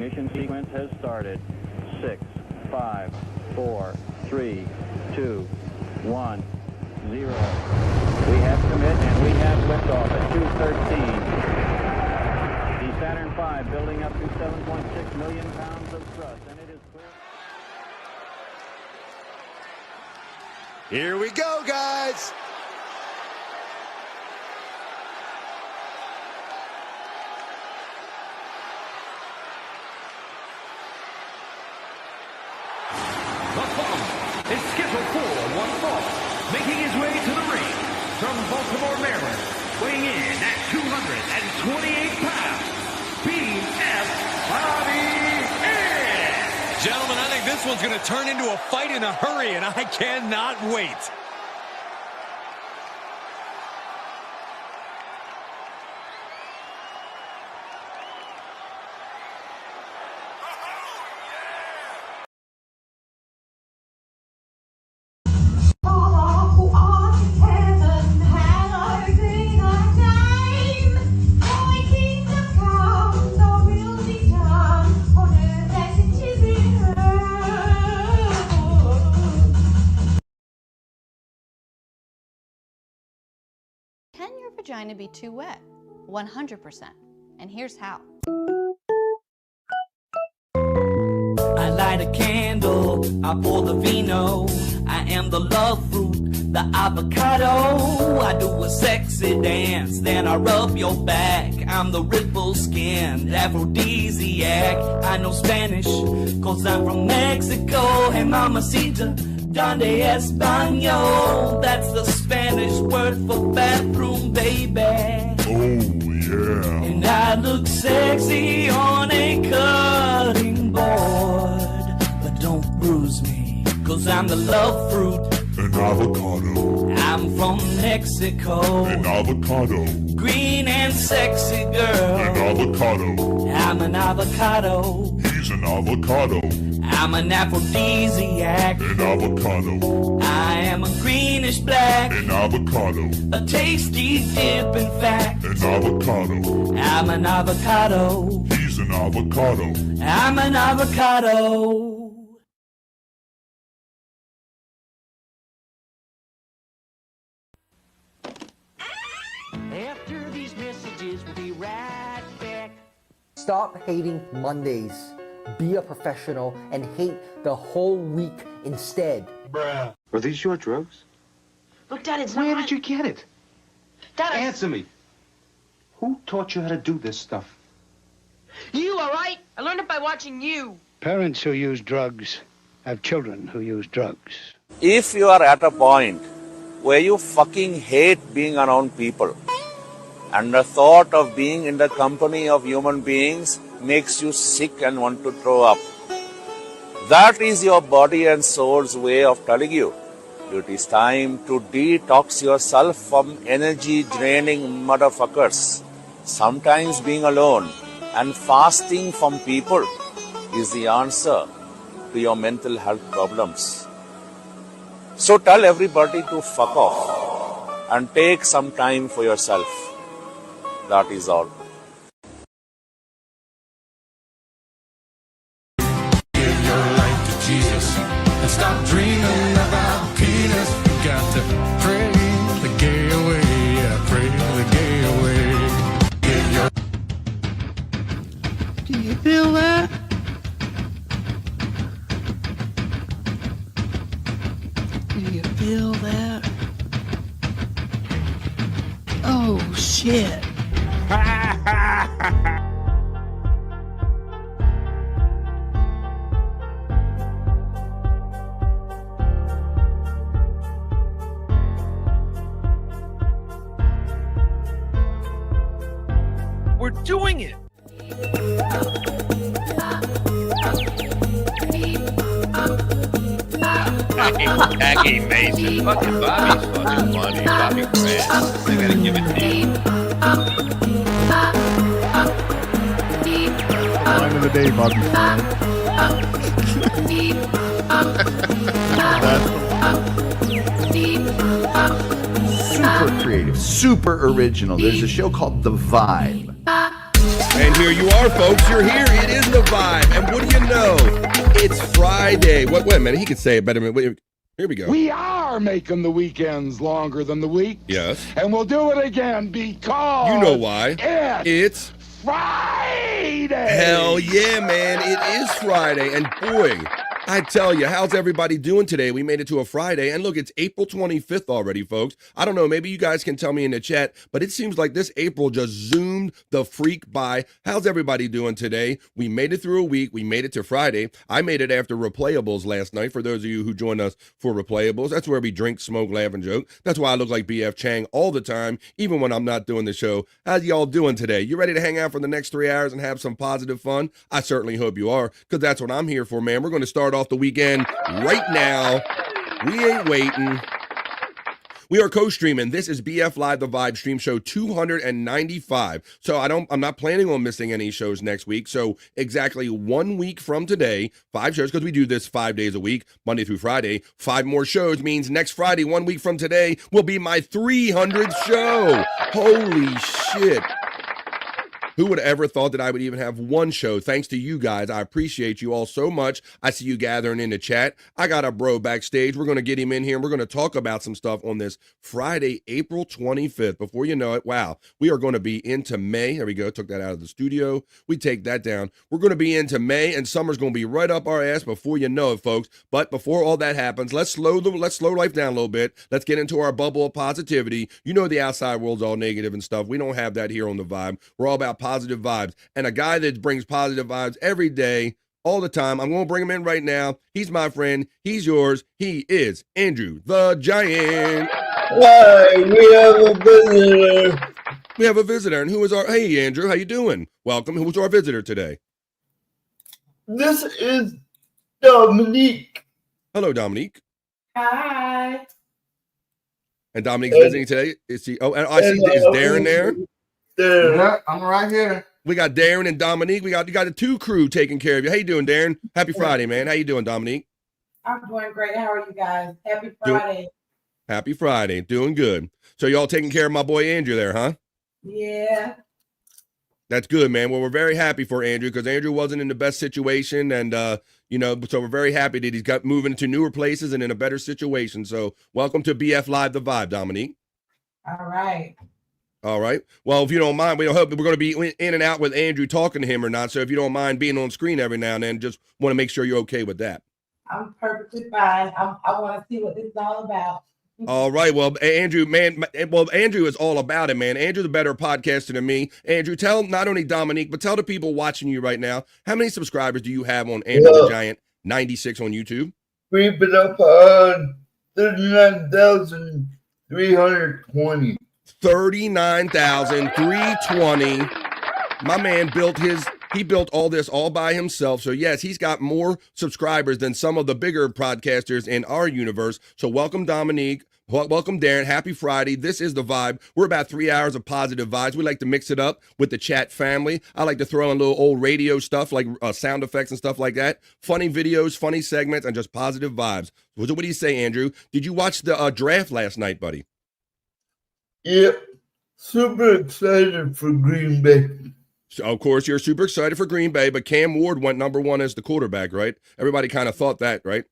Ignition sequence has started. 6, 5, 4, 3, 2, 1, 0. We have commit and we have liftoff at 2:13. The Saturn V building up to 7.6 million pounds of thrust, and it is clear. Here we go, guys. Is scheduled for one fall, making his way to the ring from Baltimore, Maryland, weighing in at 228 pounds, BF Bobby Heenan. Gentlemen, I think this one's going to turn into a fight in a hurry, and I cannot wait. Can your vagina be too wet? 100%. And here's how. I light a candle, I pour the vino. I am the love fruit, the avocado. I do a sexy dance, then I rub your back. I'm the ripple skinned aphrodisiac. I know Spanish, cause I'm from Mexico. Hey mamacita, donde Espanol? That's the Spanish word for bathroom, baby. Oh, yeah. And I look sexy on a cutting board. But don't bruise me, cause I'm the love fruit. An avocado. I'm from Mexico. An avocado. Green and sexy girl. An avocado. I'm an avocado. He's an avocado. I'm an aphrodisiac. An avocado. I am a greenish black. An avocado. A tasty dip, in fact. An avocado. I'm an avocado. He's an avocado. I'm an avocado. After these messages, we'll be right back. Stop hating Mondays. Be a professional and hate the whole week instead. Bruh. Are these your drugs? Look, Dad, it's Where not... did you get it? Dad, Answer me. Who taught you how to do this stuff? You, all right? I learned it by watching you. Parents who use drugs have children who use drugs. If you are at a point where you fucking hate being around people, and the thought of being in the company of human beings makes you sick and want to throw up, that is your body and soul's way of telling you it is time to detox yourself from energy-draining motherfuckers. Sometimes being alone and fasting from people is the answer to your mental health problems. So tell everybody to fuck off and take some time for yourself. That is all. Give your life to Jesus and stop dreaming about penis. You got to pray the gay away, yeah, pray the gay away. Give your... Do you feel that? Do you feel that? Oh, shit. We're doing it. Jackie Mason. Fucking Bobby's fucking funny. Bobby Grant. I gotta give it to you. Line of the day, Bobby. Super creative, super original. There's a show called The Vibe. And here you are, folks. You're here. It is the vibe. And what do you know? It's Friday. Wait a minute. He could say it better. Wait, here we go. We are making the weekends longer than the week. Yes. And we'll do it again because... You know why. It's Friday. Hell yeah, man. It is Friday. And boy, I tell you, how's everybody doing today? We made it to a Friday. And look, it's April 25th already, folks. I don't know. Maybe you guys can tell me in the chat, but it seems like this April just zoomed the freak by. How's everybody doing today? We made it through a week. We made it to Friday. I made it after Replayables last night. For those of you who joined us for Replayables, that's where we drink, smoke, laugh, and joke. That's why I look like BF Chang all the time, even when I'm not doing the show. How's y'all doing today? You ready to hang out for the next 3 hours and have some positive fun? I certainly hope you are, because that's what I'm here for, man. We're going to start off the weekend right now. We ain't waiting. We are co-streaming. This is BF Live The Vibe stream show 295. So I'm not planning on missing any shows next week. So exactly 1 week from today, 5 shows, because we do this 5 days a week, Monday through Friday. 5 more shows means next Friday, 1 week from today, will be my 300th show. Holy shit. Who would have ever thought that I would even have one show? Thanks to you guys. I appreciate you all so much. I see you gathering in the chat. I got a bro backstage. We're going to get him in here, and we're going to talk about some stuff on this Friday, April 25th. Before you know it, wow, we are going to be into May. There we go. Took that out of the studio. We take that down. We're going to be into May, and summer's going to be right up our ass before you know it, folks. But before all that happens, let's slow life down a little bit. Let's get into our bubble of positivity. You know the outside world's all negative and stuff. We don't have that here on The Vibe. We're all about positive vibes, and a guy that brings positive vibes every day, all the time. I'm going to bring him in right now. He's my friend. He's yours. He is Andrew the Giant. Hi, we have a visitor. We have a visitor, and who is our? Hey, Andrew, how you doing? Welcome. Who's our visitor today? This is Dominique. Hello, Dominique. Hi. And Dominique's visiting today. Is he? Oh, and I see. Is Darren there? Yeah, I'm right here. We got Darren and Dominique. You got the 2 crew taking care of you. How you doing, Darren? Happy Friday, man. How you doing, Dominique? I'm doing great. How are you guys? Happy Friday. Happy Friday. Doing good. So y'all taking care of my boy Andrew there, huh? Yeah. That's good, man. Well, we're very happy for Andrew, because Andrew wasn't in the best situation, and so we're very happy that he's got moving to newer places and in a better situation. So welcome to BF Live The Vibe, Dominique. All right. All right. Well, if you don't mind, we're going to be in and out with Andrew talking to him or not. So if you don't mind being on screen every now and then, just want to make sure you're okay with that. I'm perfectly fine. I want to see what this is all about. All right. Well, Andrew, man. Well, Andrew is all about it, man. Andrew's a better podcaster than me. Andrew, tell not only Dominique, but tell the people watching you right now, how many subscribers do you have on Andrew the Giant 96 on YouTube? We've been up on 39,320. 39,320. My man built all this all by himself. So yes, he's got more subscribers than some of the bigger podcasters in our universe. So welcome, Dominique. Welcome, Darren. Happy Friday. This is The Vibe. We're about 3 hours of positive vibes. We like to mix it up with the chat family. I like to throw in little old radio stuff like sound effects and stuff like that. Funny videos, funny segments, and just positive vibes. What do you say, Andrew? Did you watch the draft last night, buddy? Yep. Super excited for Green Bay. So, of course, you're super excited for Green Bay, but Cam Ward went number 1 as the quarterback, right? Everybody kind of thought that, right?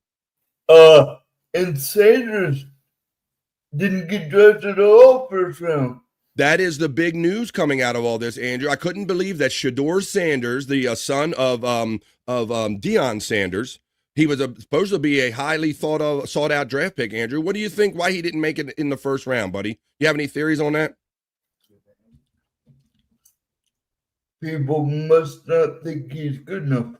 And Sanders didn't get drafted at all first round. That is the big news coming out of all this, Andrew. I couldn't believe that Shedeur Sanders, the son of Deion Sanders, he was supposed to be a highly sought out draft pick, Andrew. What do you think why he didn't make it in the first round, buddy? You have any theories on that? People must not think he's good enough.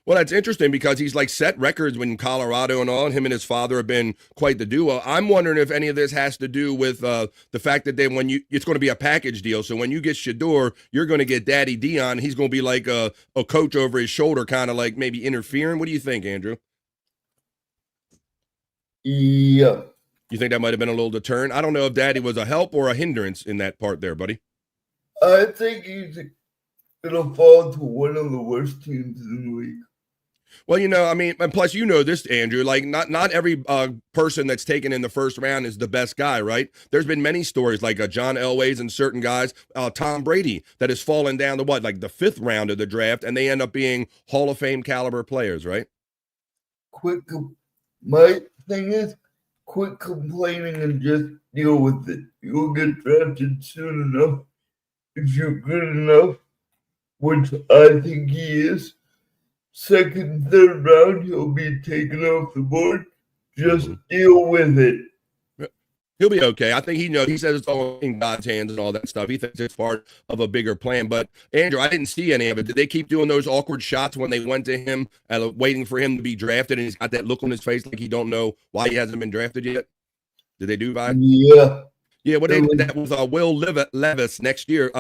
Well, that's interesting because he's like set records in Colorado and all, and him and his father have been quite the duo. I'm wondering if any of this has to do with the fact that it's going to be a package deal. So when you get Shedeur, you're going to get Daddy Deion. He's going to be like a coach over his shoulder, kind of like maybe interfering. What do you think, Andrew? Yeah. You think that might have been a little deterrent? I don't know if Daddy was a help or a hindrance in that part there, buddy. I think he's going to fall to one of the worst teams in the league. Well, I mean, and plus, this, Andrew, like not every person that's taken in the first round is the best guy, right? There's been many stories like John Elway's and certain guys, Tom Brady, that has fallen down to the 5th round of the draft, and they end up being Hall of Fame caliber players, right? My thing is, quit complaining and just deal with it. You'll get drafted soon enough. If you're good enough, which I think he is, second, third round, he'll be taken off the board. Just deal with it. He'll be okay. I think he says it's all in God's hands and all that stuff. He thinks it's part of a bigger plan. But, Andrew, I didn't see any of it. Did they keep doing those awkward shots when they went to him, waiting for him to be drafted, and he's got that look on his face like he don't know why he hasn't been drafted yet? Did they do that? Yeah. Yeah, what they did that with Will Levis last year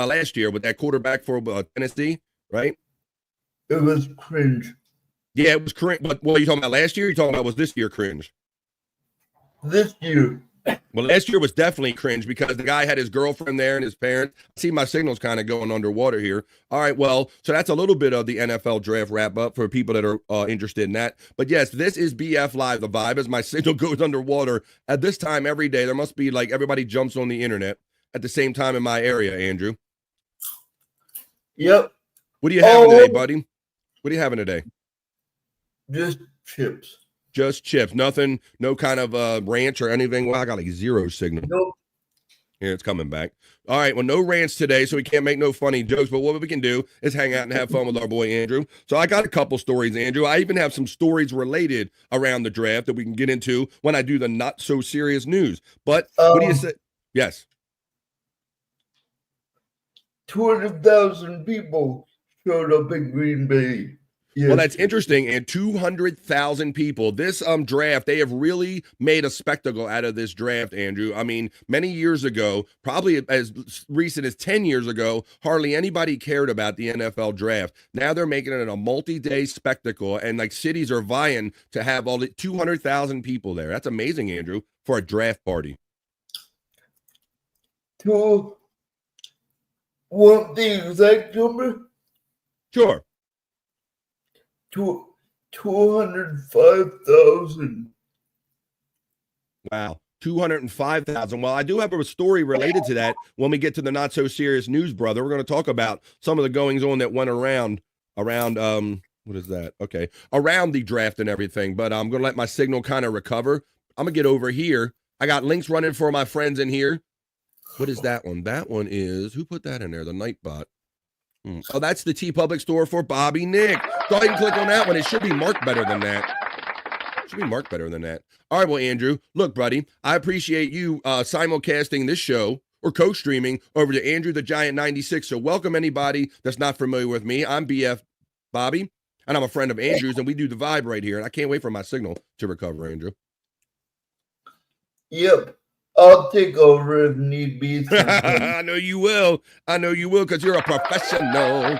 with that quarterback for Tennessee, right? It was cringe. Yeah, it was cringe. What are you talking about last year? You're talking about was this year cringe? This year. Well, last year was definitely cringe because the guy had his girlfriend there and his parents. I see my signal's kind of going underwater here. All right, well, so that's a little bit of the NFL draft wrap up for people that are interested in that. But yes, this is BF Live, the vibe, as my signal goes underwater. At this time every day, there must be everybody jumps on the internet at the same time in my area, Andrew. Yep. What are you having today, buddy? What are you having today? Just chips. Just chips. Nothing, no kind of ranch or anything. Well, I got 0 signal. Nope. Here, it's coming back. All right, well, no ranch today, so we can't make no funny jokes, but what we can do is hang out and have fun with our boy Andrew. So I got a couple stories, Andrew. I even have some stories related around the draft that we can get into when I do the not-so-serious news. But what do you say? Yes. 200,000 people showed up in Green Bay. Yes. Well, that's interesting. And 200,000 people. This draft, they have really made a spectacle out of this draft, Andrew. I mean, many years ago, probably as recent as 10 years ago, hardly anybody cared about the NFL draft. Now they're making it a multi-day spectacle, and cities are vying to have all the 200,000 people there. That's amazing, Andrew, for a draft party. Want the exact number? Sure. 205,000. Wow. 205,000. Well, I do have a story related to that when we get to the not so serious news, brother. We're going to talk about some of the goings on that went around what is that? Okay. Around the draft and everything, but I'm going to let my signal kind of recover. I'm going to get over here. I got links running for my friends in here. What is that one? That one is, who put that in there? The Nightbot. Oh, that's the T Public store for Bobby Nick. Go ahead and click on that one. It should be marked better than that. All right, well, Andrew, look, buddy, I appreciate you simulcasting this show or co-streaming over to Andrew the Giant 96. So welcome anybody that's not familiar with me. I'm BF Bobby, and I'm a friend of Andrew's, and we do the vibe right here. And I can't wait for my signal to recover, Andrew. Yep. I'll take over if need be. I know you will. Because you're a professional.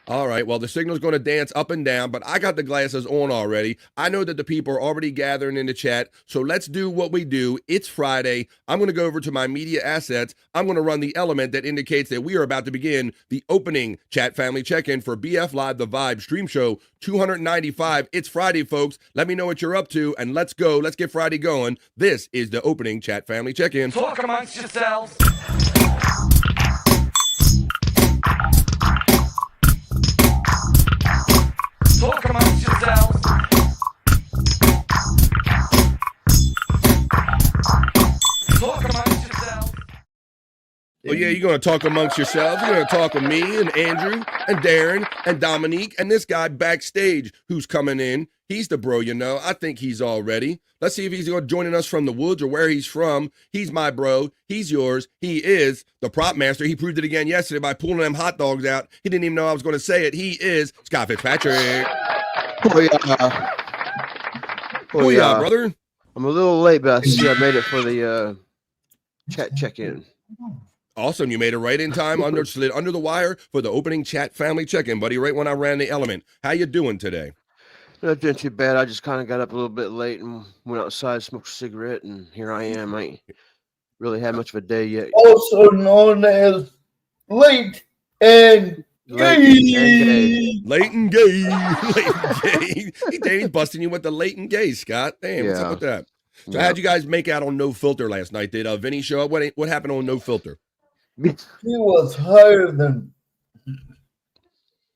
All right, well, the signal's going to dance up and down, but I got the glasses on already. I know that the people are already gathering in the chat, so let's do what we do. It's Friday. I'm going to go over to my media assets. I'm going to run the element that indicates that we are about to begin the opening chat family check-in for BF Live, the Vibe stream show 295. It's Friday, folks. Let me know what you're up to, and let's go. Let's get Friday going. This is the opening chat family check-in. Talk amongst yourselves. Talk amongst yourselves. Talk amongst yourselves. Oh, yeah, you're going to talk amongst yourselves. You're going to talk with me and Andrew and Darren and Dominique and this guy backstage who's coming in. He's the bro, I think he's all ready. Let's see if he's joining us from the woods or where he's from. He's my bro. He's yours. He is the prop master. He proved it again yesterday by pulling them hot dogs out. He didn't even know I was going to say it. He is Scott Fitzpatrick. Oh, yeah, brother. I'm a little late, but I see I made it for the chat check-in. Awesome. You made it right in time, slid under the wire for the opening chat family check-in, buddy, right when I ran the element. How you doing today? Not doing too bad. I just kind of got up a little bit late and went outside, smoked a cigarette, and here I am. I ain't really had much of a day yet. Also known as late and Leighton Gay. Leighton Gay. He's busting you with the Leighton Gay, Scott. Damn, what's up with that? So how'd you guys make out on No Filter last night? Did Vinny show up? What happened on No Filter? He was higher than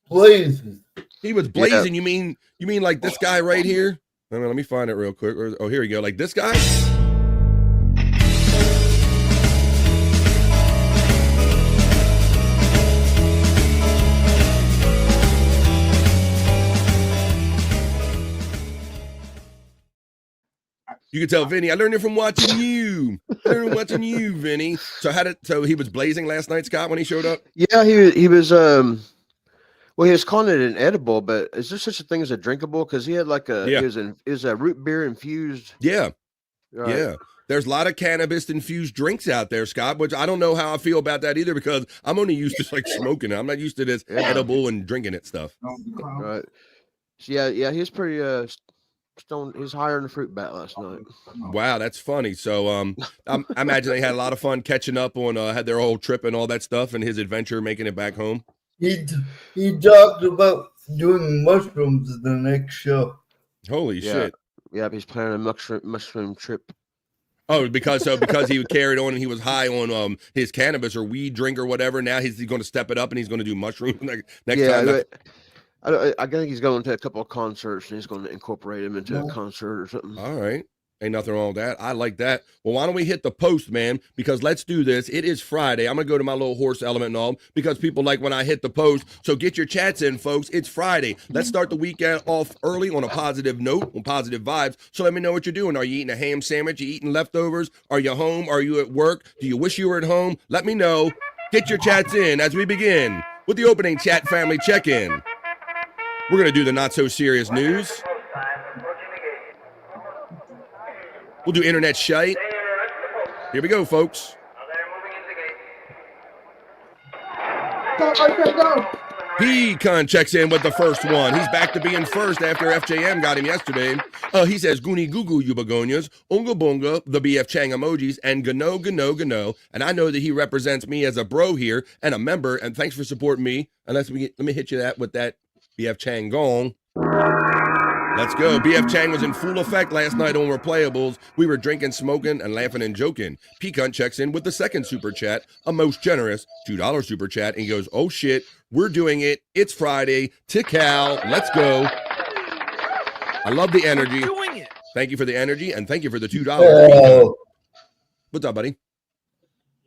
blazing. He was blazing. You mean like this guy right here? Let me find it real quick. Oh, here we go. Like this guy? You can tell Vinny, I learned it from watching you. Vinny. So he was blazing last night, Scott, when he showed up? Yeah, he was well, he was calling it an edible, but is there such a thing as a drinkable? Because he had like it was a root beer infused. Yeah. Yeah. There's a lot of cannabis infused drinks out there, Scott, which I don't know how I feel about that either, because I'm only used to like smoking it. I'm not used to this edible and drinking it stuff. Right. So yeah, he was pretty stoned. He was higher in the fruit bat last night. Wow, that's funny. So I imagine they had a lot of fun catching up on had their whole trip and all that stuff and his adventure making it back home. He talked about doing mushrooms the next show. Holy shit. Yeah, he's planning a mushroom trip. Oh, because he carried on and he was high on his cannabis or weed drink or whatever. Now he's going to step it up and he's going to do mushrooms next time. I think he's going to a couple of concerts and he's going to incorporate him into a concert or something. All right. Ain't nothing wrong with that. I like that. Well, why don't we hit the post, man? Because let's do this. It is Friday. I'm going to go to my little horse element and all because people like when I hit the post. So get your chats in, folks. It's Friday. Let's start the weekend off early on a positive note, on positive vibes. So let me know what you're doing. Are you eating a ham sandwich? Are you eating leftovers? Are you home? Are you at work? Do you wish you were at home? Let me know. Get your chats in as we begin with the opening chat family check-in. We're going to do the not-so-serious news. We'll do internet shite. Here we go, folks. Pecan checks in with the first one. He's back to being first after FJM got him yesterday. He says, Goonie Goo Goo, you begonias, Unga Bunga, the BF Chang emojis, and Gano, Gano, Gano. And I know that he represents me as a bro here and a member, and thanks for supporting me. And let me hit you with that BF Chang gong. Let's go. BF Chang was in full effect last night on Replayables. We were drinking, smoking, and laughing and joking. Pecan checks in with the second super chat, a most generous $2 super chat, and he goes, oh shit, we're doing it. It's Friday. Tikal, let's go. I love the energy. Doing it. Thank you for the energy, and thank you for the $2. Oh. What's up, buddy?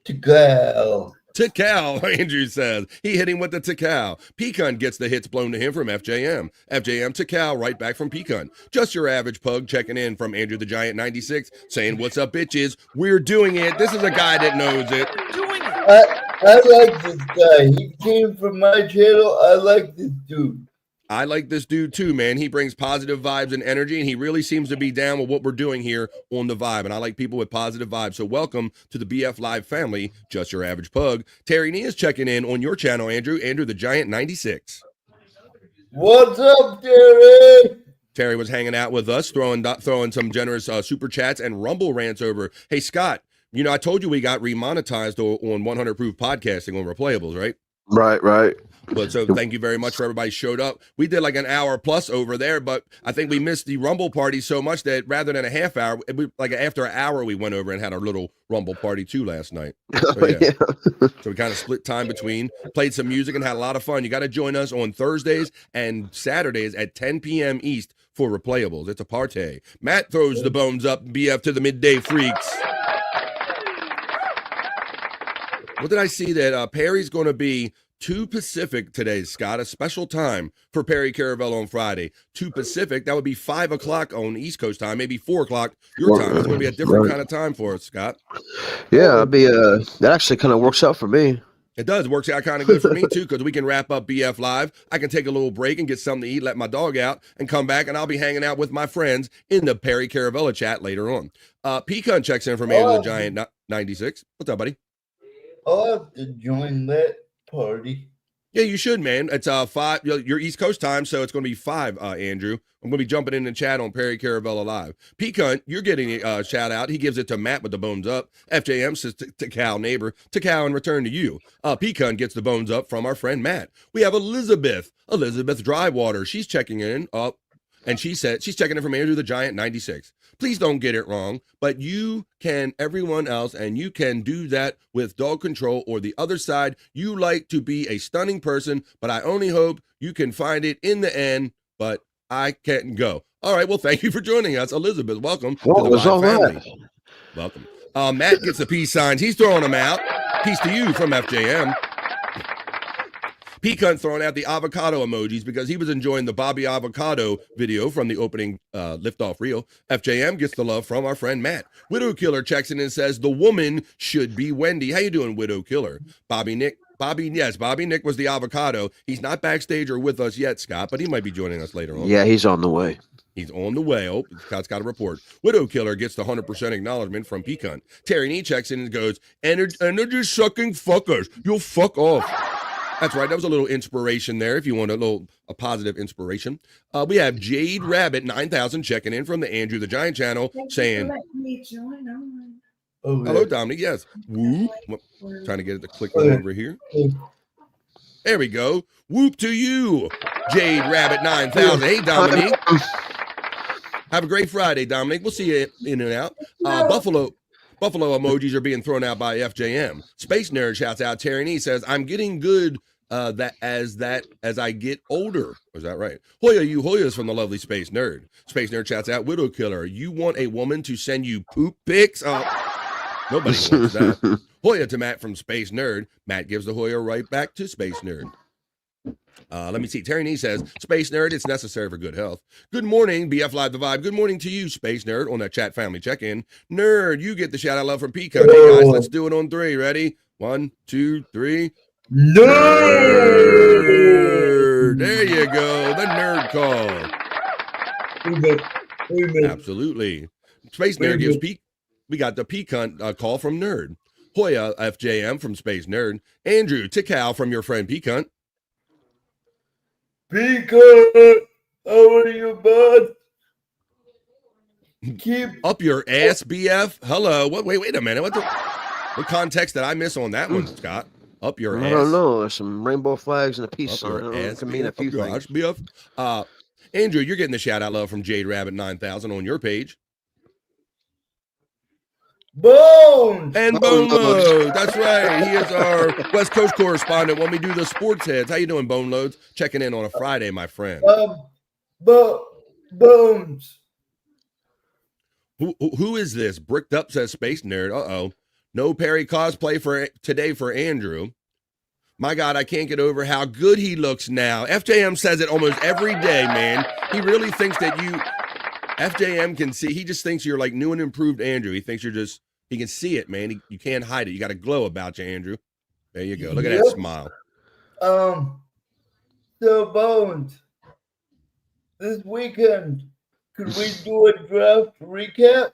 Tikal. Tikal, Andrew says. He hit him with the Tikal. Pecan gets the hits blown to him from FJM. FJM Tikal right back from Pecan. Just your average pug checking in from Andrew the Giant 96 saying, what's up, bitches? We're doing it. This is a guy that knows it. Doing it. I like this guy. He came from my channel. I like this dude. I like this dude too, man. He brings positive vibes and energy, and he really seems to be down with what we're doing here on the vibe. And I like people with positive vibes. So welcome to the BF Live family, just your average pug. Terry Nee is checking in on your channel, Andrew the Giant 96. What's up, Terry? Terry was hanging out with us, throwing some generous super chats and Rumble rants over. Hey, Scott, you know, I told you we got remonetized on 100 Proof Podcasting on Replayables, right? Right. But so thank you very much for everybody showed up. We did like an hour plus over there, but I think we missed the Rumble party so much that rather than a half hour, like after an hour, we went over and had our little Rumble party too last night. So, yeah. So we kind of split time between, played some music and had a lot of fun. You got to join us on Thursdays and Saturdays at 10 p.m. East for Replayables. It's a party. Matt throws the bones up, BF to the midday freaks. What did I see that Perry's going to be 2 Pacific today, Scott? A special time for Perry Caravello on Friday. 2 Pacific, that would be 5 o'clock on East Coast time, maybe 4 o'clock your time. It's going to be a different kind of time for us, Scott. Yeah, it'd be that actually kind of works out for me. It does. Works out kind of good for me, too, because we can wrap up BF Live. I can take a little break and get something to eat, let my dog out, and come back, and I'll be hanging out with my friends in the Perry Caravello chat later on. Pecan checks in from Andrew the Giant 96. What's up, buddy? I'll have to join that party. Yeah, you should, man. It's 5. Your East Coast time, so it's going to be 5. Andrew, I'm going to be jumping in the chat on Perry Caravella Live. P-Cunt, you're getting a shout out. He gives it to Matt with the bones up. FJM says to Cal neighbor. To Cal in return to you. P-Cunt gets the bones up from our friend Matt. We have Elizabeth Drywater. She's checking in up, and she said she's checking in from Andrew the Giant 96. Please don't get it wrong, but you can, everyone else, and you can do that with Dog Control or the other side. You like to be a stunning person, but I only hope you can find it in the end, but I can't go. All right, well, thank you for joining us. Elizabeth, welcome to the Live family. Welcome. Matt gets the peace signs. He's throwing them out. Peace to you from FJM. P-Cunt throwing out the avocado emojis because he was enjoying the Bobby Avocado video from the opening liftoff reel. FJM gets the love from our friend Matt. Widow Killer checks in and says, the woman should be Wendy. How you doing, Widow Killer? Bobby Nick was the avocado. He's not backstage or with us yet, Scott, but he might be joining us later on. Yeah, he's on the way. He's on the way. Oh, Scott's got a report. Widow Killer gets the 100% acknowledgement from P-Cunt. Terry Nee checks in and goes, energy sucking fuckers. You'll fuck off. That's right. That was a little inspiration there. If you want a positive inspiration, we have Jade Rabbit 9000 checking in from the Andrew the Giant channel saying, "Hello, Dominic. Yes, whoop. Trying to get it to click over here. There we go. Whoop to you, Jade Rabbit 9000. Hey, Dominic. Have a great Friday, Dominic. We'll see you in and out. Buffalo emojis are being thrown out by FJM. Space Nerd shouts out. Terry Nee says, "I'm getting good as I get older." Was that right? Hoya's from the lovely Space Nerd. Space Nerd shouts out. Widow Killer, you want a woman to send you poop pics? Oh, nobody wants that. Hoya to Matt from Space Nerd. Matt gives the Hoya right back to Space Nerd. Let me see. Terry Nee says, Space Nerd, it's necessary for good health. Good morning, BF Live the Vibe. Good morning to you, Space Nerd, on that chat family check-in. Nerd, you get the shout out love from P-Cunt. Hey, guys, let's do it on 3. Ready? 1, 2, 3. Nerd! There you go. The nerd call. Absolutely. Space Nerd gives we got the P-Cunt call from Nerd. Hoya FJM from Space Nerd. Andrew Tikal from your friend P-Cunt. P-Cunt, how are you, bud? Keep up your ass, BF. Hello. What? Wait a minute. What context did I miss on that one, Scott? Up your ass. I don't know. There's some rainbow flags and a peace sign. It can mean a few things. BF. Andrew, you're getting the shout out love from Jade Rabbit 9000 on your page. Bones and Bone Loads. That's right. He is our West Coast correspondent when we do the sports heads. How you doing, Bone Loads? Checking in on a Friday, my friend. Bones. Who is this? Bricked Up says Space Nerd. Uh-oh. No Perry cosplay for today for Andrew. My God, I can't get over how good he looks now. FJM says it almost every day, man. He really thinks that FJM can see. He just thinks you're like new and improved Andrew. He thinks he can see it, man. You can't hide it. You got a glow about you, Andrew. There you go. Look at that smile. So Bones, this weekend, could we do a draft recap?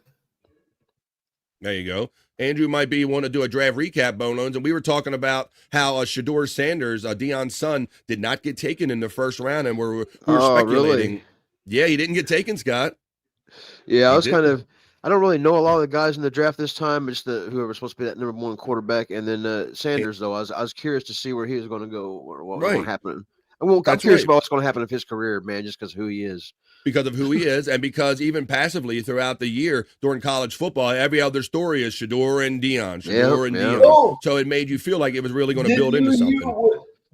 There you go. Andrew might want to do a draft recap, Bone Loans, and we were talking about how Shedeur Sanders, Deion's son, did not get taken in the first round, and we were speculating. Really? Yeah, he didn't get taken, Scott. Yeah, I don't really know a lot of the guys in the draft this time. It's whoever's supposed to be that number 1 quarterback, and then Sanders. Though I was curious to see where he was going to go or what was going to happen. I'm curious about what's going to happen in his career, man, just because of who he is. Because of who he is, and because even passively throughout the year during college football, every other story is Shedeur and Deion. Deion. Oh, so it made you feel like it was really going to build into something.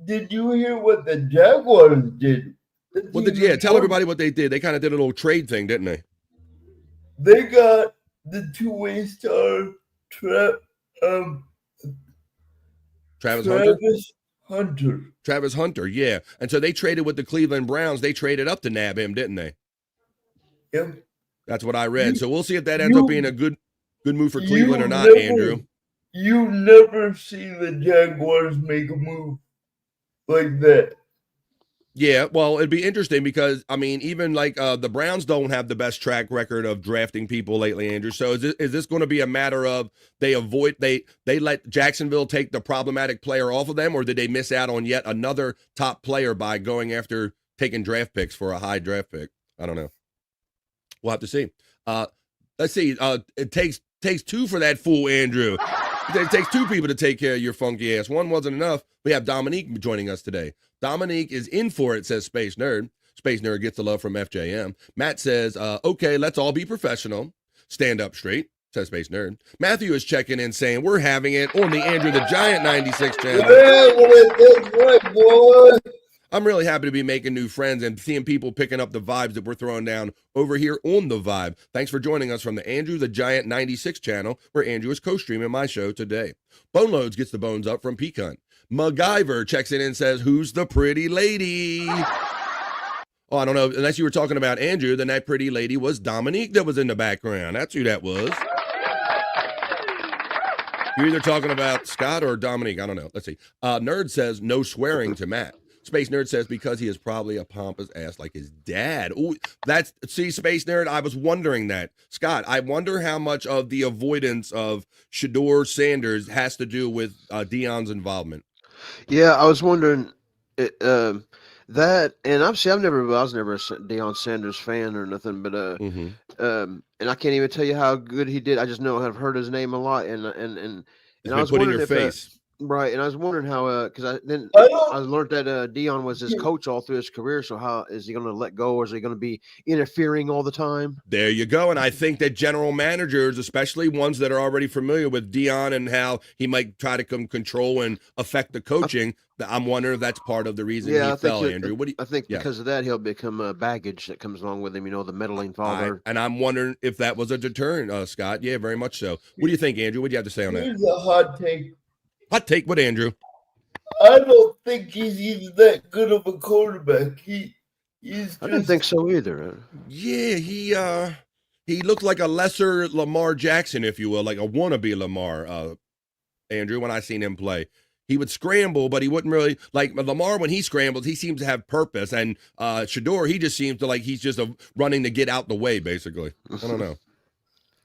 Did you hear what the Jaguars did? Tell everybody what they did. They kind of did a little trade thing, didn't they? They got the two-way star Travis Hunter, yeah. And so they traded with the Cleveland Browns. They traded up to nab him, didn't they? Yep. That's what I read. So we'll see if that ends up being a good move for Cleveland or not, Andrew. You never see the Jaguars make a move like that. Yeah, well, it'd be interesting because I mean, even like the Browns don't have the best track record of drafting people lately, Andrew. So is this going to be a matter of they let Jacksonville take the problematic player off of them, or did they miss out on yet another top player by going after taking draft picks for a high draft pick? I don't know. We'll have to see. Let's see. It takes two for that fool, Andrew. It takes two people to take care of your funky ass. One wasn't enough. We have Dominique joining us today. Dominique is in for it, says Space Nerd. Space Nerd gets the love from FJM. Matt says, okay, let's all be professional. Stand up straight, says Space Nerd. Matthew is checking in saying, we're having it on the Andrew the Giant 96 channel. I'm really happy to be making new friends and seeing people picking up the vibes that we're throwing down over here on The Vibe. Thanks for joining us from the Andrew the Giant 96 channel, where Andrew is co-streaming my show today. Boneloads gets the bones up from Pecan. MacGyver checks in and says, who's the pretty lady? Oh, I don't know. Unless you were talking about Andrew, then that pretty lady was Dominique that was in the background. That's who that was. You're either talking about Scott or Dominique. I don't know. Let's see. Nerd says, no swearing to Matt. Space Nerd says, because he is probably a pompous ass like his dad. Ooh, see, Space Nerd, I was wondering that. Scott, I wonder how much of the avoidance of Shedeur Sanders has to do with Deion's involvement. Yeah, I was wondering that, and obviously I was never a Deion Sanders fan or nothing, but and I can't even tell you how good he did. I just know I've heard his name a lot, and I was wondering if face. Right, and I was wondering how because I learned that Deion was his coach all through his career. So how is he going to let go, or is he going to be interfering all the time? There you go. And I think that general managers, especially ones that are already familiar with Deion and how he might try to control and affect the coaching, I'm wondering if that's part of the reason he fell, Andrew. I think because of that, he'll become a baggage that comes along with him. You know, the meddling father. And I'm wondering if that was a deterrent, Scott. Yeah, very much so. What do you think, Andrew? What do you have to say on that? Here's a hot take. Hot take with Andrew. I don't think he's even that good of a quarterback. I didn't think so either. Yeah, he looked like a lesser Lamar Jackson, if you will, like a wannabe Lamar, Andrew, when I seen him play. He would scramble, but he wouldn't really, like Lamar, when he scrambles, he seems to have purpose. And Shedeur, he just seems to like he's just running to get out the way, basically. I don't know.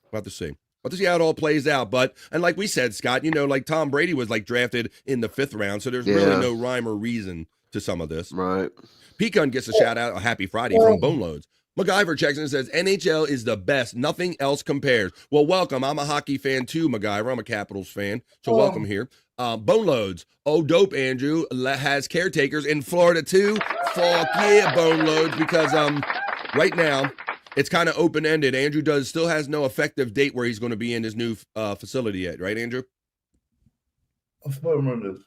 About to see. We'll see how it all plays out. And like we said, Scott, you know, like Tom Brady was like drafted in the 5th round, so there's really no rhyme or reason to some of this. Right. Pecan gets a shout out, a happy Friday from Boneloads. MacGyver checks in and says, NHL is the best. Nothing else compares. Well, welcome. I'm a hockey fan too, MacGyver. I'm a Capitals fan, so welcome here. Boneloads. Oh, dope, Andrew. Has caretakers in Florida too. Fuck yeah, Boneloads, because right now, it's kind of open-ended. Andrew still has no effective date where he's going to be in his new facility yet, right, Andrew? Affirmative.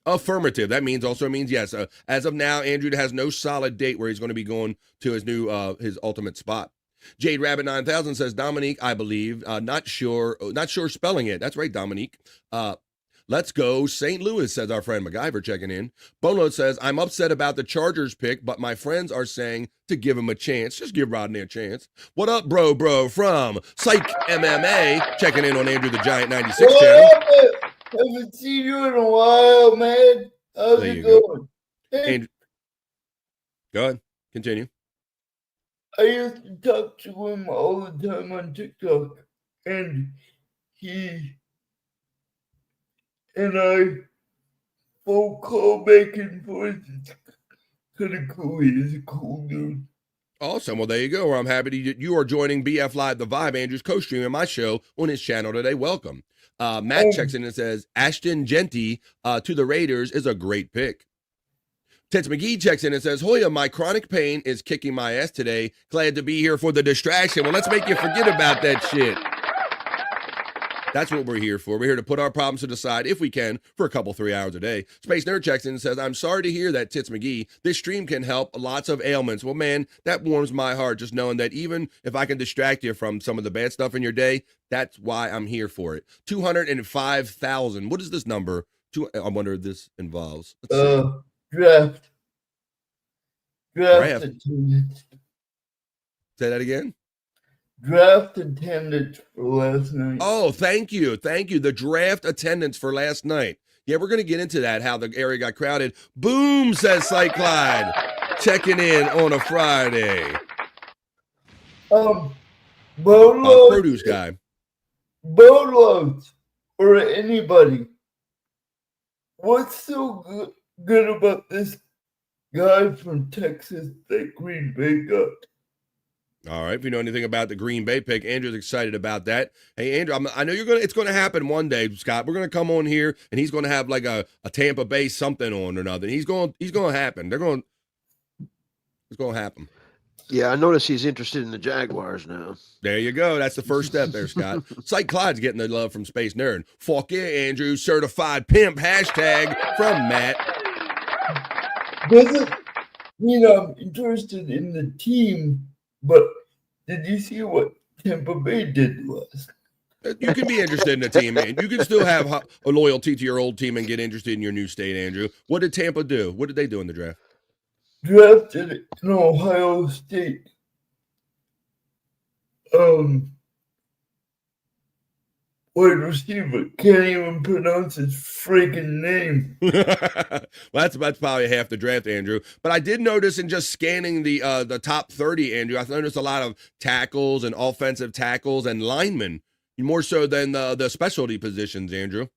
That also means yes. As of now, Andrew has no solid date where he's going to be going to his new his ultimate spot. Jade Rabbit 9000 says, Dominique, I believe. Not sure spelling it. That's right, Dominique. Let's go St. Louis, says our friend MacGyver checking in. Bono says, I'm upset about the Chargers pick, but my friends are saying to give him a chance. Just give Rodney a chance. What up, bro, from Psych MMA, checking in on Andrew the Giant 96 channel. Haven't seen you in a while, man. How's it going? Andrew, go ahead. Continue. I used to talk to him all the time on TikTok, and I phone call back and forth. It's kind of cool. He's a cool dude. Awesome. Well, there you go. I'm happy you are joining BF Live The Vibe, Andrew's co-streaming my show on his channel today. Welcome. Matt checks in and says, Ashton Genty to the Raiders is a great pick. Tits McGee checks in and says, Hoya, my chronic pain is kicking my ass today. Glad to be here for the distraction. Well, let's make you forget about that shit. That's what we're here for. We're here to put our problems to the side, if we can, for a couple, 3 hours a day. Space Nerd checks in and says, I'm sorry to hear that, Tits McGee. This stream can help lots of ailments. Well, man, that warms my heart, just knowing that even if I can distract you from some of the bad stuff in your day, that's why I'm here for it. 205,000. What is this number? I wonder if this involves. Draft attendance. Say that again? Draft attendance for last night. Oh, thank you. The draft attendance for last night. Yeah, we're going to get into that, how the area got crowded. Boom, says Sight Clyde. Checking in on a Friday. Produce guy. Bolos or anybody. What's so good about this guy from Texas that Green Bay got? All right. If you know anything about the Green Bay pick, Andrew's excited about that. Hey, Andrew, I know it's going to happen one day, Scott. We're going to come on here, and he's going to have like a Tampa Bay something on or nothing. It's going to happen. It's going to happen. Yeah, I notice he's interested in the Jaguars now. There you go. That's the first step there, Scott. Sight Clyde's getting the love from Space Nerd. Fuck yeah, Andrew. Certified pimp. Hashtag from Matt. Doesn't mean I'm interested in the team, but did you see what Tampa Bay did last? You can be interested in the team, man. You can still have a loyalty to your old team and get interested in your new state, Andrew. What did Tampa do? What did they do in the draft? Drafted in Ohio State. Wide receiver, can't even pronounce his freaking name. Well, that's probably half the draft, Andrew. But I did notice in just scanning the top 30, Andrew, I noticed a lot of tackles and offensive tackles and linemen, more so than the specialty positions, Andrew.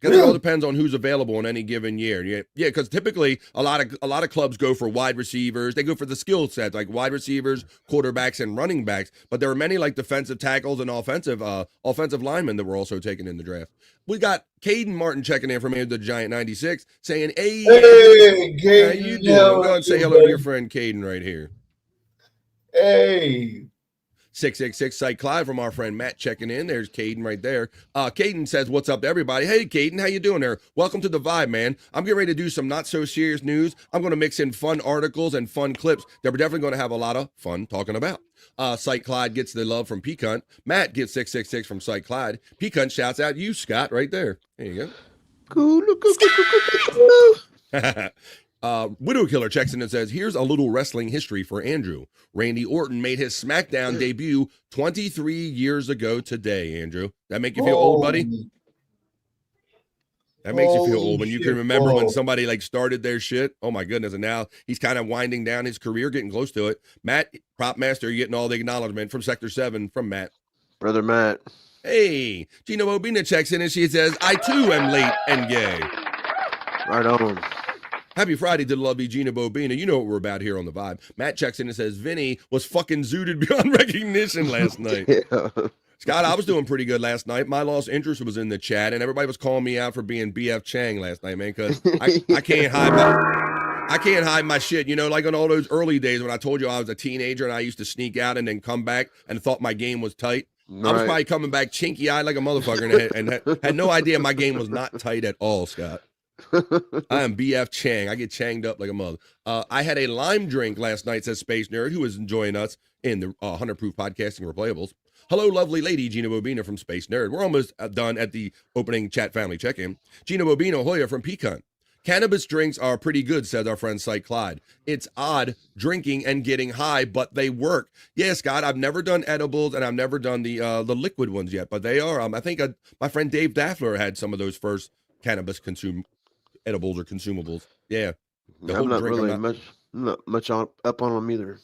Because it all depends on who's available in any given year. Yeah, because typically a lot of clubs go for wide receivers. They go for the skill sets like wide receivers, quarterbacks, and running backs. But there are many like defensive tackles and offensive linemen that were also taken in the draft. We got Caden Martin checking in from the Giant 96 saying, "Hey, Caden, how you doing? Go ahead and say hello to your friend Caden right here." Hey. 666 Sight Clyde from our friend Matt checking in. There's Caden right there. Caden says, "What's up to everybody?" Hey, Caden, how you doing there? Welcome to the Vibe, man. I'm getting ready to do some not so serious news. I'm going to mix in fun articles and fun clips that we're definitely going to have a lot of fun talking about. Sight Clyde gets the love from Peacunt. Matt gets 666 from Sight Clyde. Peacunt shouts out you, Scott, right there. There you go. Widow Killer checks in and says, "Here's a little wrestling history for Andrew. Randy Orton made his SmackDown debut 23 years ago today, Andrew. That make you feel old, buddy? That makes you feel old when you can remember when somebody like started their shit. Oh my goodness. And now he's kind of winding down his career, getting close to it. Matt, Prop Master, you're getting all the acknowledgement from Sector 7 from Matt. Brother Matt. Hey, Gina Bobina checks in and she says, "I too am late and gay." Right on. Happy Friday to the lovely Gina Bobina. You know what we're about here on the Vibe. Matt checks in and says, "Vinny was fucking zooted beyond recognition last night." Yeah. Scott, I was doing pretty good last night. My lost interest was in the chat, and everybody was calling me out for being BF Chang last night, man, because I can't hide my shit. You know, like on all those early days when I told you I was a teenager and I used to sneak out and then come back and thought my game was tight. Right. I was probably coming back chinky-eyed like a motherfucker and had no idea my game was not tight at all, Scott. I am BF Chang. I get changed up like a mother. I had a lime drink last night, says Space Nerd, who is enjoying us in the 100 Proof Podcasting Replayables. Hello, lovely lady, Gina Bobina from Space Nerd. We're almost done at the opening chat family check-in. Gina Bobina Hoya from Pecan. Cannabis drinks are pretty good, says our friend Sight Clyde. It's odd drinking and getting high, but they work. Yeah, Scott, I've never done edibles and I've never done the liquid ones yet, but they are. I think my friend Dave Daffler had some of those first cannabis edibles or consumables. Yeah. I'm not really much up on them either.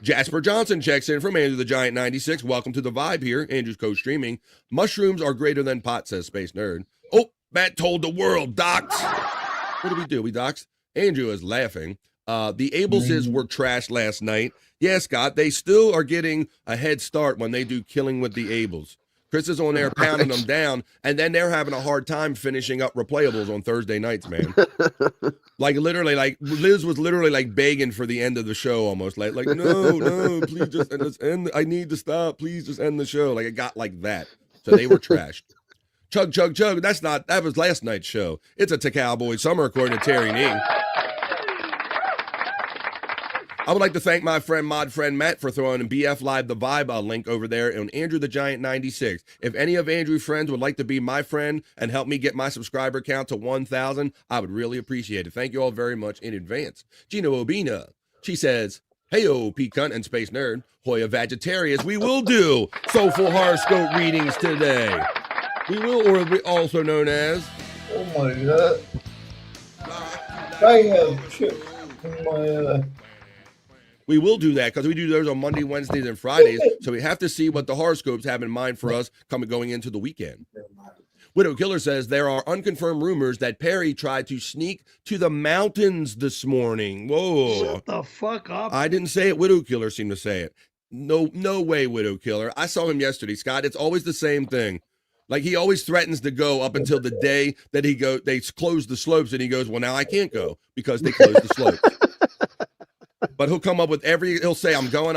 Jasper Johnson checks in from Andrew the Giant 96. Welcome to the Vibe here. Andrew's co-streaming. Mushrooms are greater than pot, says Space Nerd. Oh, Matt told the world, docs. What do we do? We docs? Andrew is laughing. The Abelses were trashed last night. Yeah, Scott, they still are getting a head start when they do Killing with the Abels. Chris is on there pounding them down, and then they're having a hard time finishing up Replayables on Thursday nights, man. Like literally, like Liz was literally like begging for the end of the show almost. Like no, please just end. I need to stop. Please just end the show. Like it got like that. So they were trashed. Chug, chug, chug. That was last night's show. It's a Cowboy Summer, according to Terry Nee. I would like to thank my mod friend Matt for throwing in BF Live the Vibe link over there on Andrew the Giant 96. If any of Andrew's friends would like to be my friend and help me get my subscriber count to 1,000, I would really appreciate it. Thank you all very much in advance. Gina Obina, she says, "Heyo, Peacunt and Space Nerd, Hoya Vegetarians, we will do soulful horoscope readings today." We will, or also known as. Oh my God. I have chips in my We will do that because we do those on Monday, Wednesdays, and Fridays. So we have to see what the horoscopes have in mind for us going into the weekend. Widow Killer says there are unconfirmed rumors that Perry tried to sneak to the mountains this morning. Whoa. Shut the fuck up. I didn't say it. Widow Killer seemed to say it. No way, Widow Killer. I saw him yesterday, Scott. It's always the same thing. Like he always threatens to go up until the day that they close the slopes, and he goes, well, now I can't go because they closed the slopes. But he'll come up with he'll say, I'm going.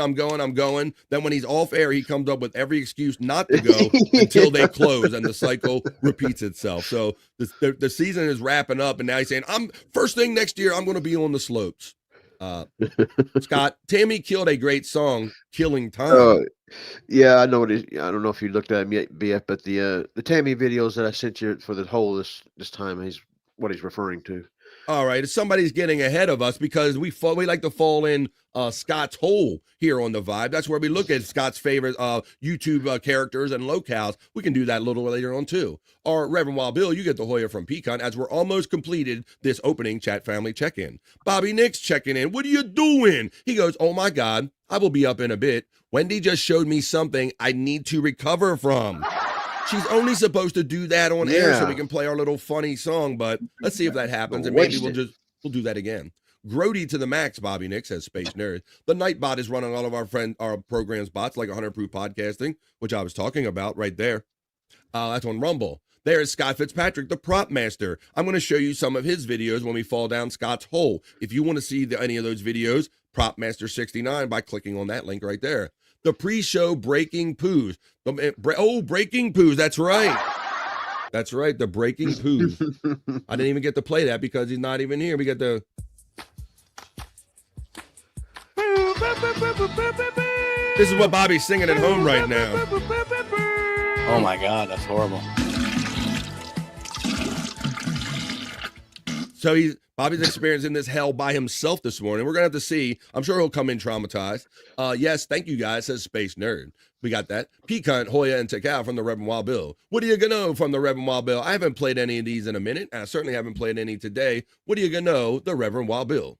Then when he's off air, he comes up with every excuse not to go until they close, and the cycle repeats itself. So the season is wrapping up, and now he's saying, first thing next year, I'm going to be on the slopes. Scott, Tammy killed a great song, Killing Time. Yeah, I know I don't know if you looked at him yet, BF, but the Tammy videos that I sent you for the whole this time, he's what he's referring to. All right, somebody's getting ahead of us because we like to fall in Scott's hole here on the Vibe. That's where we look at Scott's favorite YouTube characters and locales. We can do that a little later on too. Or Reverend Wild Bill, you get the Hoya from Pecan as we're almost completed this opening chat family check-in. Bobby Nix checking in. What are you doing? He goes, oh my God, I will be up in a bit. Wendy just showed me something I need to recover from. She's only supposed to do that on air so we can play our little funny song, but let's see if that happens, and maybe we'll do that again. Grody to the max, Bobby Nix says Space Nerd. The Nightbot is running all of our programs bots like 100 Proof Podcasting, which I was talking about right there. That's on Rumble. There's Scott Fitzpatrick, the prop master. I'm going to show you some of his videos when we fall down Scott's hole. If you want to see any of those videos, Prop Master 69 by clicking on that link right there. The pre-show Breaking Poos. Breaking Poos. That's right. That's right. The Breaking Poos. I didn't even get to play that because he's not even here. We got the. This is what Bobby's singing at home right now. Oh my God, that's horrible. So Bobby's experiencing this hell by himself this morning. We're going to have to see. I'm sure he'll come in traumatized. Yes, thank you guys, says Space Nerd. We got that. Pecan, Hoya, and Takao from the Reverend Wild Bill. What are you going to know from the Reverend Wild Bill? I haven't played any of these in a minute, and I certainly haven't played any today. What are you going to know? The Reverend Wild Bill.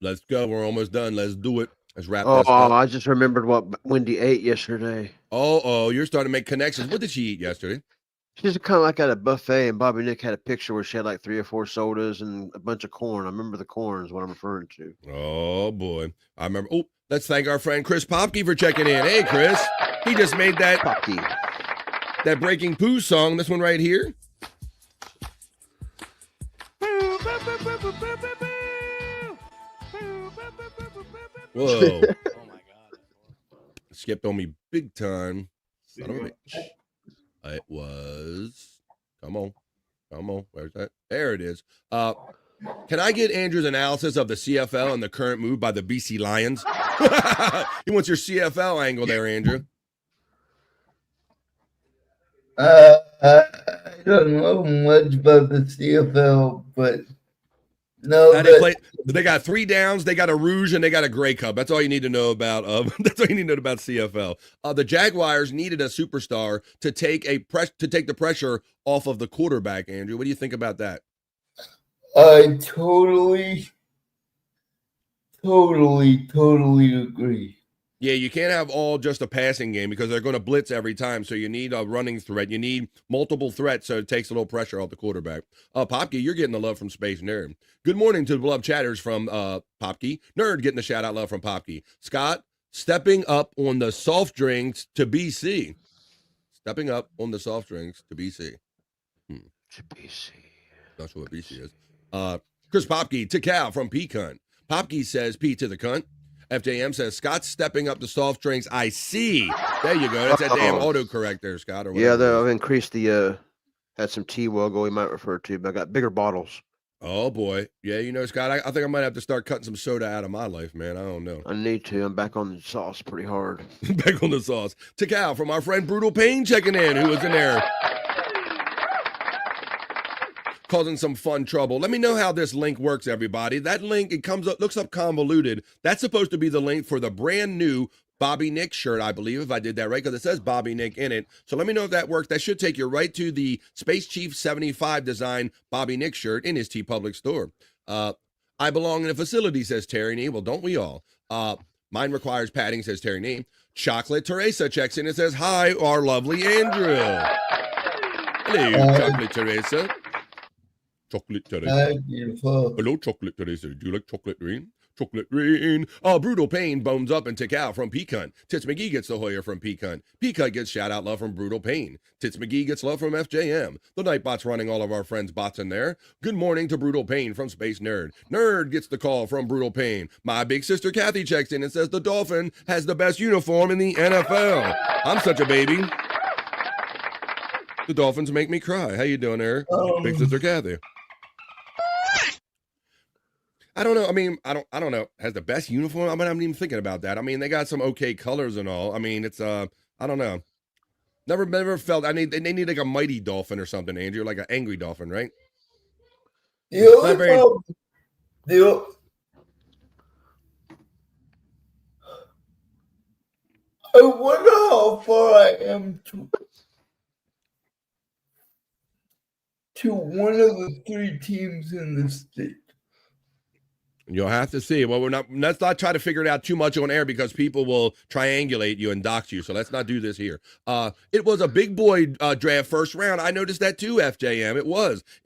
Let's go. We're almost done. Let's do it. Let's wrap this up. Oh, I just remembered what Wendy ate yesterday. Oh, you're starting to make connections. What did she eat yesterday? She just kind of like at a buffet, and Bobby Nick had a picture where she had like 3 or 4 sodas and a bunch of corn. I remember the corn is what I'm referring to. Oh, boy. I remember. Oh, let's thank our friend Chris Popke for checking in. Hey, Chris. He just made that Breaking Poo song. This one right here. Whoa. Oh my God. Skipped on me big time. Son of a bitch. It was. Come on. Where's that? There it is. Can I get Andrew's analysis of the CFL and the current move by the BC Lions? He wants your CFL angle there, Andrew. I don't know much about the CFL, but no, they got 3 downs, they got a Rouge, and they got a Grey Cup. That's all you need to know about. That's all you need to know about CFL. The Jaguars needed a superstar to take the pressure off of the quarterback. Andrew, what do you think about that? I totally agree. Yeah, you can't have all just a passing game because they're going to blitz every time. So you need a running threat. You need multiple threats so it takes a little pressure off the quarterback. Popke, you're getting the love from Space Nerd. Good morning to the beloved chatters from Popke. Nerd getting the shout-out love from Popke. Scott, stepping up on the soft drinks to BC. Stepping up on the soft drinks to BC. To BC. That's what BC is. Chris Popke, to Cal from Pecan. Popke says, P to the cunt. FJM says, Scott's stepping up the soft drinks. I see. There you go. That's that damn autocorrect there, Scott. Or yeah, I've increased had some T-Wogo we might refer to, but I got bigger bottles. Oh, boy. Yeah, Scott, I think I might have to start cutting some soda out of my life, man. I don't know. I need to. I'm back on the sauce pretty hard. Back on the sauce. Takao from our friend Brutal Pain checking in, who was in there. causing some fun trouble. Let me know how this link works, everybody. That link, it comes up, looks up convoluted. That's supposed to be the link for the brand new Bobby Nick shirt, I believe, if I did that right, because it says Bobby Nick in it. So let me know if that works. That should take you right to the Space Chief 75 design Bobby Nick shirt in his TeePublic store. I belong in a facility, says Terry Nee. Well, don't we all? Mine requires padding, says Terry Nee. Chocolate Teresa checks in and says, hi, our lovely Andrew. Hello, Chocolate Teresa. Chocolate Teresa. Hello, Chocolate Teresa. Do you like chocolate rain? Chocolate rain. Brutal Pain bones up and tick out from Pecan. Tits McGee gets the Hoyer from Pecan. Pecan gets shout out love from Brutal Pain. Tits McGee gets love from FJM. The Nightbot's running all of our friends' bots in there. Good morning to Brutal Pain from Space Nerd. Nerd gets the call from Brutal Pain. My big sister Kathy checks in and says the Dolphin has the best uniform in the NFL. I'm such a baby. The Dolphins make me cry. How you doing there, big sister Kathy? I don't know. I mean, I don't know. Has the best uniform? I mean, I'm even thinking about that. I mean, they got some okay colors and all. I mean, it's I don't know. Never felt. I mean, they need like a mighty dolphin or something, Andrew, like an angry dolphin, right? I wonder how far I am to one of the 3 teams in the state. You'll have to see. Well, let's not try to figure it out too much on air because people will triangulate you and dox you. So let's not do this here. It was a big boy draft first round. I noticed that too, FJM. It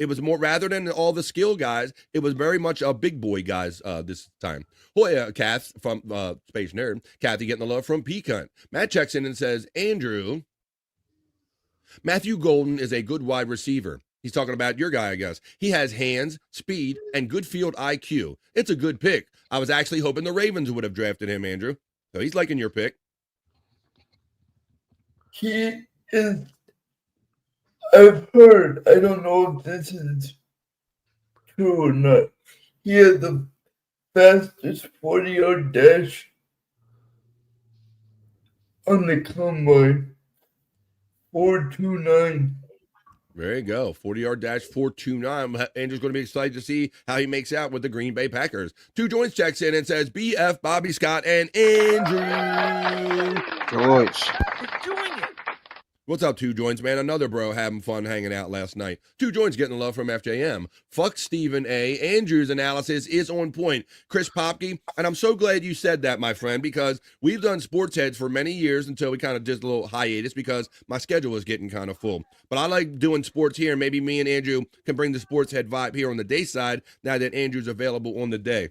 was more, rather than all the skill guys, it was very much a big boy guys this time. Hoya Kath from Space Nerd. Kathy getting the love from Pecan. Matt checks in and says, Andrew, Matthew Golden is a good wide receiver. He's talking about your guy, I guess. He has hands, speed, and good field IQ. It's a good pick. I was actually hoping the Ravens would have drafted him, Andrew. So he's liking your pick. He is, I've heard, I don't know if this is true or not, he had the fastest 40-yard dash on the combine, 4.29. There you go. 40-yard dash, 4.29. Andrew's going to be excited to see how he makes out with the Green Bay Packers. Two Joints checks in and says, BF, Bobby Scott, and Andrew. Joints. We're doing it. What's up, Two Joints, man? Another bro having fun hanging out last night. Two Joints getting love from FJM. Fuck Stephen A. Andrew's analysis is on point. Chris Popke, and I'm so glad you said that, my friend, because we've done Sports Heads for many years until we kind of did a little hiatus because my schedule was getting kind of full. But I like doing sports here. Maybe me and Andrew can bring the Sports Head vibe here on the day side now that Andrew's available on the day.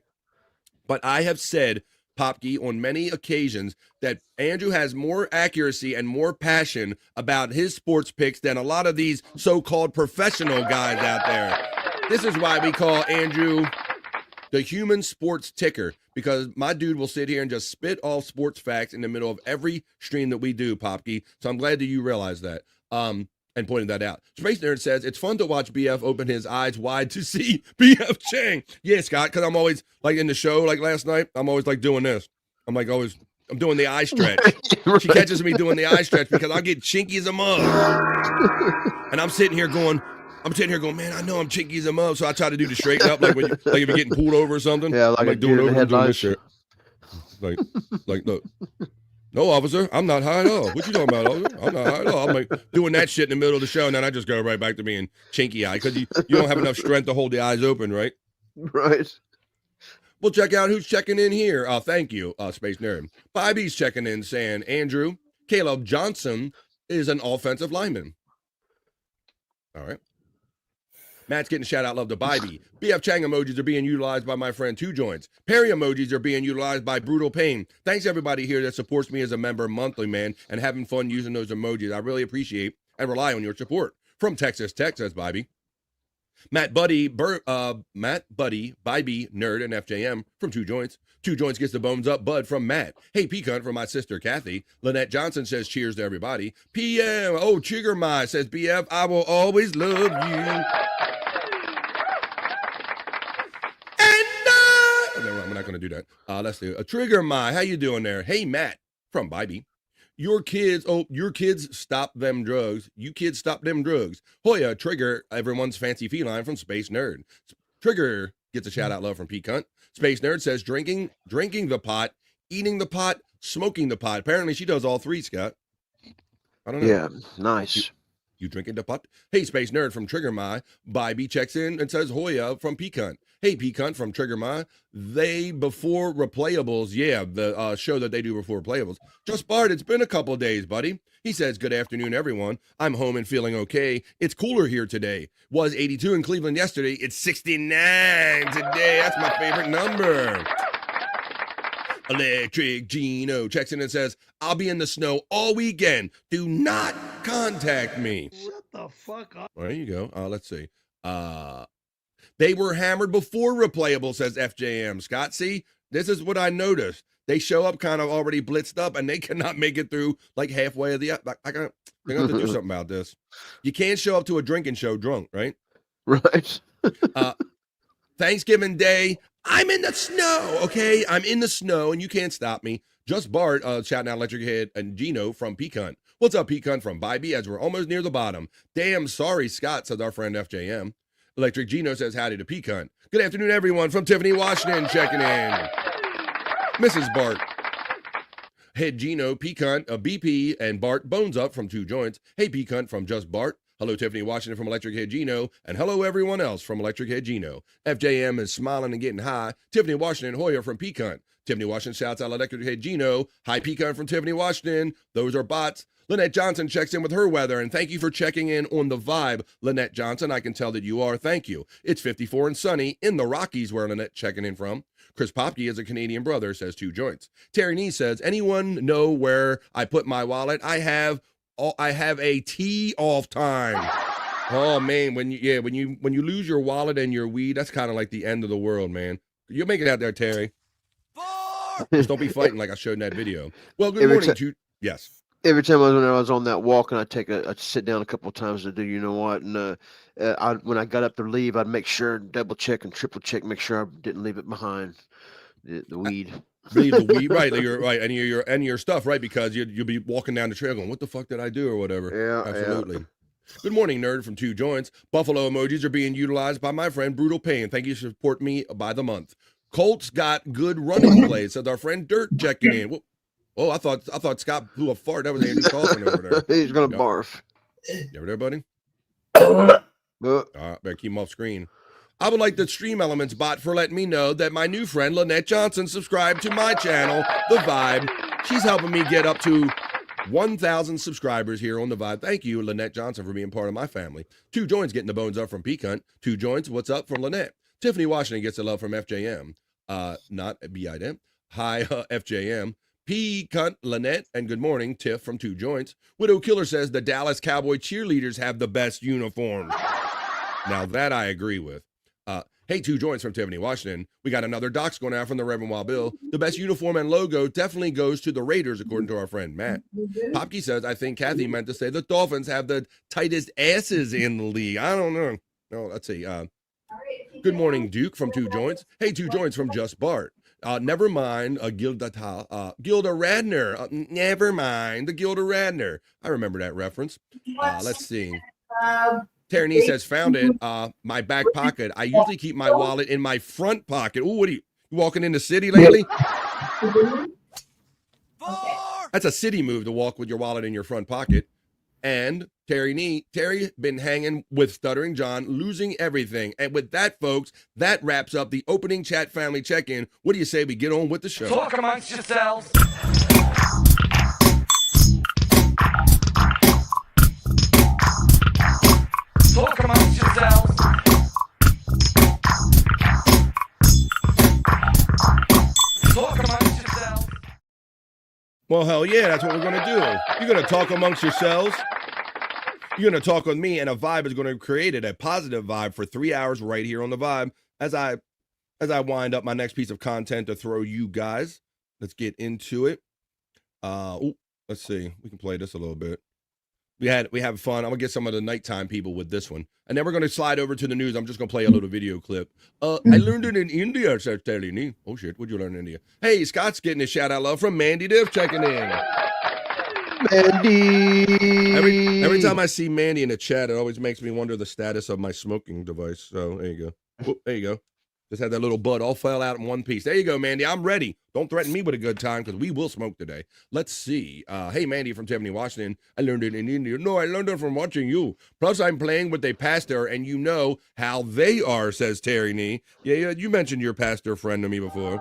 But I have said, Popke, on many occasions that Andrew has more accuracy and more passion about his sports picks than a lot of these so-called professional guys out there. This is why we call Andrew the human sports ticker, because my dude will sit here and just spit off sports facts in the middle of every stream that we do, Popke. So I'm glad that you realize that. And pointed that out. Space Nerd says, it's fun to watch BF open his eyes wide to see BF Chang. Yeah, Scott, because I'm always, like in the show, like last night, I'm always like doing this. I'm doing the eye stretch. Right. She catches me doing the eye stretch because I get chinky as a mug. And I'm sitting here going, man, I know I'm chinky as a mug. So I try to do the straighten up, like if you're getting pulled over or something. Yeah, like doing it over and doing this shit. Like, look. No, officer, I'm not high at all. What you talking about, officer? I'm not high at all. I'm like doing that shit in the middle of the show, and then I just go right back to being chinky eye because you don't have enough strength to hold the eyes open, right? Right. We'll check out who's checking in here. Thank you, Space Nerd. Bobby's checking in saying, Andrew, Caleb Johnson is an offensive lineman. All right. Matt's getting shout out love to Bybee. BF Chang emojis are being utilized by my friend Two Joints. Perry emojis are being utilized by Brutal Pain. Thanks everybody here that supports me as a member monthly, man, and having fun using those emojis. I really appreciate and rely on your support. From Texas Tech, says Bybee. Matt Buddy, Bybee, Nerd, and FJM from Two Joints. Two Joints gets the bones up, Bud from Matt. Hey, Pecan from my sister Kathy. Lynette Johnson says cheers to everybody. PM, Chigger My says BF, I will always love you. No, I'm not going to do that. Let's do a Trigger My. How you doing there? Hey, Matt from Bybee. Your kids stop them drugs. You kids stop them drugs. Hoya, Trigger, everyone's fancy feline from Space Nerd. Trigger gets a shout out love from P Cunt. Space Nerd says drinking the pot, eating the pot, smoking the pot. Apparently she does all three, Scott. I don't know. Yeah, nice. You drinking the pot? Hey, Space Nerd from Trigger My. Bybee checks in and says Hoya from P Cunt. Hey, P Cunt from Trigger My. They before replayables. Yeah, the show that they do before replayables. Just Bart, it's been a couple days, buddy. He says, good afternoon, everyone. I'm home and feeling okay. It's cooler here today. Was 82 in Cleveland yesterday. It's 69 today. That's my favorite number. Electric Gino checks in and says, I'll be in the snow all weekend. Do not contact me. Shut the fuck up. There you go. Let's see. They were hammered before replayable, says FJM. Scott, see, this is what I noticed. They show up kind of already blitzed up, and they cannot make it through like halfway of the. They're going to have to do something about this. You can't show up to a drinking show drunk, right? Right. Thanksgiving Day, I'm in the snow, okay? I'm in the snow, and you can't stop me. Just Bart, shouting out Electric Head and Gino from P Cunt. What's up, P Cunt from Bybee, as we're almost near the bottom. Damn sorry, Scott, says our friend FJM. Electric Gino says howdy to P Cunt. Good afternoon, everyone, from Tiffany, Washington, checking in. Mrs. Bart. Head Gino, P Cunt, BP, and Bart Bones Up from Two Joints. Hey, P Cunt from Just Bart. Hello, Tiffany Washington from Electric Head Gino. And hello, everyone else from Electric Head Gino. FJM is smiling and getting high. Tiffany Washington Hoyer from P Cunt. Tiffany Washington shouts out Electric Head Gino. Hi, P Cunt from Tiffany Washington. Those are bots. Lynette Johnson checks in with her weather, and thank you for checking in on the vibe, Lynette Johnson. I can tell that you are. Thank you. It's 54 and sunny in the Rockies, where Lynette checking in from. Chris Popke is a Canadian brother, says Two Joints. Terry Nee says, anyone know where I put my wallet? I have a tee off time. Oh man, when you lose your wallet and your weed, that's kind of like the end of the world, man. You'll make it out there, Terry. Just don't be fighting like I showed in that video. Well, good morning to yes. Every time when I was on that walk, and I'd sit down a couple of times to do, you know what, and when I got up to leave, I'd make sure, double check and triple check, make sure I didn't leave it behind, the weed. Leave the weed, right? You're right, and your stuff, right? Because you'll be walking down the trail going, "What the fuck did I do?" or whatever. Yeah, absolutely. Yeah. Good morning, nerd from Two Joints. Buffalo emojis are being utilized by my friend Brutal Pain. Thank you for supporting me by the month. Colts got good running plays, says our friend Dirt checking in. Oh, I thought Scott blew a fart. That was Andrew coughing over there. He's gonna barf. You ever there, buddy? Better keep him off screen. I would like the Stream Elements bot for letting me know that my new friend Lynette Johnson subscribed to my channel, The Vibe. She's helping me get up to 1,000 subscribers here on The Vibe. Thank you, Lynette Johnson, for being part of my family. Two Joints getting the bones up from P Cunt. Two Joints, what's up from Lynette? Tiffany Washington gets a love from FJM. Not B-I-D-M. Hi, FJM. P Cunt, Lynette, and good morning, Tiff from Two Joints. Widow Killer says the Dallas Cowboy cheerleaders have the best uniforms. Now that I agree with. Hey, Two Joints from Tiffany Washington. We got another docs going out from the Reverend Wild Bill. The best uniform and logo definitely goes to the Raiders, according to our friend Matt. Popke says, I think Kathy meant to say the Dolphins have the tightest asses in the league. I don't know. No, let's see. Good morning, Duke from Two Joints. Hey, Two Joints from Just Bart. Never mind, Gilda Radner. Never mind, the Gilda Radner. I remember that reference. Let's see. Terranese has found it. My back pocket. I usually keep my wallet in my front pocket. Ooh, what are you walking in the city lately? That's a city move to walk with your wallet in your front pocket. And Terry been hanging with Stuttering John, losing everything. And with that, folks, that wraps up the opening chat family check-in. What do you say we get on with the show? Talk amongst yourselves. Talk amongst yourselves. Talk amongst yourselves. Well, hell yeah, that's what we're going to do. You're going to talk amongst yourselves. You're going to talk with me, and a vibe is going to create a positive vibe for 3 hours right here on the Vibe as I wind up my next piece of content to throw you guys. Let's get into it. Let's see. We can play this a little bit. We have fun. I'm going to get some of the nighttime people with this one. And then we're going to slide over to the news. I'm just going to play a little video clip. I learned it in India, says Terry. Oh, shit. What'd you learn in India? Hey, Scott's getting a shout-out love from Mandy Diff checking in. Mandy. Every time I see Mandy in the chat, it always makes me wonder the status of my smoking device. So there you go. Whoop, there you go. Just had that little bud all fell out in one piece. There you go, Mandy. I'm ready. Don't threaten me with a good time because we will smoke today. Let's see. Hey, Mandy from Tiffany, Washington. I learned it in India. No, I learned it from watching you. Plus, I'm playing with a pastor, and you know how they are, says Terry Nee. Yeah, you mentioned your pastor friend to me before.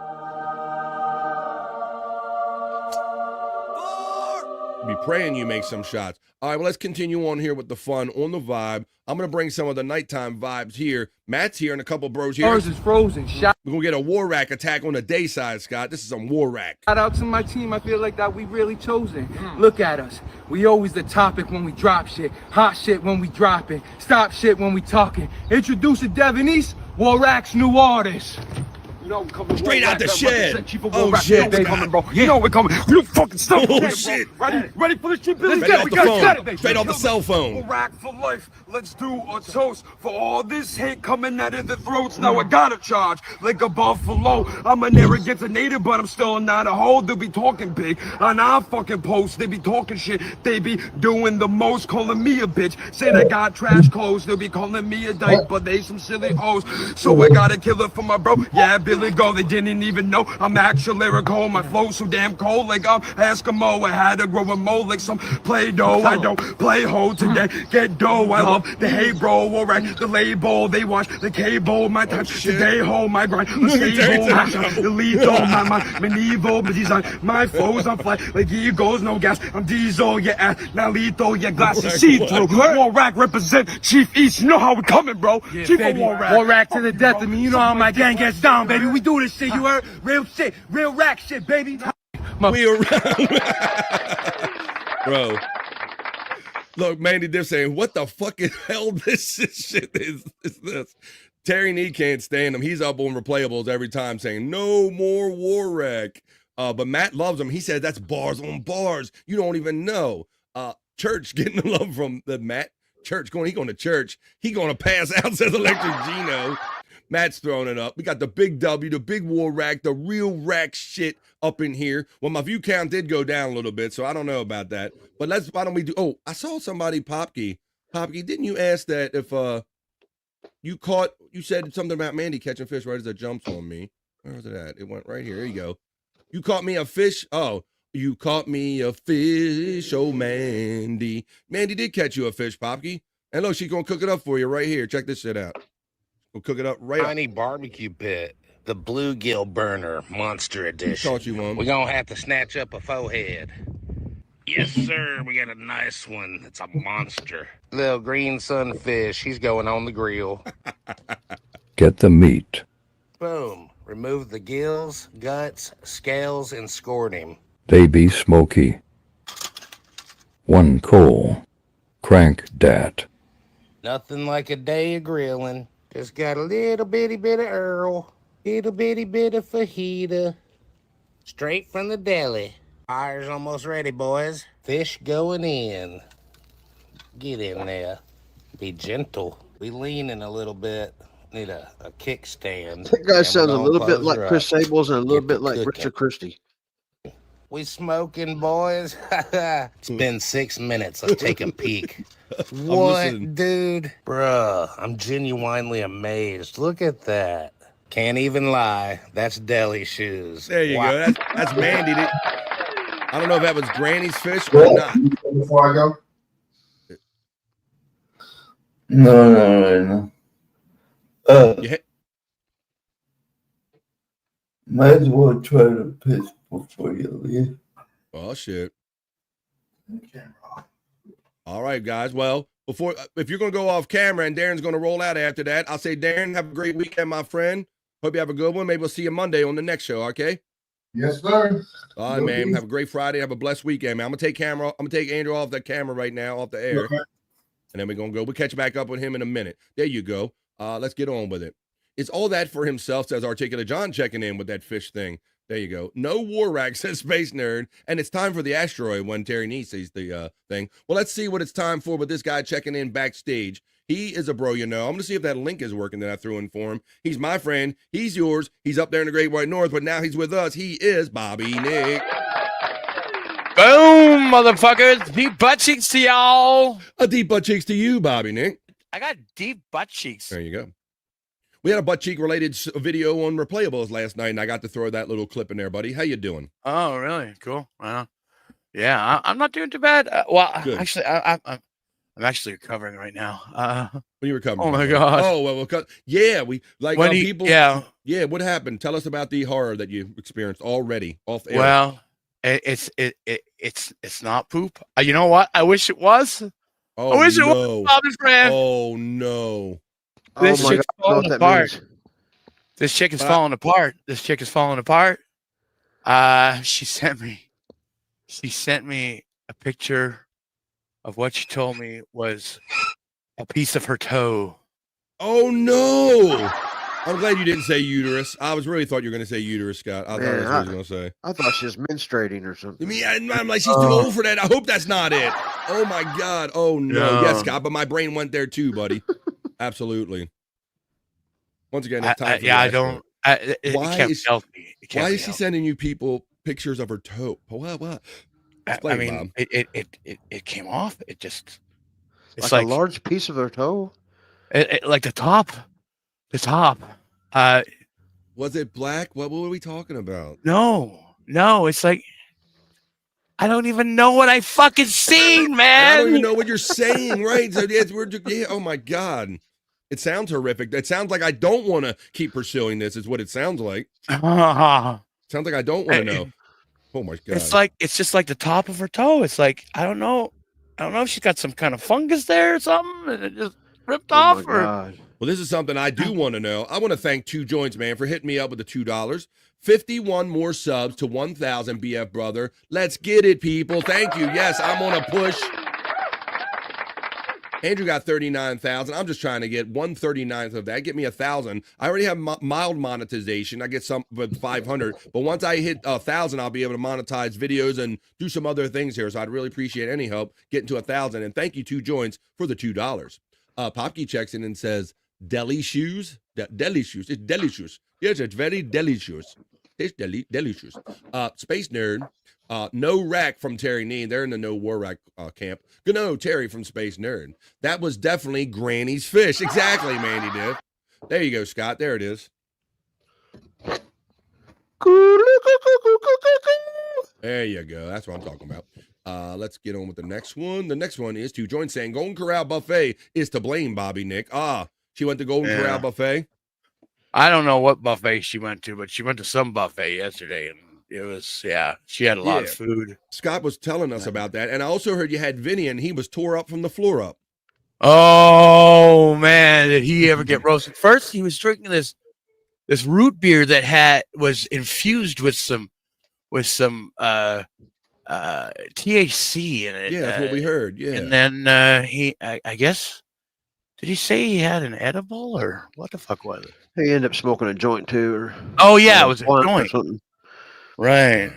Be praying you make some shots. All right, well, let's continue on here with the fun on the vibe. I'm going to bring some of the nighttime vibes here. Matt's here and a couple bros here. Ours is frozen. Shout We're going to get a war rack attack on the day side, Scott. This is some war rack. out to my team. I feel like that we really chosen. Look at us. We always the topic when we drop shit. Hot shit when we drop it. Stop shit when we talking. Introducing Devin East, War Rack's new artist. You know, coming straight out the shed. Oh, shit. They coming, bro. You know we're coming. You fucking stop. Oh, shit. Ready for this shit, Billy? Ready off the phone. Straight off the cell phone. War Rack for life. Let's do a toast for all this hate coming out of the throats. Now I gotta charge like a buffalo. I'm an arrogant native, but I'm still not a hoe. They'll be talking big on our fucking posts. They be talking shit. They be doing the most, calling me a bitch. Saying I got trash clothes. They'll be calling me a dyke, but they some silly hoes. So I gotta kill it for my bro. Yeah, Billy Go. They didn't even know I'm actual lyrical. My flow's so damn cold, like I'm Eskimo. I had to grow a mold like some Play-Doh. I don't play hoe today. Get dough. I love the hey bro. Alright, the label. They watch the cable. My time today, ho. My grind. The lethal. My evil. But these are my foes. I'm fly like eagles. No gas. I'm diesel. Yeah, now lethal. Yeah, glass is see-through. War Rack represent Chief East. You know how we coming, bro. Yeah, Chief baby. War Rack. War Rack to the death of me. You know how my gang gets down, baby. We do this shit. You heard? Real shit. Real rack shit, baby. We around. Bro. Look, Mandy Diff saying, what the fucking hell this shit is this? Terry Nee can't stand him. He's up on replayables every time saying, no more War Rack. But Matt loves him. He said that's bars on bars. You don't even know. Church getting the love from the Matt. Church he going to church. He going to pass out, says Electric Gino. Matt's throwing it up. We got the big W, the big War Rack, the real rack shit up in here. Well, my view count did go down a little bit, so I don't know about that. But why don't we do, oh, I saw somebody, Popke, didn't you ask that if you said something about Mandy catching fish right as it jumps on me. Where was it at? It went right here. There you go. You caught me a fish. Oh, you caught me a fish, oh, Mandy. Mandy did catch you a fish, Popke. And look, she's going to cook it up for you right here. Check this shit out. We'll cook it up right Tiny barbecue pit, the bluegill burner, monster edition. Thought you won. We're going to have to snatch up a forehead. Yes, sir. We got a nice one. It's a monster. Little green sunfish. He's going on the grill. Get the meat. Boom. Remove the gills, guts, scales, and scored him. They be smoky. One coal. Crank dat. Nothing like a day of grilling. Just got a little bitty bit of Earl, little bitty bit of fajita, straight from the deli. Fire's almost ready, boys. Fish going in. Get in there. Be gentle. Be leaning a little bit. Need a kickstand. That guy sounds a little bit like Chris Sables and a little bit like Richard Christie. We smoking, boys? It's been 6 minutes. Let's take a peek. What, dude? Bruh, I'm genuinely amazed. Look at that. Can't even lie. That's deli shoes. There you go. That's Mandy. I don't know if that was Granny's fish or not. Before I go? No. Yeah. Might as well try to piss before you leave. Oh, shit. All right, guys. Well, if you're going to go off camera and Darren's going to roll out after that, I'll say, Darren, have a great weekend, my friend. Hope you have a good one. Maybe we'll see you Monday on the next show, okay? Yes, sir. All right, man. Have a great Friday. Have a blessed weekend, man. I'm going to take Andrew off the camera right now, off the air. Okay. And then we're going to go. We'll catch back up with him in a minute. There you go. Let's get on with it. It's all that for himself, says Articulate John, checking in with that fish thing. There you go. No War Rack, says Space Nerd. And it's time for the asteroid when Terry Nee sees the thing. Well, let's see what it's time for with this guy checking in backstage. He is a bro, you know. I'm going to see if that link is working that I threw in for him. He's my friend. He's yours. He's up there in the Great White North, but now he's with us. He is Bobby Nick. Boom, motherfuckers. Deep butt cheeks to y'all. A deep butt cheeks to you, Bobby Nick. I got deep butt cheeks. There you go. We had a butt cheek related video on Replayables last night, and I got to throw that little clip in there, buddy. How you doing? Oh, really? Cool. Yeah, I'm not doing too bad. Good. Actually, I'm actually recovering right now. When you recovering? Oh my God. Oh well, yeah, we like When people. yeah. What happened? Tell us about the horror that you experienced already off air. Well, it's not poop. You know what? I wish it was. Oh, I wish it no. was, Bobby friend. Oh no. This chick's falling apart. Means. This chick is falling apart. This chick is falling apart. She sent me a picture of what she told me was a piece of her toe. Oh no. I'm glad you didn't say uterus. I was really thought you were going to say uterus, Scott. I thought that's what I was going to say. I thought she was menstruating or something. I mean, I'm like, she's too old for that. I hope that's not it. Oh my God. Oh no. Yes, Scott, but my brain went there too, buddy. Absolutely. Once again, it's time for I don't. Why is she sending you people pictures of her toe? What? Explain, I mean, Bob. it came off. It just. It's like a large piece of her toe. Like the top. The top. Was it black? What were we talking about? No. It's like I don't even know what I fucking seen, man. I don't even know what you're saying, right? So oh my God. It sounds horrific. It sounds like I don't want to keep pursuing this, is what it sounds like. Sounds like I don't want to know. Oh my God. It's just like the top of her toe. It's like I don't know if she's got some kind of fungus there or something, and it just ripped off. Well, this is something I do want to know. I want to thank Two Joints, man, for hitting me up with the $2. 51 more subs to 1,000, BF brother. Let's get it, people. Thank you. Yes, I'm on a push. Andrew got 39,000. I'm just trying to get 1/39th of that. Get me 1,000. I already have mild monetization. I get some with 500. But once I hit 1,000, I'll be able to monetize videos and do some other things here. So I'd really appreciate any help getting to 1,000. And thank you, Two Joints, for the $2. Popke checks in and says, deli shoes? Deli shoes. It's delicious. Yes, it's very delicious. It's delicious. Space Nerd. No Rack from Terry Neen. They're in the No War Rack camp. No, Terry from Space Nerd. That was definitely Granny's fish. Exactly, Mandy Diff. There you go, Scott. There it is. There you go. That's what I'm talking about. Let's get on with the next one. The next one is Two Joints saying Golden Corral Buffet is to blame, Bobby Nick. She went to Golden Corral Buffet. I don't know what buffet she went to, but she went to some buffet yesterday, and it was, she had a lot of food. Scott was telling us about that, and I also heard you had Vinny, and he was tore up from the floor up. Oh man, did he ever get roasted? First, he was drinking this root beer that was infused with some THC in it. Yeah, that's what we heard. Yeah, and then I guess, did he say he had an edible or what the fuck was it? He ended up smoking a joint too. Or it was a joint. Right.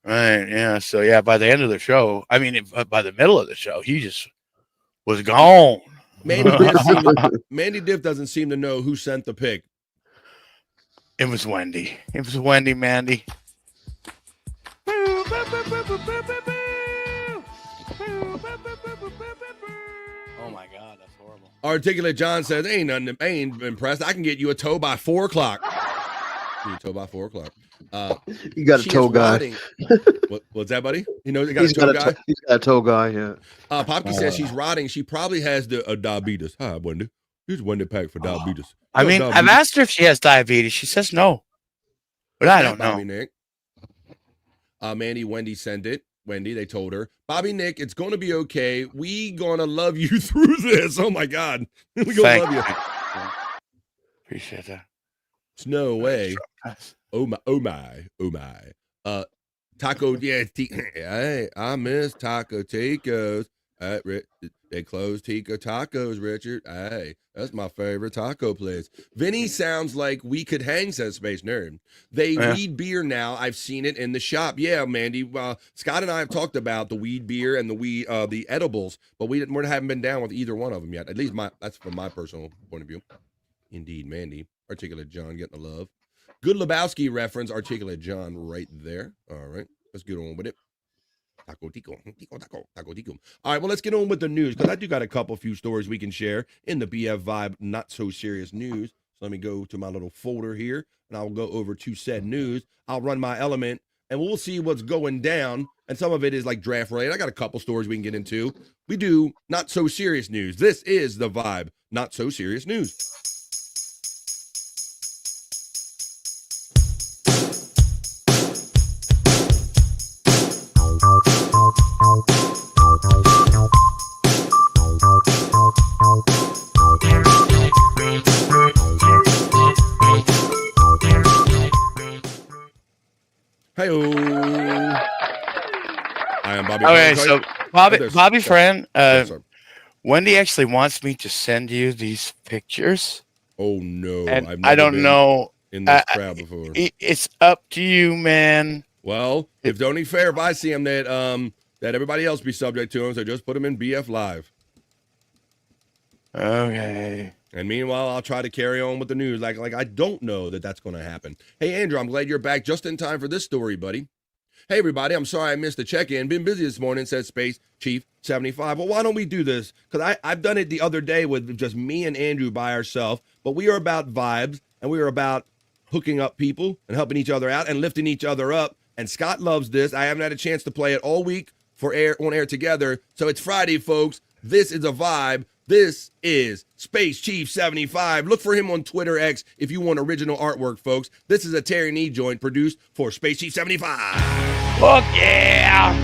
Yeah. So by the end of the show, by the middle of the show, he just was gone. Mandy Diff doesn't seem to know who sent the pic. It was Wendy. It was Wendy, Mandy. Oh my God, that's horrible. Articulate John says, ain't impressed. I can get you a toe by 4 o'clock. You a toe by 4 o'clock. You got a toe guy. What's that, buddy? You know, he got a toe guy. He's got a toe guy. Yeah. Poppy says she's rotting. She probably has the diabetes. Hi, Wendy. Here's Wendy pack for diabetes. I've asked her if she has diabetes. She says no, but I don't know. Bobby Nick. Mandy, Wendy sent it. Wendy, they told her, Bobby Nick, it's going to be okay. We gonna love you through this. Oh my God, we gonna love you. Appreciate that. It's no way. Oh my. Taco, hey, I miss Taco Ticos. They closed Tico Tacos, Richard. Hey, that's my favorite taco place. Vinny sounds like we could hang, says Space Nerd. They weed beer now. I've seen it in the shop. Yeah, Mandy. Scott and I have talked about the weed beer and the edibles, but we haven't been down with either one of them yet. At least that's from my personal point of view. Indeed, Mandy. Articulate John getting the love. Good Lebowski reference, Articulate John right there. All right, let's get on with it. Taco Tico. Taco Tico. All right, well, let's get on with the news because I do got a few stories we can share in the BF Vibe Not So Serious News. So let me go to my little folder here, and I'll go over to said news. I'll run my element, and we'll see what's going down. And some of it is like draft related. I got a couple stories we can get into. We do Not So Serious News. This is the Vibe Not So Serious News. Hey-o. I am Bobby. Okay, so Bobby Yes, friend, sir. Wendy actually wants me to send you these pictures. Oh no, And I've I never don't been know. in this crowd before. It's up to you, man. Well, it's only fair if I see him that that everybody else be subject to him. So just put him in BF Live. Okay. And meanwhile, I'll try to carry on with the news. Like I don't know that that's going to happen. Hey, Andrew, I'm glad you're back just in time for this story, buddy. Hey, everybody, I'm sorry I missed the check-in. Been busy this morning, says Space Chief 75. Well, why don't we do this? Because I've done it the other day with just me and Andrew by ourselves. But we are about vibes, and we are about hooking up people and helping each other out and lifting each other up. And Scott loves this. I haven't had a chance to play it all week for on air together. So it's Friday, folks. This is a vibe. This is Space Chief 75. Look for him on Twitter X if you want original artwork, folks. This is a Terry Nee joint produced for Space Chief 75. Fuck yeah!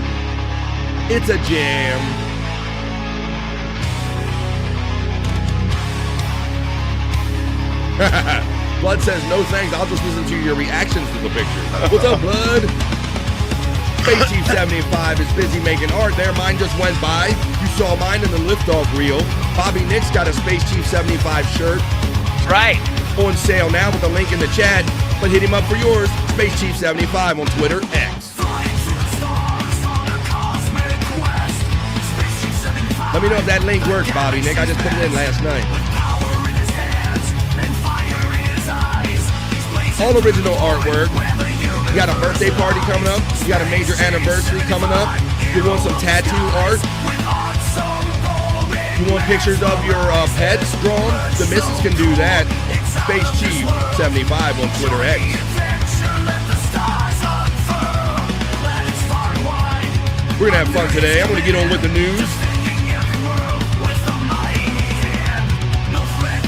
It's a jam. Blood says, no thanks. I'll just listen to your reactions to the picture. What's up, Blood? Space Chief 75 is busy making art there. Mine just went by. You saw mine in the liftoff reel. Bobby Nick's got a Space Chief 75 shirt. Right. On sale now with the link in the chat. But hit him up for yours. Space Chief 75 on Twitter X. Let me know if that link works, Bobby Nick. I just put it in last night. All original artwork. You got a birthday party coming up. You got a major anniversary coming up. You want some tattoo art? You want pictures of your pets drawn? The missus can do that. Space Chief 75 on Twitter X. We're going to have fun today. I'm going to get on with the news.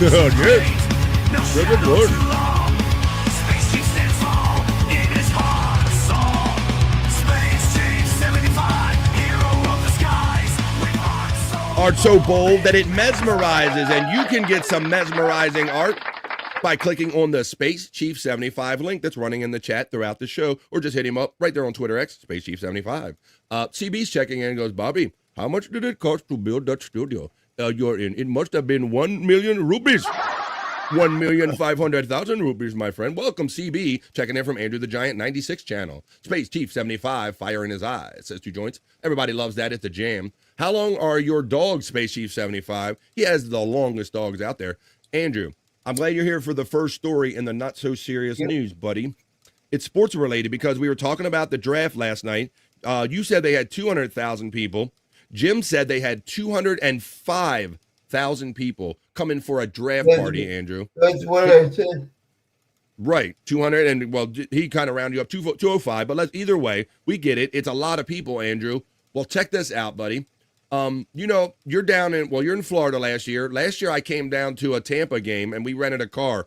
Yes. Good Lord. Art so bold that it mesmerizes, and you can get some mesmerizing art by clicking on the Space Chief 75 link that's running in the chat throughout the show, or just hit him up right there on Twitter X, Space Chief 75. CB's checking in and goes, Bobby, how much did it cost to build that studio you're in? It must have been 1 million rupees. 1,500,000 rupees, my friend. Welcome, CB. Checking in from Andrew the Giant 96 channel. Space Chief 75, fire in his eyes. Says 2 joints. Everybody loves that. It's a jam. How long are your dogs, Space Chief 75? He has the longest dogs out there. Andrew, I'm glad you're here for the first story in the Not So Serious News, buddy. It's sports related because we were talking about the draft last night. You said they had 200,000 people. Jim said they had 205,000 people coming for a draft party, Andrew. That's what I said. Right, 200, and well, he kind of rounded you up 205, but either way, we get it. It's a lot of people, Andrew. Well, check this out, buddy. You know, you're in Florida last year. Last year, I came down to a Tampa game, and we rented a car,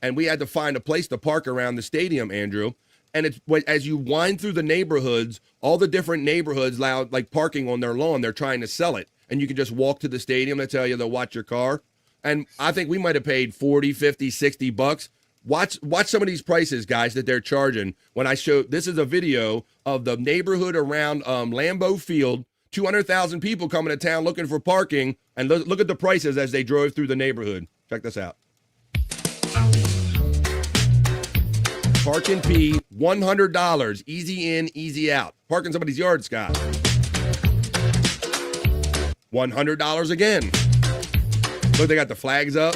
and we had to find a place to park around the stadium, Andrew. And it's as you wind through the neighborhoods, all the different neighborhoods like parking on their lawn, they're trying to sell it. And you can just walk to the stadium. They tell you they'll watch your car. And I think we might have paid 40, 50, 60 bucks. Watch some of these prices, guys, that they're charging. When I show, this is a video of the neighborhood around Lambeau Field, 200,000 people coming to town looking for parking. And look at the prices as they drove through the neighborhood. Check this out. Park and pee, $100. Easy in, easy out. Park in somebody's yard, Scott. $100 again. Look, they got the flags up.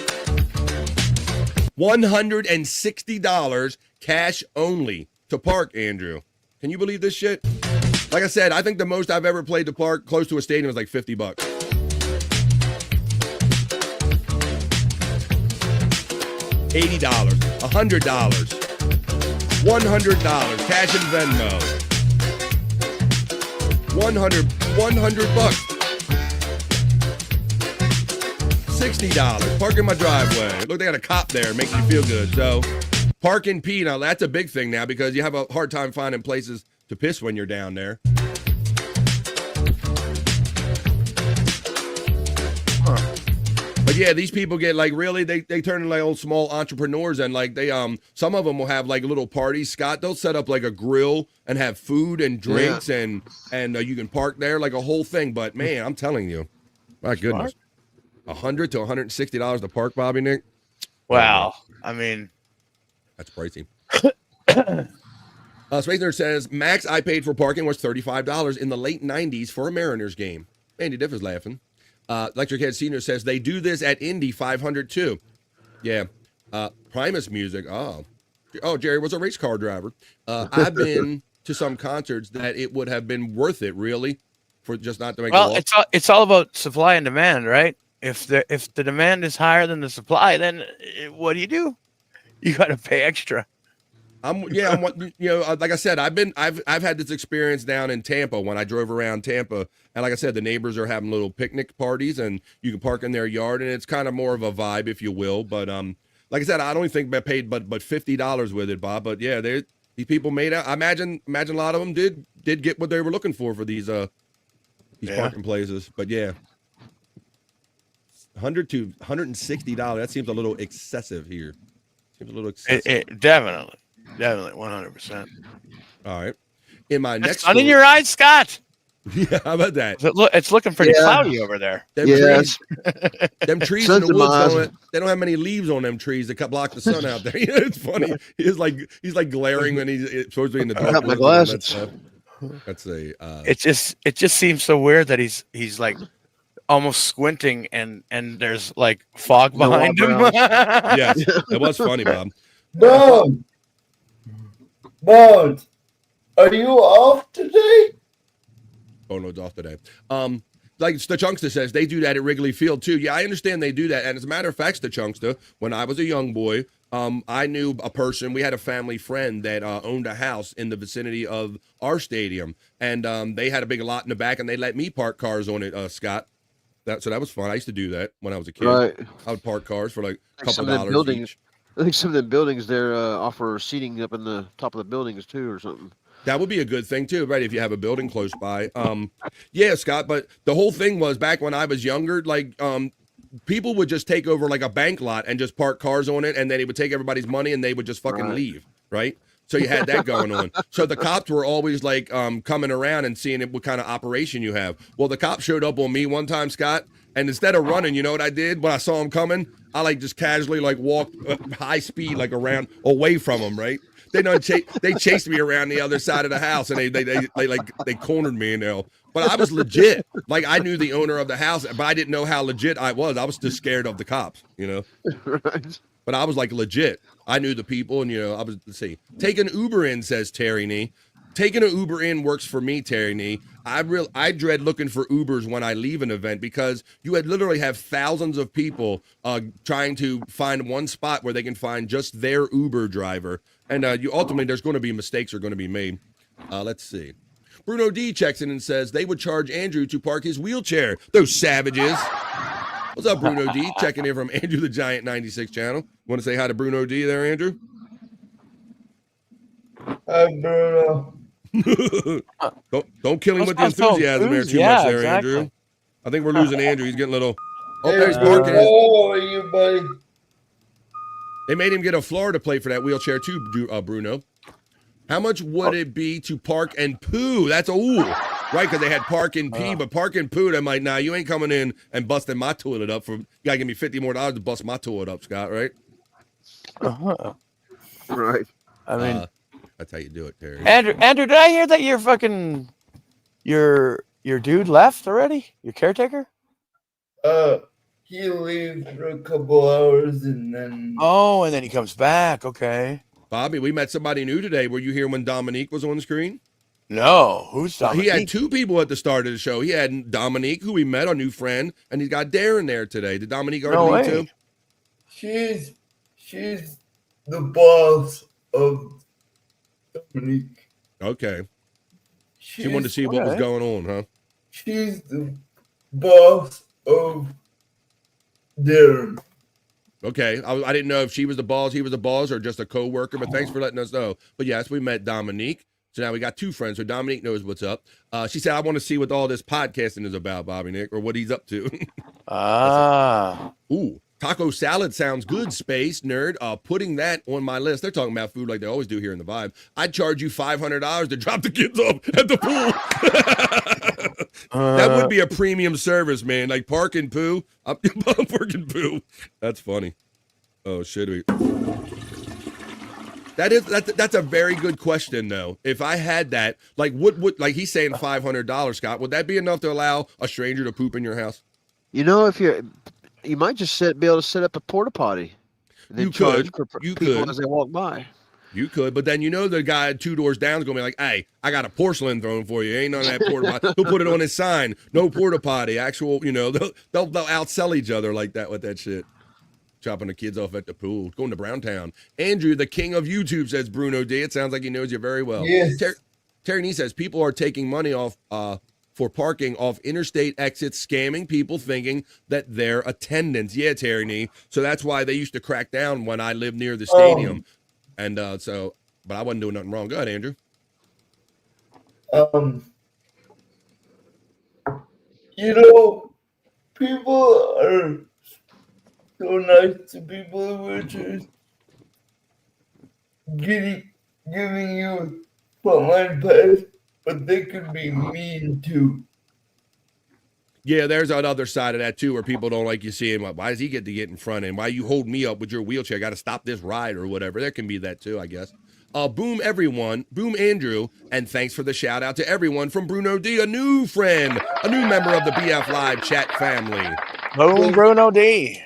$160 cash only to park, Andrew. Can you believe this shit? Like I said, I think the most I've ever played to park close to a stadium was like $50. $80, $100, $100, cash and Venmo. 100 bucks. $60, park in my driveway. Look, they got a cop there, makes you feel good. So, park and pee, now that's a big thing now because you have a hard time finding places to piss when you're down there. But yeah, these people get like really they turn into like old small entrepreneurs and like they some of them will have like little parties. Scott, they'll set up like a grill and have food and drinks and you can park there like a whole thing. But man, I'm telling you, my goodness, $100 to $160 to park, Bobby Nick. Wow, I mean, that's pricey. Space Nerd says max I paid for parking was $35 in the late '90s for a Mariners game. Andy Diff is laughing. Electric Head Senior says they do this at Indy 500 too. Yeah. Primus Music. Oh, Jerry was a race car driver. I've been to some concerts that it would have been worth it really for just not to make. Well, it's all about supply and demand, right? If the demand is higher than the supply, then what do? You got to pay extra. Like I said, I've had this experience down in Tampa when I drove around Tampa, and like I said, the neighbors are having little picnic parties, and you can park in their yard, and it's kind of more of a vibe, if you will. But like I said, I don't think I paid but $50 with it, Bob. But yeah, these people made out. I imagine a lot of them did get what they were looking for these parking places. But yeah, $100 to $160. That seems a little excessive here. Seems a little excessive. Definitely. Definitely, 100%. All right. In my next sun in your eyes, Scott. Yeah, how about that? It's looking pretty cloudy over there. Them trees in the woods they don't have many leaves on them trees that block the sun out there. You know, it's funny. He's like glaring when he's supposed to be in the dark. I got my glasses. Let's see. It just seems so weird that he's like almost squinting and there's like fog behind him. Yes, it was funny, Bob. Bones, are you off today? Bono's off today. Like Stachunksta says, they do that at Wrigley Field too. Yeah, I understand they do that. And as a matter of fact, Stachunksta, when I was a young boy, I knew a person. We had a family friend that owned a house in the vicinity of our stadium, and they had a big lot in the back, and they let me park cars on it. Scott, so that was fun. I used to do that when I was a kid. Right. I would park cars for like a couple dollars each. I think some of the buildings there offer seating up in the top of the buildings too, or something. That would be a good thing too, right? If you have a building close by. Yeah, Scott. But the whole thing was back when I was younger, like people would just take over like a bank lot and just park cars on it, and then it would take everybody's money and they would just fucking leave, right? So you had that going on. So the cops were always like coming around and seeing what kind of operation you have. Well, the cop showed up on me one time, Scott, and instead of running, you know what I did when I saw him coming? I like just casually like walked high speed like around away from him, right? They chased me around the other side of the house, and they cornered me, But I was legit. Like I knew the owner of the house, but I didn't know how legit I was. I was just scared of the cops, Right. But I was like legit. I knew the people, and I was. Let's see. Take an Uber in, says Terry Nee. Taking an Uber in works for me, Terry Nee. I dread looking for Ubers when I leave an event because you literally have thousands of people trying to find one spot where they can find just their Uber driver. And ultimately, there's going to be mistakes are going to be made. Let's see. Bruno D checks in and says they would charge Andrew to park his wheelchair. Those savages. What's up, Bruno D? Checking in from Andrew the Giant 96 channel. Want to say hi to Bruno D there, Andrew? Hi, Bruno. Don't kill him with the enthusiasm there too much there, exactly. Andrew. I think we're losing Andrew. He's getting a little. Oh, there's parking. How are you, buddy? They made him get a Florida plate for that wheelchair too, Bruno. How much would it be to park and poo? That's right, because they had park and pee, but park and poo. I'm like, nah, you ain't coming in and busting my toilet up for. You gotta give me $50 more to bust my toilet up, Scott. Right? Right. I mean, that's how you do it, Terry. Andrew, did I hear that your dude left already? Your caretaker? He leaves for a couple hours and then. Oh, and then he comes back. Okay. Bobby, we met somebody new today. Were you here when Dominique was on the screen? No, who's Dominique? He had two people at the start of the show. He had Dominique, who we met, our new friend, and he's got Darren there today. Did Dominique already meet too? She's the boss of Dominique. Okay. She wanted to see what was going on, huh? She's the boss of Darren. Okay. I didn't know if she was the boss, he was the boss, or just a co-worker, but thanks for letting us know. But yes, we met Dominique. So now we got two friends. So Dominique knows what's up. She said, I want to see what all this podcasting is about, Bobby Nick, or what he's up to. Ooh, taco salad sounds good, Space Nerd. Putting that on my list. They're talking about food like they always do here in the Vibe. I'd charge you $500 to drop the kids off at the pool. That would be a premium service, man. Like park and poo. I'm parking poo. That's funny. Oh, shit. That's a very good question, though. If I had that, like, would like he's saying $500, Scott, would that be enough to allow a stranger to poop in your house? You know, if you might just be able to set up a porta potty. You could. You could as they walk by. You could, but then you know the guy 2 doors down is gonna be like, "Hey, I got a porcelain throne for you. Ain't none of that porta potty." He'll put it on his sign. No porta potty. Actual, you know, they'll outsell each other like that with that shit. Chopping the kids off at the pool, going to Browntown. Andrew, the king of YouTube, says Bruno D. It sounds like he knows you very well. Yes. Terry Nee says people are taking money off for parking off interstate exits, scamming people thinking that they're attendants. Yeah, Terry Nee. So that's why they used to crack down when I lived near the stadium. And but I wasn't doing nothing wrong. Go ahead, Andrew. You know, people are so nice to people who are just giving you frontline pass, but they could be mean too. Yeah, there's that other side of that too, where people don't like you seeing, why does he get to get in front? And why you hold me up with your wheelchair? I got to stop this ride or whatever. There can be that too, I guess. Boom, everyone. Boom, Andrew. And thanks for the shout out to everyone from Bruno D, a new friend, a new member of the BF Live chat family. Boom, Bruno D.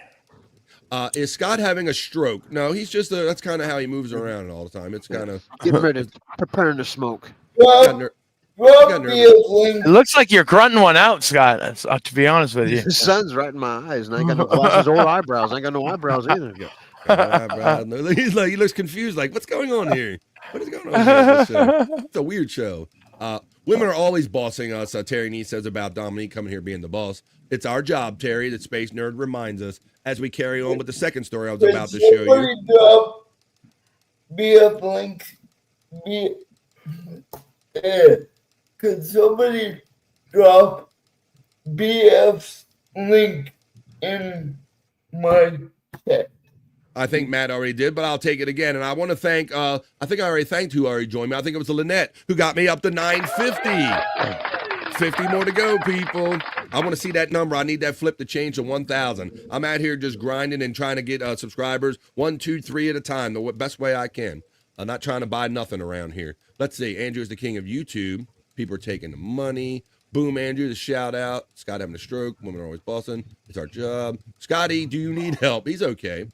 Is Scott having a stroke? No, he's just that's kind of how he moves around all the time. It's kind of getting ready, preparing to smoke. It looks like you're grunting one out, Scott. That's, to be honest with you. The sun's right in my eyes, and I ain't got no glasses or eyebrows. I ain't got no eyebrows either. He's like, he looks confused. Like, what's going on here? What is going on here? It's a weird show. Women are always bossing us. Terry Nee says about Dominique coming here being the boss. It's our job, Terry. That Space Nerd reminds us as we carry on with the second story I was about to show you. BF link. Could somebody drop BF's link in my chat? I think Matt already did, but I'll take it again. And I want to thank, I think I already thanked who already joined me. I think it was Lynette who got me up to 950. 50 more to go, people. I want to see that number. I need that flip to change to 1,000. I'm out here just grinding and trying to get subscribers 1, 2, 3 at a time, the best way I can. I'm not trying to buy nothing around here. Let's see. Andrew is the king of YouTube. People are taking the money. Boom, Andrew, the shout out. Scott having a stroke. Women are always bossing. It's our job. Scotty, do you need help? He's okay.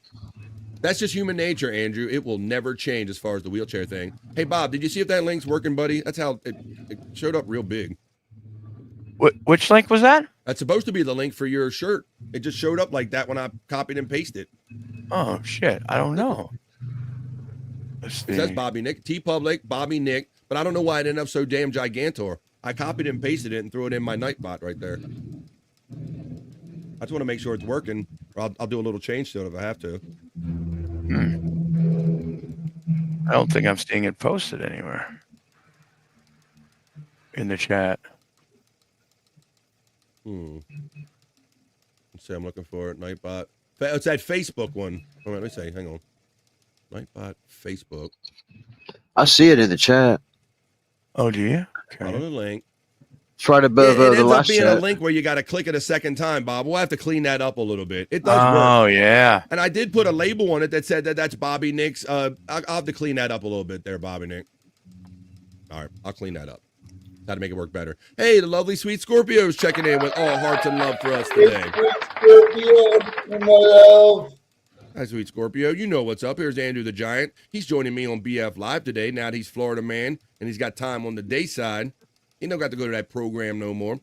That's just human nature, Andrew. It will never change as far as the wheelchair thing. Hey, Bob, did you see if that link's working, buddy? That's how it showed up real big. Which link was that? That's supposed to be the link for your shirt. It just showed up like that when I copied and pasted. Oh, shit. I don't know. It says Bobby Nick, TeePublic, Bobby Nick, but I don't know why it ended up so damn gigantor. I copied and pasted it and threw it in my Nightbot right there. I just want to make sure it's working, or I'll do a little change to it if I have to. I don't think I'm seeing it posted anywhere in the chat. Let's see, I'm looking for it. Nightbot. It's that Facebook one. All right, let me see. Hang on. Nightbot Facebook. I see it in the chat. Oh, do you? Okay. Follow the link. It's right above it the ends last up being chat. a link where you got to click it a second time, Bob. We'll have to clean that up a little bit. It does work. Oh, yeah. And I did put a label on it that said that's Bobby Nick's. I'll have to clean that up a little bit there, Bobby Nick. All right, I'll clean that up. How to make it work better. Hey, the lovely sweet Scorpio's checking in with all hearts and love for us today. Hi, sweet Scorpio. You know what's up. Here's Andrew the Giant. He's joining me on BF Live today. Now that he's Florida man and he's got time on the day side. He don't got to go to that program no more.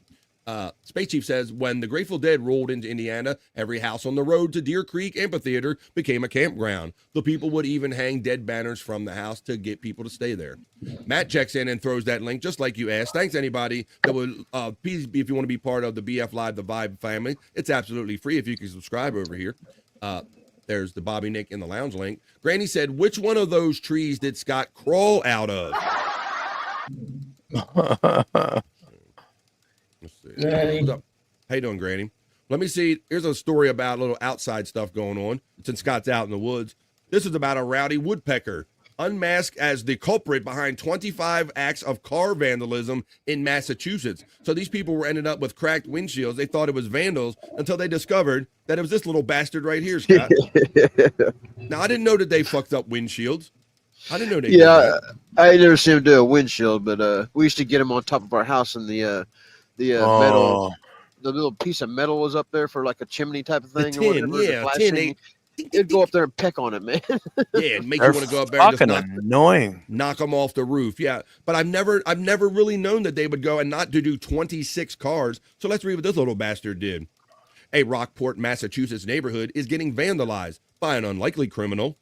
Space Chief says, when the Grateful Dead rolled into Indiana, every house on the road to Deer Creek Amphitheater became a campground. The people would even hang dead banners from the house to get people to stay there. Matt checks in and throws that link just like you asked. Thanks anybody that would, please, if you want to be part of the BF Live, the Vibe family, it's absolutely free if you can subscribe over here. There's the Bobby Nick in the lounge link. Granny said, which one of those trees did Scott crawl out of? Let's see. What's up? How you doing, Granny? Let me see. Here's a story about a little outside stuff going on since Scott's out in the woods. This is about a rowdy woodpecker unmasked as the culprit behind 25 acts of car vandalism in Massachusetts. So these people were ended up with cracked windshields. They thought it was vandals until they discovered that it was this little bastard right here, Scott. Now, I didn't know that they fucked up windshields. I didn't know they did that. I never seen him do a windshield, but we used to get him on top of our house in the metal. The little piece of metal was up there for like a chimney type of thing. Tin. It'd go up there and peck on it, man. Yeah, and make you want to go up there and just knock them off the roof. Yeah, but I've never really known that they would go and not to do 26 cars. So let's read what this little bastard did. A Rockport, Massachusetts neighborhood is getting vandalized by an unlikely criminal.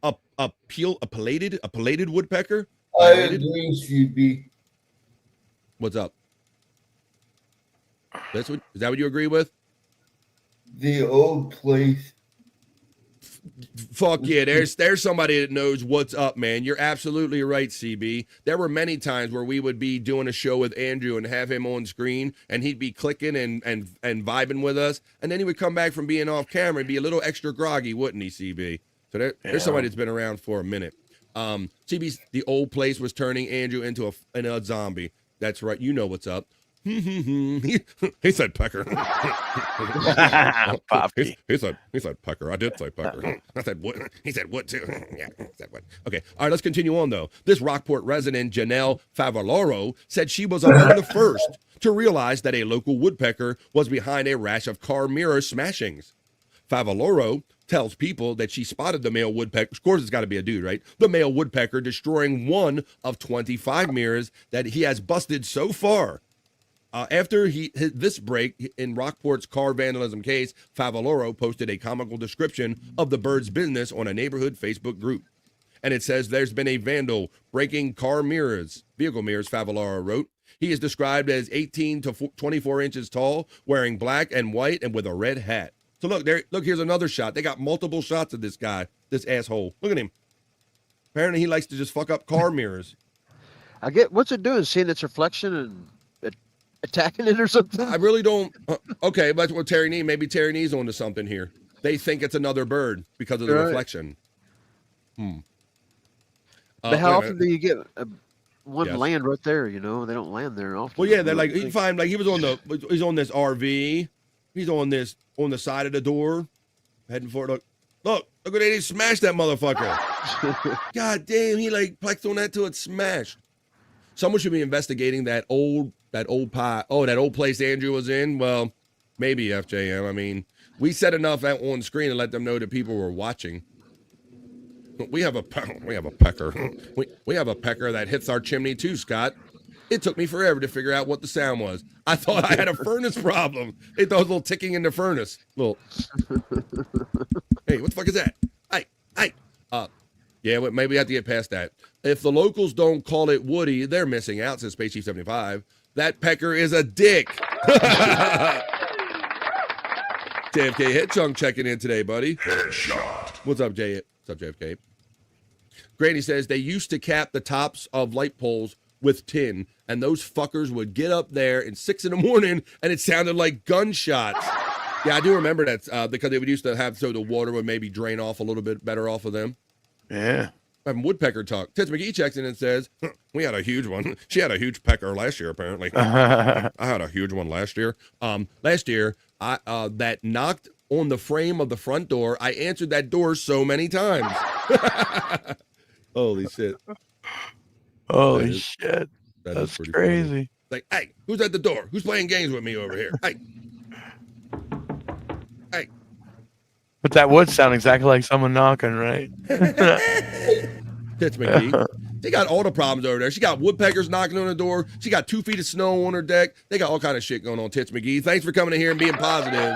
A pileated woodpecker. I agree, CB. What's up? Is that what you agree with? The old place. Fuck yeah, there's somebody that knows what's up, man. You're absolutely right, CB. There were many times where we would be doing a show with Andrew and have him on screen, and he'd be clicking and vibing with us, and then he would come back from being off camera and be a little extra groggy, wouldn't he, CB? So there's somebody that's been around for a minute. CB's the old place was turning Andrew into a zombie. That's right. You know what's up. He said pecker. he said pecker. I did say pecker. I said wood. He said wood too. Yeah, he said wood. Okay. All right, let's continue on though. This Rockport resident, Janelle Favaloro, said she was among the first to realize that a local woodpecker was behind a rash of car mirror smashings. Favaloro tells people that she spotted the male woodpecker. Of course, it's got to be a dude, right? The male woodpecker destroying one of 25 mirrors that he has busted so far. After this break in Rockport's car vandalism case, Favaloro posted a comical description of the bird's business on a neighborhood Facebook group. And it says, there's been a vandal breaking vehicle mirrors, Favaloro wrote. He is described as 18 to 24 inches tall, wearing black and white and with a red hat. So look, here's another shot. They got multiple shots of this guy, this asshole. Look at him. Apparently he likes to just fuck up car mirrors. I get, what's it doing? Seeing its reflection and attacking it or something? I really don't. Okay, but what Terry Nee, maybe Terry Nee's onto something here. They think it's another bird because of the reflection. But how often do you get one land right there? You know, they don't land there often. Well, yeah, they're like, he's on this RV. He's on the side of the door, heading for it. Look what they smashed that motherfucker. God damn, he like plexed on that till it smashed. Someone should be investigating that old place Andrew was in. Well, maybe FJM. I mean, we said enough on screen to let them know that people were watching. We have a pecker. We have a pecker that hits our chimney too, Scott. It took me forever to figure out what the sound was. I thought I had a furnace problem. It thought it was a little ticking in the furnace. Hey, what the fuck is that? Hey. Yeah, maybe we have to get past that. If the locals don't call it Woody, they're missing out, says Space Chief 75. That pecker is a dick. JFK Headchunk checking in today, buddy. Headshot. What's up, JFK? Granny says they used to cap the tops of light poles with tin, and those fuckers would get up there at 6 a.m, and it sounded like gunshots. Yeah, I do remember that because they would used to have so the water would maybe drain off a little bit better off of them. Yeah. I'm woodpecker talk. Tits McGee checks in and says, we had a huge one. She had a huge pecker last year, apparently. I had a huge one last year. Last year, that knocked on the frame of the front door. I answered that door so many times. Holy shit. Holy shit. That's crazy. Funny. Like, hey, who's at the door? Who's playing games with me over here? Hey. But that would sound exactly like someone knocking, right? Tits McGee. They got all the problems over there. She got woodpeckers knocking on the door. She got 2 feet of snow on her deck. They got all kind of shit going on, Tits McGee. Thanks for coming in here and being positive.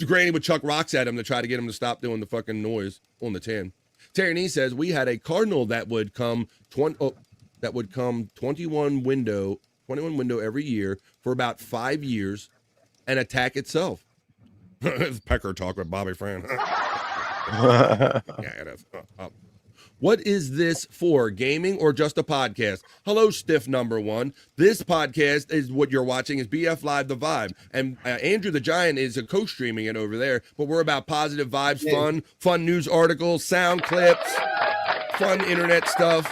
Granny would chuck rocks at him to try to get him to stop doing the fucking noise on the 10. Terry Nee says we had a cardinal that would come 21 window every year for about 5 years and attack itself. It's Pecker talk with Bobby Fran. Yeah, it is. What is this for? Gaming or just a podcast? Hello, stiff number one. This podcast is what you're watching is BF Live The Vibe. And Andrew the Giant is co-streaming it over there. But we're about positive vibes, fun news articles, sound clips, fun internet stuff.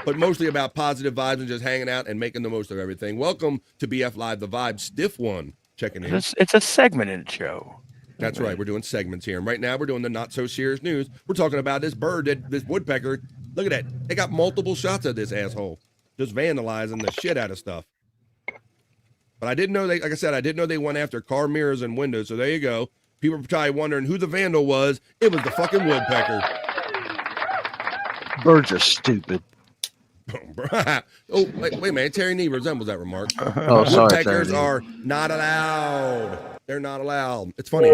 But mostly about positive vibes and just hanging out and making the most of everything. Welcome to BF Live The Vibe. Stiff one checking in. It's a segmented show. That's right. We're doing segments here. And right now we're doing the not so serious news. We're talking about this bird, this woodpecker. Look at that. They got multiple shots of this asshole. Just vandalizing the shit out of stuff. But I didn't know like I said, I didn't know they went after car mirrors and windows. So there you go. People are probably wondering who the vandal was. It was the fucking woodpecker. Birds are stupid. Oh, wait a minute. Terry Nee resembles that remark. Oh, sorry, woodpeckers Terry. are not allowed. They're not allowed. It's funny.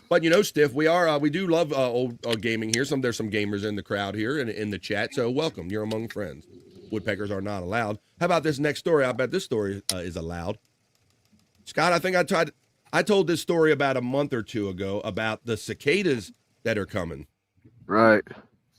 But you know, Stiff, we do love old gaming here. There's some gamers in the crowd here and in the chat. So welcome. You're among friends. Woodpeckers are not allowed. How about this next story? I bet this story is allowed. Scott, I think I told this story about a month or two ago about the cicadas that are coming. Right.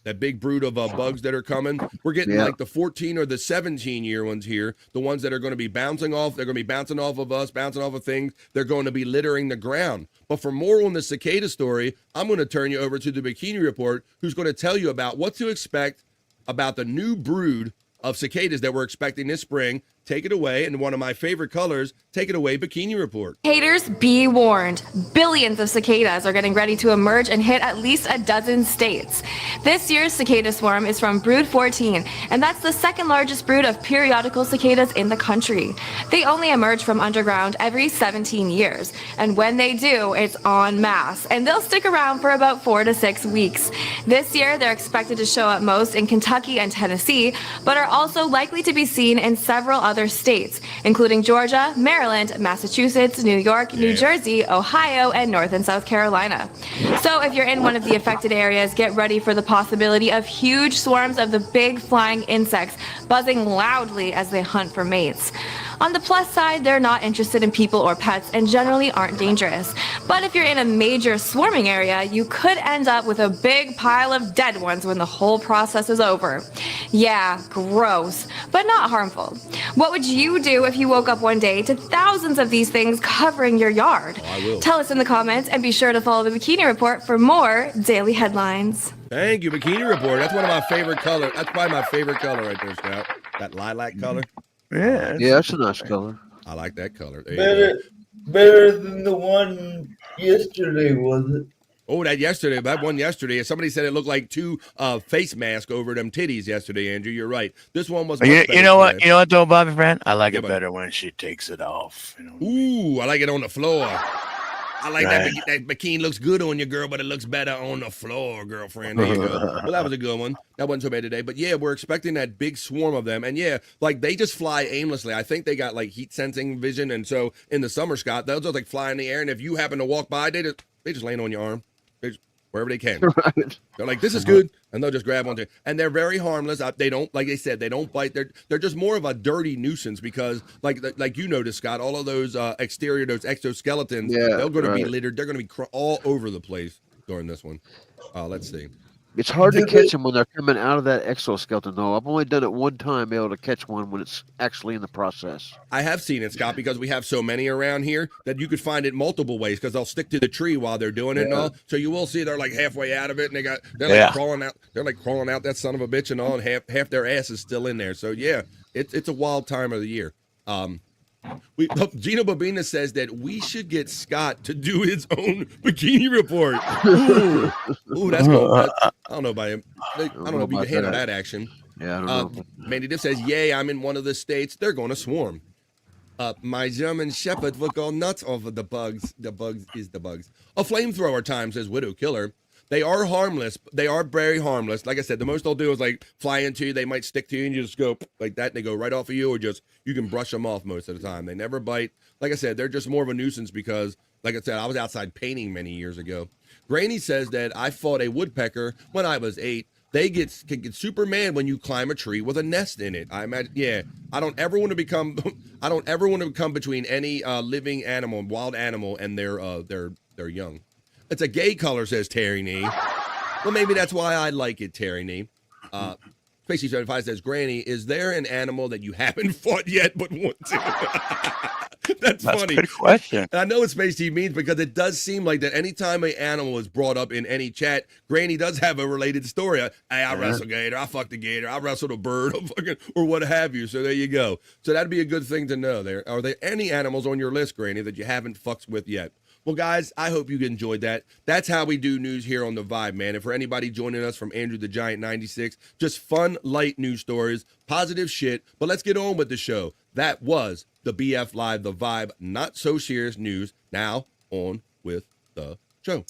That big brood of bugs that are coming. We're getting like the 14 or the 17-year ones here. The ones that are going to be bouncing off. They're going to be bouncing off of us, bouncing off of things. They're going to be littering the ground. But for more on the cicada story, I'm going to turn you over to the Bikini Report, who's going to tell you about what to expect about the new brood of cicadas that we're expecting this spring. Take it away. And one of my favorite colors, take it away, Bikini Report. Haters, be warned. Billions of cicadas are getting ready to emerge and hit at least a dozen states. This year's cicada swarm is from Brood 14, and that's the second largest brood of periodical cicadas in the country. They only emerge from underground every 17 years, and when they do, it's en masse, and they'll stick around for about 4 to 6 weeks. This year, they're expected to show up most in Kentucky and Tennessee, but are also likely to be seen in several other states, including Georgia, Maryland, Massachusetts, New York, New Jersey, Ohio, and North and South Carolina. So if you're in one of the affected areas, get ready for the possibility of huge swarms of the big flying insects buzzing loudly as they hunt for mates. On the plus side, they're not interested in people or pets and generally aren't dangerous. But if you're in a major swarming area, you could end up with a big pile of dead ones when the whole process is over. Yeah, gross, but not harmful. What would you do if you woke up one day to thousands of these things covering your yard? I will. Tell us in the comments and be sure to follow the Bikini Report for more daily headlines. Thank you, Bikini Report. That's one of my favorite colors. That's probably my favorite color right there, Scout. That lilac color. Yeah, that's a nice color. I like that color. There you go. Better than the one yesterday, was it? Oh, that one yesterday. Somebody said it looked like 2 face masks over them titties yesterday, Andrew. You're right. This one was. You know what? You know what, though, Bobby Friend? I like it better when she takes it off. You know? Ooh, I like it on the floor. I like that bikini looks good on you, girl, but it looks better on the floor, girlfriend. There you go. Well, that was a good one. That wasn't so bad today. But yeah, we're expecting that big swarm of them. And yeah, like they just fly aimlessly. I think they got like heat sensing vision. And so in the summer, Scott, they'll just like fly in the air. And if you happen to walk by, they just land on your arm. They just, wherever they can. Right. They're like, this is good. And they'll just grab onto it. And they're very harmless. They don't, like they said, they don't bite. They're just more of a dirty nuisance because, like you noticed, Scott, all of those those exoskeletons, they're going to be littered. They're going to be all over the place during this one. Let's see. It's hard to catch them when they're coming out of that exoskeleton, though. I've only done it one time, able to catch one when it's actually in the process. I have seen it, Scott, because we have so many around here that you could find it multiple ways because they'll stick to the tree while they're doing it and all. So you will see they're like halfway out of it and they're like crawling out. They're like crawling out that son of a bitch and all, and half their ass is still in there. So yeah, it's a wild time of the year. Gino Bobina says that we should get Scott to do his own Bikini Report. Ooh, that's cool. I don't know about him. I don't know if you can handle that action. Yeah, I don't know. Mandy Diff says, yay, I'm in one of the states. They're going to swarm. My German Shepherd will go nuts over the bugs. The bugs is the bugs. A flamethrower time, says Widow Killer. They are harmless. They are very harmless. Like I said, the most they'll do is like fly into you. They might stick to you and you just go like that. And they go right off of you, or just you can brush them off most of the time. They never bite. Like I said, they're just more of a nuisance because, like I said, I was outside painting many years ago. Granny says that I fought a woodpecker when I was 8. They can get super mad when you climb a tree with a nest in it. I imagine, yeah. I don't ever want to become between any living animal, wild animal, and their young. It's a gay color, says Terry Nee. Well, maybe that's why I like it, Terry Nee. Spacey 75 says, Granny, is there an animal that you haven't fought yet but want to? That's funny. A good question. And I know what Space T means because it does seem like that anytime an animal is brought up in any chat, Granny does have a related story. Hey, I wrestled a gator, I fucked a gator, I wrestled a bird, or what have you. So there you go. So that'd be a good thing to know. Are there any animals on your list, Granny, that you haven't fucked with yet? Well, guys, I hope you enjoyed that. That's how we do news here on The Vibe, man. And for anybody joining us from Andrew the Giant 96, just fun, light news stories, positive shit. But let's get on with the show. That was the BF Live, The Vibe, not so serious news. Now, on with the show.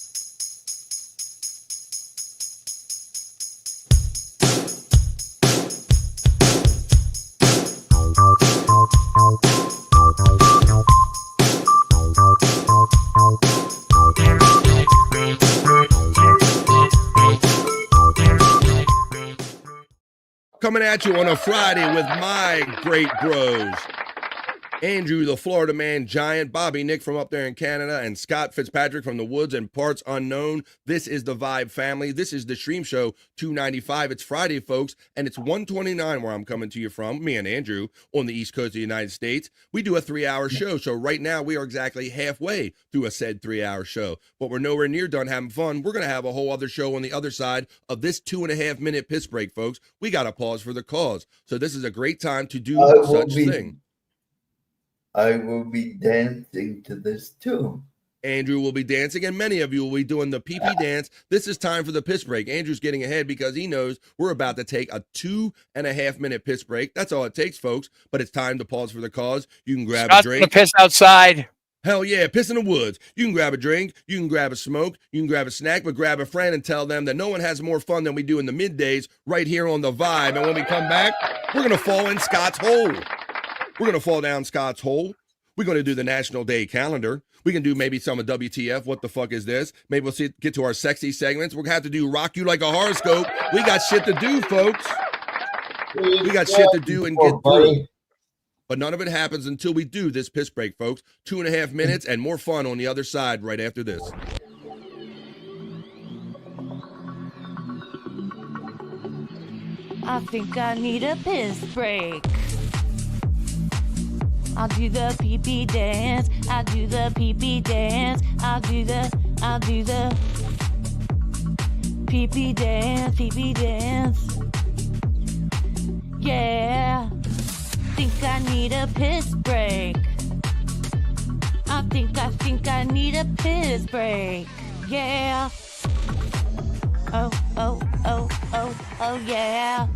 Coming at you on a Friday with my great bros, Andrew, the Florida Man Giant, Bobby Nick from up there in Canada, and Scott Fitzpatrick from the woods and parts unknown. This is the Vibe family. This is the Stream Show 295. It's Friday, folks, and it's 129 where I'm coming to you from, me and Andrew, on the East Coast of the United States. We do a 3-hour show, so right now we are exactly halfway through a said 3-hour show, but we're nowhere near done having fun. We're going to have a whole other show on the other side of this 2.5-minute piss break, folks. We got to pause for the cause, so this is a great time to do such thing. I will be dancing to this too. Andrew will be dancing, and many of you will be doing the pee-pee dance. This is time for the piss break. Andrew's getting ahead because he knows we're about to take a 2.5-minute piss break. That's all it takes, folks. But it's time to pause for the cause. You can grab a drink. Piss outside. Hell yeah, piss in the woods. You can grab a drink, you can grab a smoke, you can grab a snack, but grab a friend and tell them that no one has more fun than we do in the middays right here on The Vibe. And when we come back, we're going to fall in Scott's hole. We're going to fall down Scott's hole. We're going to do the National Day calendar. We can do maybe some of WTF, what the fuck is this? Maybe we'll get to our sexy segments. We're going to have to do Rock You Like a Horoscope. We got shit to do, folks. We got shit to do and get through. But none of it happens until we do this piss break, folks. 2.5 minutes and more fun on the other side right after this. I think I need a piss break. I'll do the pee-pee dance. I'll do the pee-pee dance. I'll do the pee-pee dance, pee-pee dance. Yeah. Think I need a piss break. I think I need a piss break. Yeah. Oh, yeah.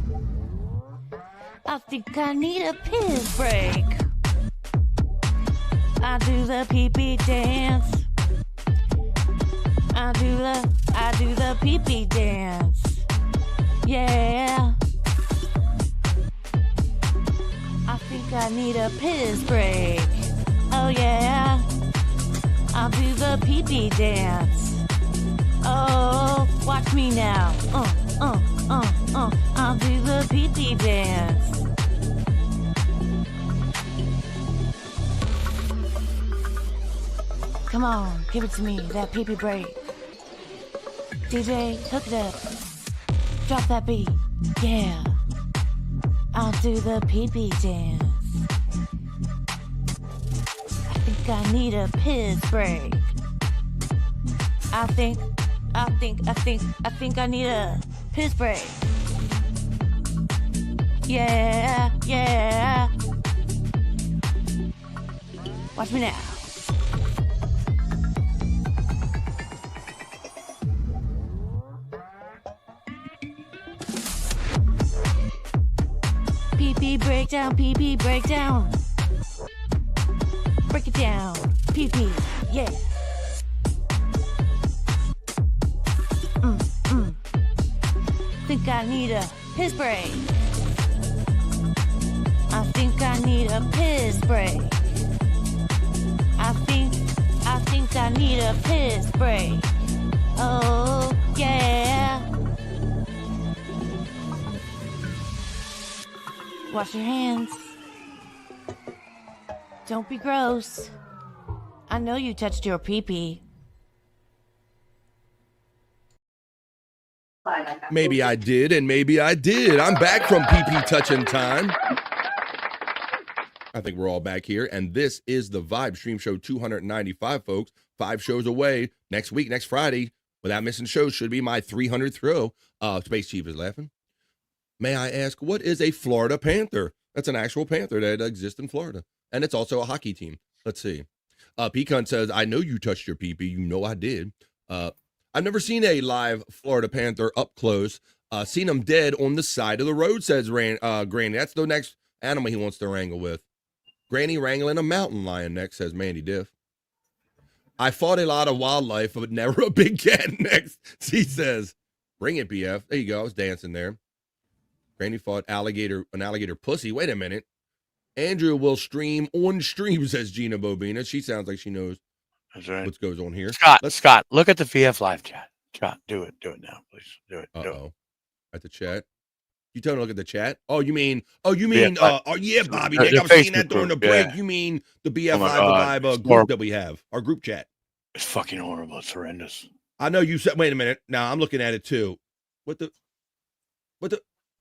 I think I need a piss break. I do the pee-pee dance. I do the pee-pee dance. Yeah. I think I need a piss break. Oh yeah. I'll do the pee-pee dance. Oh, watch me now. I'll do the pee-pee dance. Come on, give it to me, that pee-pee break. DJ, hook it up. Drop that beat. Yeah. I'll do the pee-pee dance. I think I need a piss break. I think I need a piss break. Yeah. Watch me now. Pee-pee breakdown, pee-pee breakdown. Break it down. PP, yeah. Think I need a piss break. I think I need a piss break. I think I need a piss break. Oh, yeah. Wash your hands. Don't be gross. I know you touched your pee-pee. Maybe I did, and maybe I did. I'm back from PP touching time. I think we're all back here, and this is the Vibe Stream Show 295, folks. 5 shows away. Next week, next Friday, without missing shows, should be my 300th throw. Space Chief is laughing. May I ask, what is a Florida Panther? That's an actual panther that exists in Florida, and it's also a hockey team. Let's see. Pecan says, I know you touched your pee-pee. You know I did. I've never seen a live Florida Panther up close. Seen him dead on the side of the road, says Granny. That's the next animal he wants to wrangle with. Granny wrangling a mountain lion next, says Mandy Diff. I fought a lot of wildlife, but never a big cat next, he says. Bring it, BF. There you go. I was dancing there. Granny fought an alligator pussy. Wait a minute. Andrew will stream on stream, says Gina Bobina. She sounds like she knows That's right. what goes on here. Scott, look at the VF live chat. Scott, do it now, please. Do it. At the chat. You tell me to look at the chat? You mean, yeah, Bobby. The Nick, I was seeing that Facebook during the group, break. yeah. You mean the BF Oh my Live God. group that we have, our group chat. It's fucking horrible. It's horrendous. I know you said, wait a minute. Now I'm looking at it too. What the,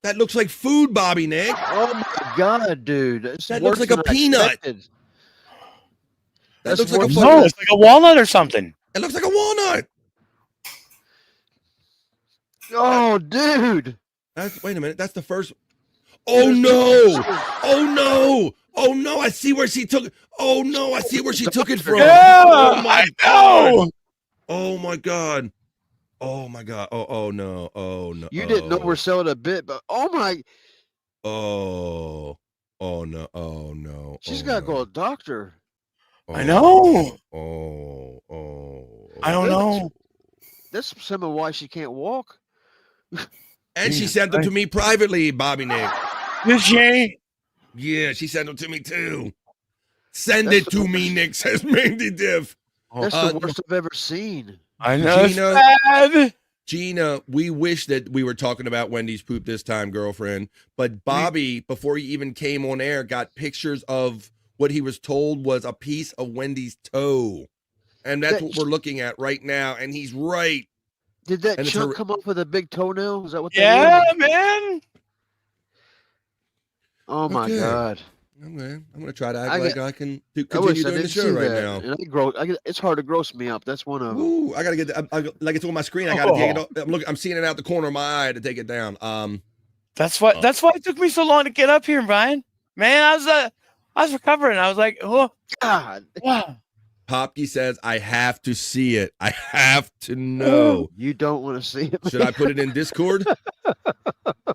that looks like food, Bobby Nick. Oh my God, dude. That looks like a peanut. That looks like a No, it's like a walnut or something. It looks like a walnut. Oh, dude. Wait a minute. That's the first. Oh no! Oh no! Oh no! I see where she took it. Oh no! I see where she took it from. Yeah, oh my I God! know. Oh my God! Oh my God! Oh no! Oh no! You didn't know we're selling a bit, but oh my. Oh no! Oh no! She's got to go to a doctor. I know. I I don't know. That's some of why she can't walk. And she sent them to me privately, Bobby Nick. Did she? Yeah, she sent them to me too. Send it to me, Nick, says Mandy Diff. That's the worst I've ever seen. I know. Gina, we wish that we were talking about Wendy's poop this time, girlfriend. But Bobby, before he even came on air, got pictures of what he was told was a piece of Wendy's toe. And that's what we're looking at right now. And he's right. Did that chunk come up with a big toenail? Is that what? Yeah, man. Oh my God. Okay. I'm gonna try to act like I can I wish continue I doing the didn't show see right that. now. And it's hard to gross me up. That's one of them. Ooh, I gotta get like it's on my screen. I gotta take it off. I'm seeing it out the corner of my eye to take it down. That's why it took me so long to get up here, Brian. Man, I was recovering. I was like, oh God. Wow. Popke says, I have to see it. I have to know. You don't want to see it. Should I put it in Discord?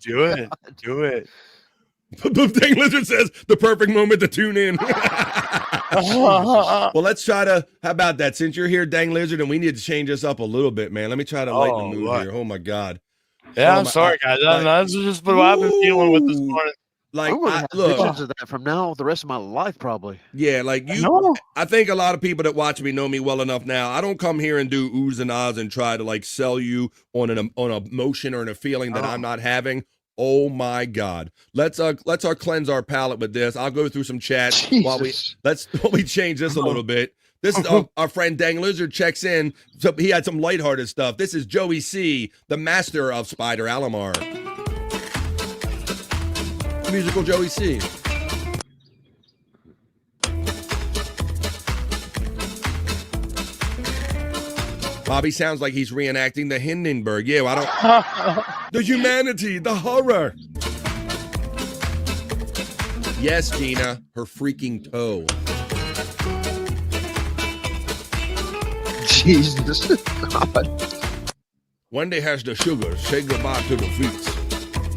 Do it. Do it. Dang Lizard says, the perfect moment to tune in. Well, let's try to, how about that? Since you're here, Dang Lizard, and we need to change this up a little bit, man. Let me try to lighten the mood here. Oh, my God. Yeah, I'm sorry, guys. That's just what I've been dealing with this morning. Like, I'm gonna have look, visions of that from now the rest of my life, probably. yeah, like you. I think a lot of people that watch me know me well enough now. I don't come here and do oohs and ahs and try to like sell you on an emotion or a feeling that I'm not having. Oh my God! Let's cleanse our palate with this. I'll go through some chat while we change this a little bit. This is our friend Dang Lizard checks in. So he had some lighthearted stuff. This is Joey C, the master of Spider Alamar. Musical Joey C. Bobby sounds like he's reenacting the Hindenburg. Yeah, well, I don't. The humanity, the horror. Yes, Gina, her freaking toe. Jesus God. Wendy has the sugar. Say goodbye to the feet.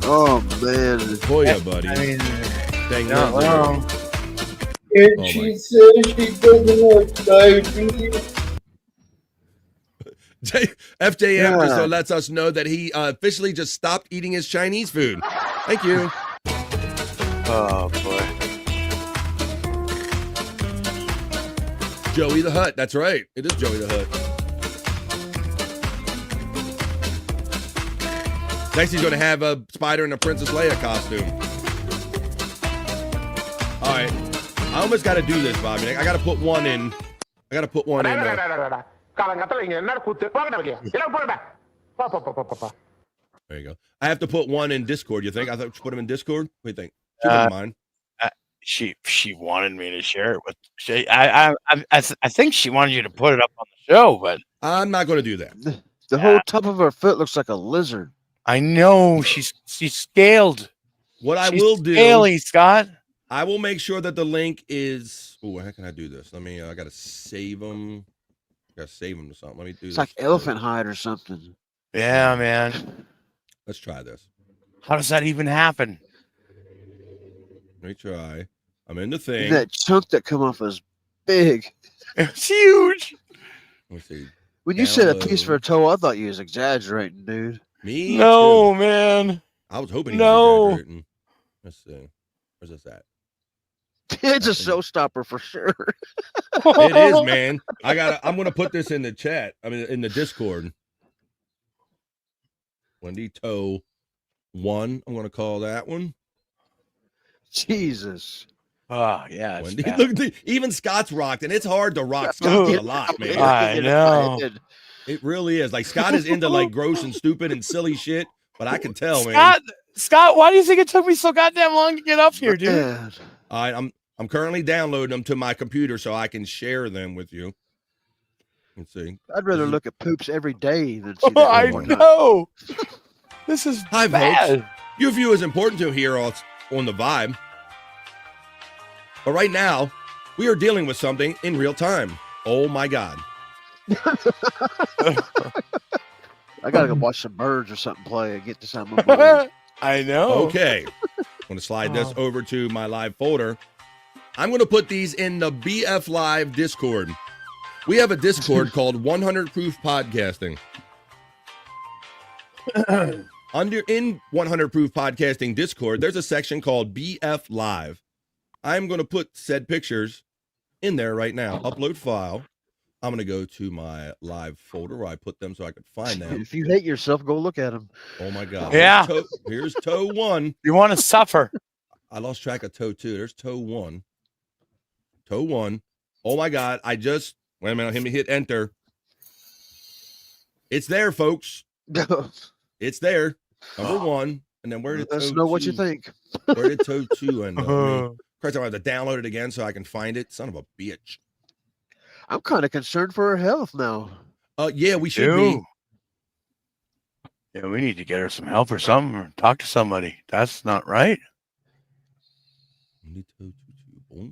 Oh man. Oh yeah, buddy. I mean, Dang no, And Oh she says she doesn't have diabetes. FJM just God. lets us know that he officially just stopped eating his Chinese food. Thank you. Oh boy. Joey the Hutt. That's right. It is Joey the Hutt. Next, he's going to have a spider in a Princess Leia costume. All right. I almost got to do this, Bobby. I got to put one in. I got to put one in. There you go. I have to put one in Discord. You think? I thought we should put him in Discord. What do you think? Keep it in mind. She wanted me to share it with. I think she wanted you to put it up on the show, but I'm not going to do that. The whole top of her foot looks like a lizard. I know she's scaled. What I She's will do, scaly, Scott. I will make sure that the link is. Oh, how can I do this? Let me. I gotta save them. Gotta save them to something. Let me do It's this. like elephant hide or something. Yeah, man. Let's try this. How does that even happen? Let me try. I'm in the thing. That chunk that come off is big. It's huge. Let me see. When you said a Download. piece for a toe, I thought you was exaggerating, dude. Me No, too. man. I was hoping he No. was exaggerating. Let's see. Where's this at? It's a showstopper for sure. It is, man. I'm gonna put this in the chat. I mean, in the Discord. Wendy Toe 1. I'm gonna call that one. Jesus. Oh yeah. Wendy, look, even Scott's rocked, and it's hard to rock Scott a lot, man. I know. It really is. Like Scott is into like gross and stupid and silly shit, but I can tell, man. Scott, why do you think it took me so goddamn long to get up here, dude? Yeah. All right, I'm currently downloading them to my computer so I can share them with you. Let's see. I'd rather look at poops every day than see that. I know. This is Hi, bad. folks. Your view is important to hear on the vibe. But right now, we are dealing with something in real time. Oh my God. I gotta go watch some birds or something play and get this out of my mind. I know. Okay. I'm going to slide this over to my live folder. I'm going to put these in the BF Live Discord. We have a Discord called 100 Proof Podcasting. In 100 Proof Podcasting Discord, there's a section called BF Live. I'm going to put said pictures in there right now. Upload file. I'm going to go to my live folder where I put them so I could find them. If you hate yourself, go look at them. Oh my God. Yeah. Here's toe 1. You want to suffer. I lost track of toe 2. There's toe 1. Toe 1. Oh my God. Wait a minute. Let me hit enter. It's there, folks. It's there. Number 1. And then where did Let us toe know what 2 you think. Where did toe 2 end up? Christ, I'm going to have to download it again so I can find it. Son of a bitch. I'm kind of concerned for her health now. Yeah, we should be. Yeah, we need to get her some help or something, or talk to somebody. That's not right.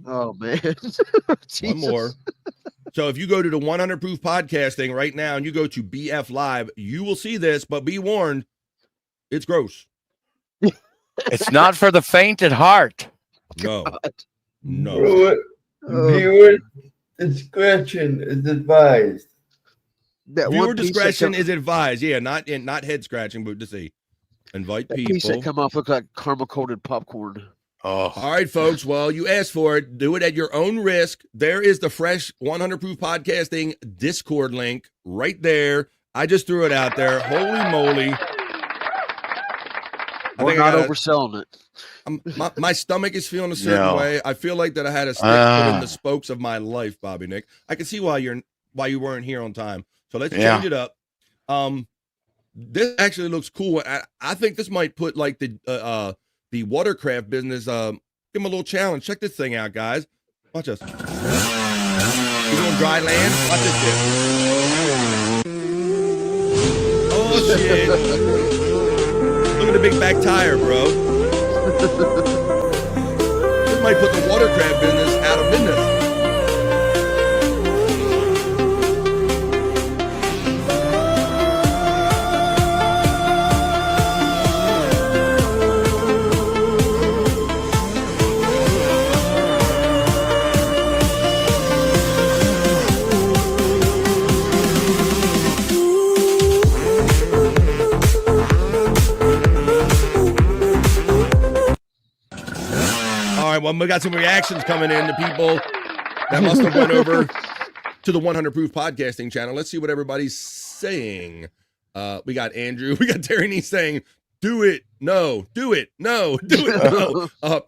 Oh man. One more. So if you go to the 100 Proof Podcasting right now and you go to BF Live, you will see this, but be warned, it's gross. It's not for the faint at heart. No. No. Viewer discretion is advised. Viewer discretion is advised. Yeah, not head scratching, but to see. Invite that people. piece that come off look like caramel coated popcorn. Oh. All right, folks. Well, you asked for it. Do it at your own risk. There is the fresh 100 Proof Podcasting Discord link right there. I just threw it out there. Holy moly. We're not overselling it. My stomach is feeling a certain way. I feel like that I had a stick put in the spokes of my life, Bobby Nick. I can see why you weren't here on time. So let's change it up. This actually looks cool. I think this might put like the watercraft business. Give them a little challenge. Check this thing out, guys. Watch us. You doing dry land? Watch this shit. Oh shit. Look at the big back tire, bro. This might put the watercraft business out of business. well, we got some reactions coming in to people that must have went over to the 100 Proof Podcasting channel. Let's see what everybody's saying. We got Andrew. We got Terry Nee saying, do it. No. Do it. No. Do it. No.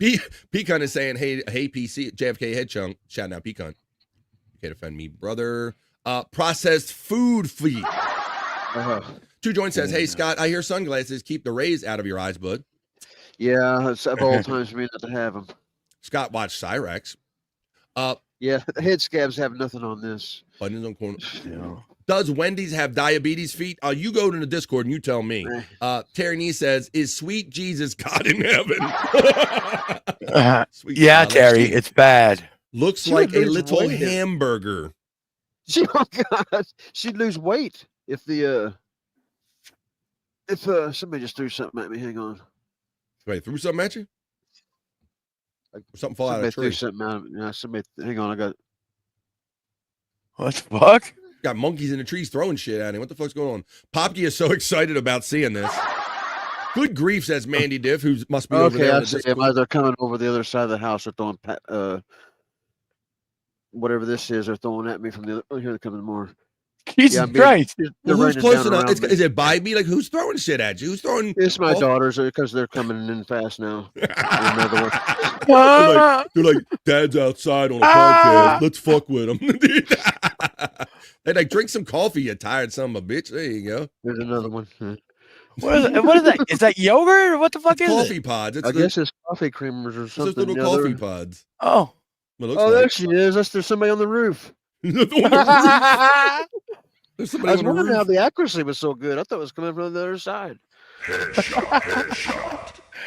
Pecan is saying, hey, PC, JFK head chunk. Shout out Pecan. You can't offend me, brother. Processed food feed. Two Joint says, hey, Scott, I hear sunglasses keep the rays out of your eyes, bud. Yeah, it's of all times for me not to have them. Scott watched Cyrex. Yeah, the head scabs have nothing on this. Buttons on corner. Yeah. Does Wendy's have diabetes feet? You go to the Discord and you tell me. Terry Nee says, is sweet Jesus God in heaven? Yeah, Terry, it's bad. Looks like a little hamburger. Oh God, she'd lose weight if somebody just threw something at me. Hang on. Wait, threw something at you? Like something fall out of a tree. Threw something out of me. Yeah, somebody. Hang on, I got. What the fuck? Got monkeys in the trees throwing shit at him. What the fuck's going on? Popke is so excited about seeing this. Good grief, says Mandy Diff, who must be over there. Okay, I see him. They're coming over the other side of the house. They're throwing whatever this is. They're throwing at me from the other. Oh, here they come more. Jesus Christ! Who's close enough? Is it by me? Like, who's throwing shit at you? Who's throwing? It's my daughters because they're coming in fast now. Another one. They're like, Dad's outside on a podcast. Let's fuck with him. They like, drink some coffee, you tired son of a bitch. There you go. There's another one. What is that? Is that yogurt or what the fuck is coffee it? Pods. I guess it's coffee creamers or something. It's little coffee pods. Oh. There she is. There's somebody on the roof. There's somebody I was on the wondering roof. how the accuracy was so good. I thought it was coming from the other side.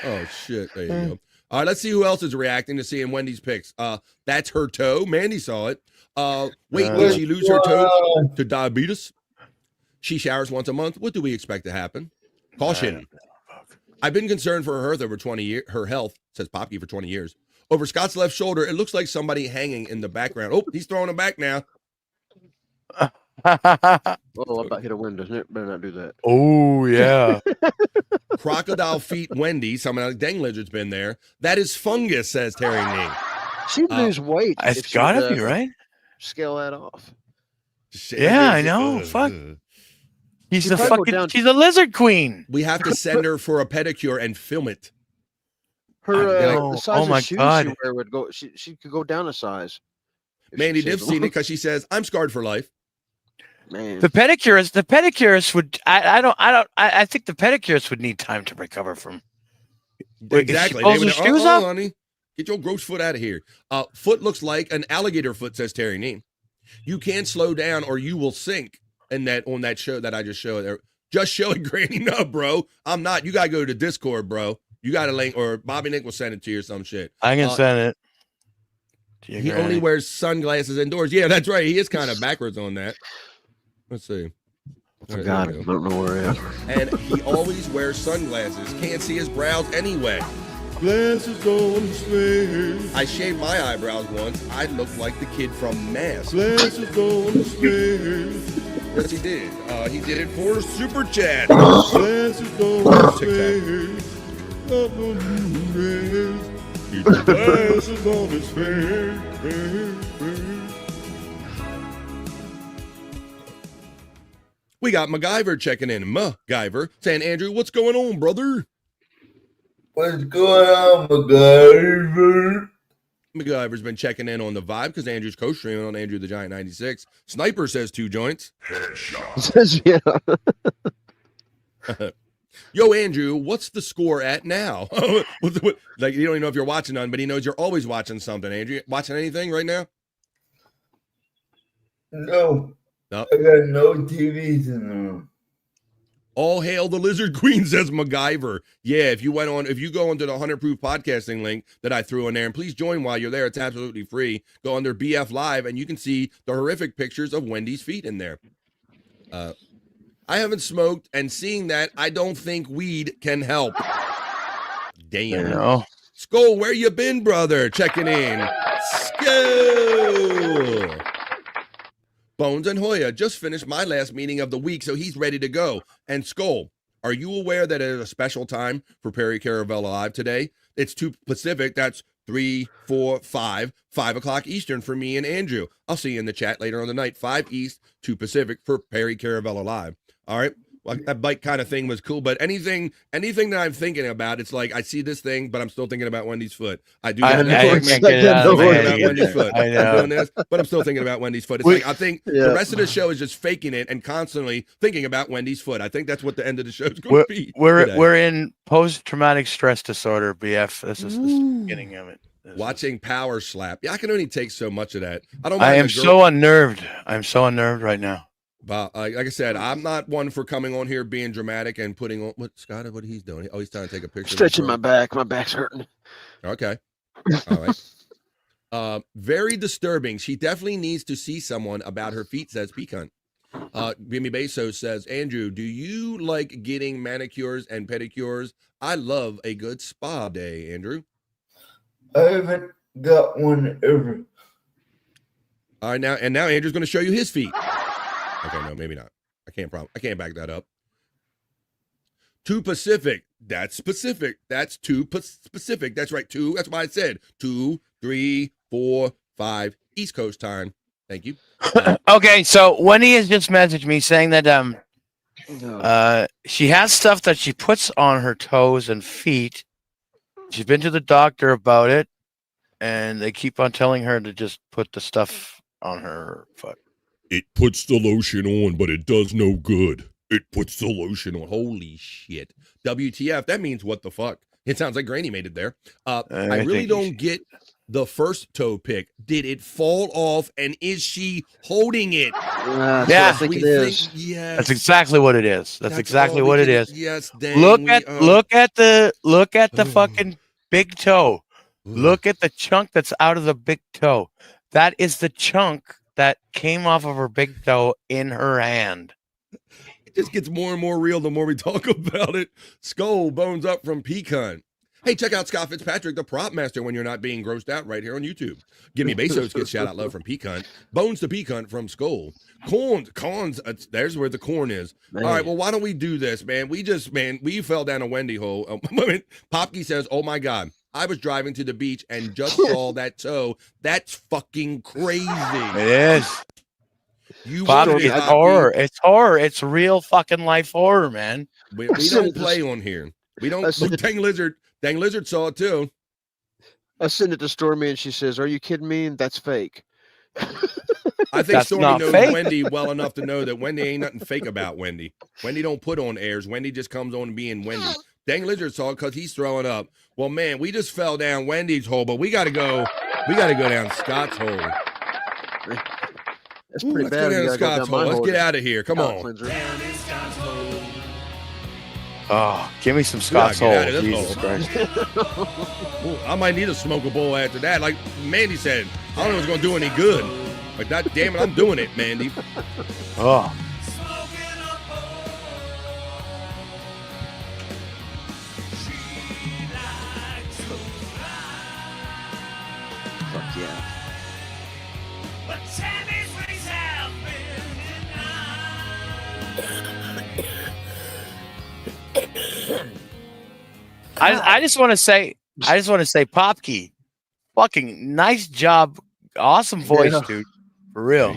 Oh shit! There you go. All right, let's see who else is reacting to seeing Wendy's picks. That's her toe. Mandy saw it. Wait, did she lose her toe to diabetes? She showers once a month. What do we expect to happen? Caution. I've been concerned for her health over 20 years. Her health, says Poppy, for 20 years. Over Scott's left shoulder, it looks like somebody hanging in the background. Oh, he's throwing him back now. Oh, I about hit a window. Better not do that. Oh, yeah. Crocodile feet Wendy. Someone like dang lizard's been there. That is fungus, says Terry Nee. She'd lose weight. It's gotta be, right? Scale that off. Yeah, I know. Fuck. She's a lizard queen. We have to send her for a pedicure and film it. Her the size my of shoes God. she wear would go. She could go down a size. Mandy Diff's seen it because she says, I'm scarred for life. Man. The pedicurists would. I think the pedicurists would need time to recover from. Exactly. They would, shoes off? Honey, get your gross foot out of here. Foot looks like an alligator foot, says Terry Nee. You can't slow down or you will sink. And on that show that I just showed there, just show it, Granny. No, bro, I'm not. You gotta go to Discord, bro. You gotta link, or Bobby Nick will send it to you or some shit. I can send it. He only wears sunglasses indoors. Yeah, that's right. He is kind of backwards on that. Let's see. Forgot it. I don't know where I am. And he always wears sunglasses. Can't see his brows anyway. Glasses on his face. I shaved my eyebrows once. I looked like the kid from Mask. Glasses on his face. Yes, he did. He did it for Super Chat. Glasses on his face. Glasses on his face. We got MacGyver checking in. MacGyver saying, Andrew, what's going on, brother? What's going on, MacGyver? MacGyver's been checking in on the vibe because Andrew's co-streaming on Andrew the Giant 96. Sniper says 2 joints. Yeah. Yo, Andrew, what's the score at now? Like, you don't even know if you're watching none, but he knows you're always watching something. Andrew, watching anything right now? No. No. I got no TVs in the room. All hail the Lizard Queen, says MacGyver. Yeah, if you go onto the 100 Proof Podcasting link that I threw in there, and please join while you're there. It's absolutely free. Go under BF Live, and you can see the horrific pictures of Wendy's feet in there. I haven't smoked, and seeing that, I don't think weed can help. Damn. No. Skull, where you been, brother? Checking in. Skull. Bones and Hoya just finished my last meeting of the week, so he's ready to go. And Skull, are you aware that it is a special time for Perry Caravella Live today? It's 2 Pacific. That's 3, 4, 5. 5 o'clock Eastern for me and Andrew. I'll see you in the chat later on the night. 5 East, 2 Pacific for Perry Caravella Live. All right. Well, that bike kind of thing was cool, but anything that I'm thinking about, it's like I see this thing, but I'm still thinking about Wendy's foot. I do. I can't get it out of my head about Wendy's either. foot. I I'm know. doing this, but I'm still thinking about Wendy's foot. It's like I think the rest of the show is just faking it and constantly thinking about Wendy's foot. I think that's what the end of the show is going to be. We're in post-traumatic stress disorder, BF. This is the beginning of it. Watching Power Slap. Yeah, I can only take so much of that. I don't. I mind am the girl- so unnerved. I'm so unnerved right now. But like I said, I'm not one for coming on here being dramatic and putting on what Scott, what he's doing. Oh, he's trying to take a picture. Stretching my back. My back's hurting. Okay. All right. Very disturbing. She definitely needs to see someone about her feet, says Pecan. Jimmy Bezos says, Andrew, do you like getting manicures and pedicures? I love a good spa day, Andrew. I haven't got one ever. All right, now Andrew's going to show you his feet. Okay, no, maybe not. I can't back that up. 2 Pacific. That's specific. That's 2 Pacific. That's right. 2. That's why I said 2, 3, 4, 5 East Coast time. Thank you. Okay, so Wendy has just messaged me saying that she has stuff that she puts on her toes and feet. She's been to the doctor about it, and they keep on telling her to just put the stuff on her foot. It puts the lotion on, but it does no good. It puts the lotion on. Holy shit. WTF. That means what the fuck? It sounds like Granny made it there. I really think don't get the first toe pick. Did it fall off, and is she holding it? Yeah, I think it is. Yes. That's exactly what it is. That's exactly all what we it can- is. Yes, dang. Look at the fucking big toe. Ugh. Look at the chunk that's out of the big toe. That is the chunk that came off of her big toe in her hand. It just gets more and more real the more we talk about it. Skull bones up from Pecan. Hey, check out Scott Fitzpatrick, the prop master, when you're not being grossed out right here on YouTube. Give me Bezos gets shout out love from Pecan. Bones to Pecan from Skull. Corns, there's where the corn is. Man. All right, well, why don't we do this, man? We fell down a Wendy hole. Popke says, oh my God, I was driving to the beach and just saw that toe. That's fucking crazy. It is. You Popke, wouldn't, it's Popke. horror. It's horror. It's real fucking life horror, man. We don't play on here. We don't. Look, Dang Lizard saw it too. I sent it to Stormy and she says, "Are you kidding me? That's fake." I think That's Stormy not knows fake. Wendy well enough to know that Wendy ain't nothing fake about Wendy. Wendy don't put on airs. Wendy just comes on being Wendy. Dang Lizard saw it because he's throwing up. Well, man, we just fell down Wendy's hole, but we got to go down Scott's hole. That's pretty Let's bad. go You down gotta go Scott's down hole. my Let's hole get to- out of here. Come palate on. cleanser. Oh, give me some Scott's get out hole. of this Jesus hole. Christ. Ooh, I might need a smoke a bowl after that. Like Mandy said, I don't know if it's going to do any good. But that, damn it, I'm doing it, Mandy. Oh. Fuck yeah. I just want to say, Popke, fucking nice job, awesome voice, Yeah. dude, for real.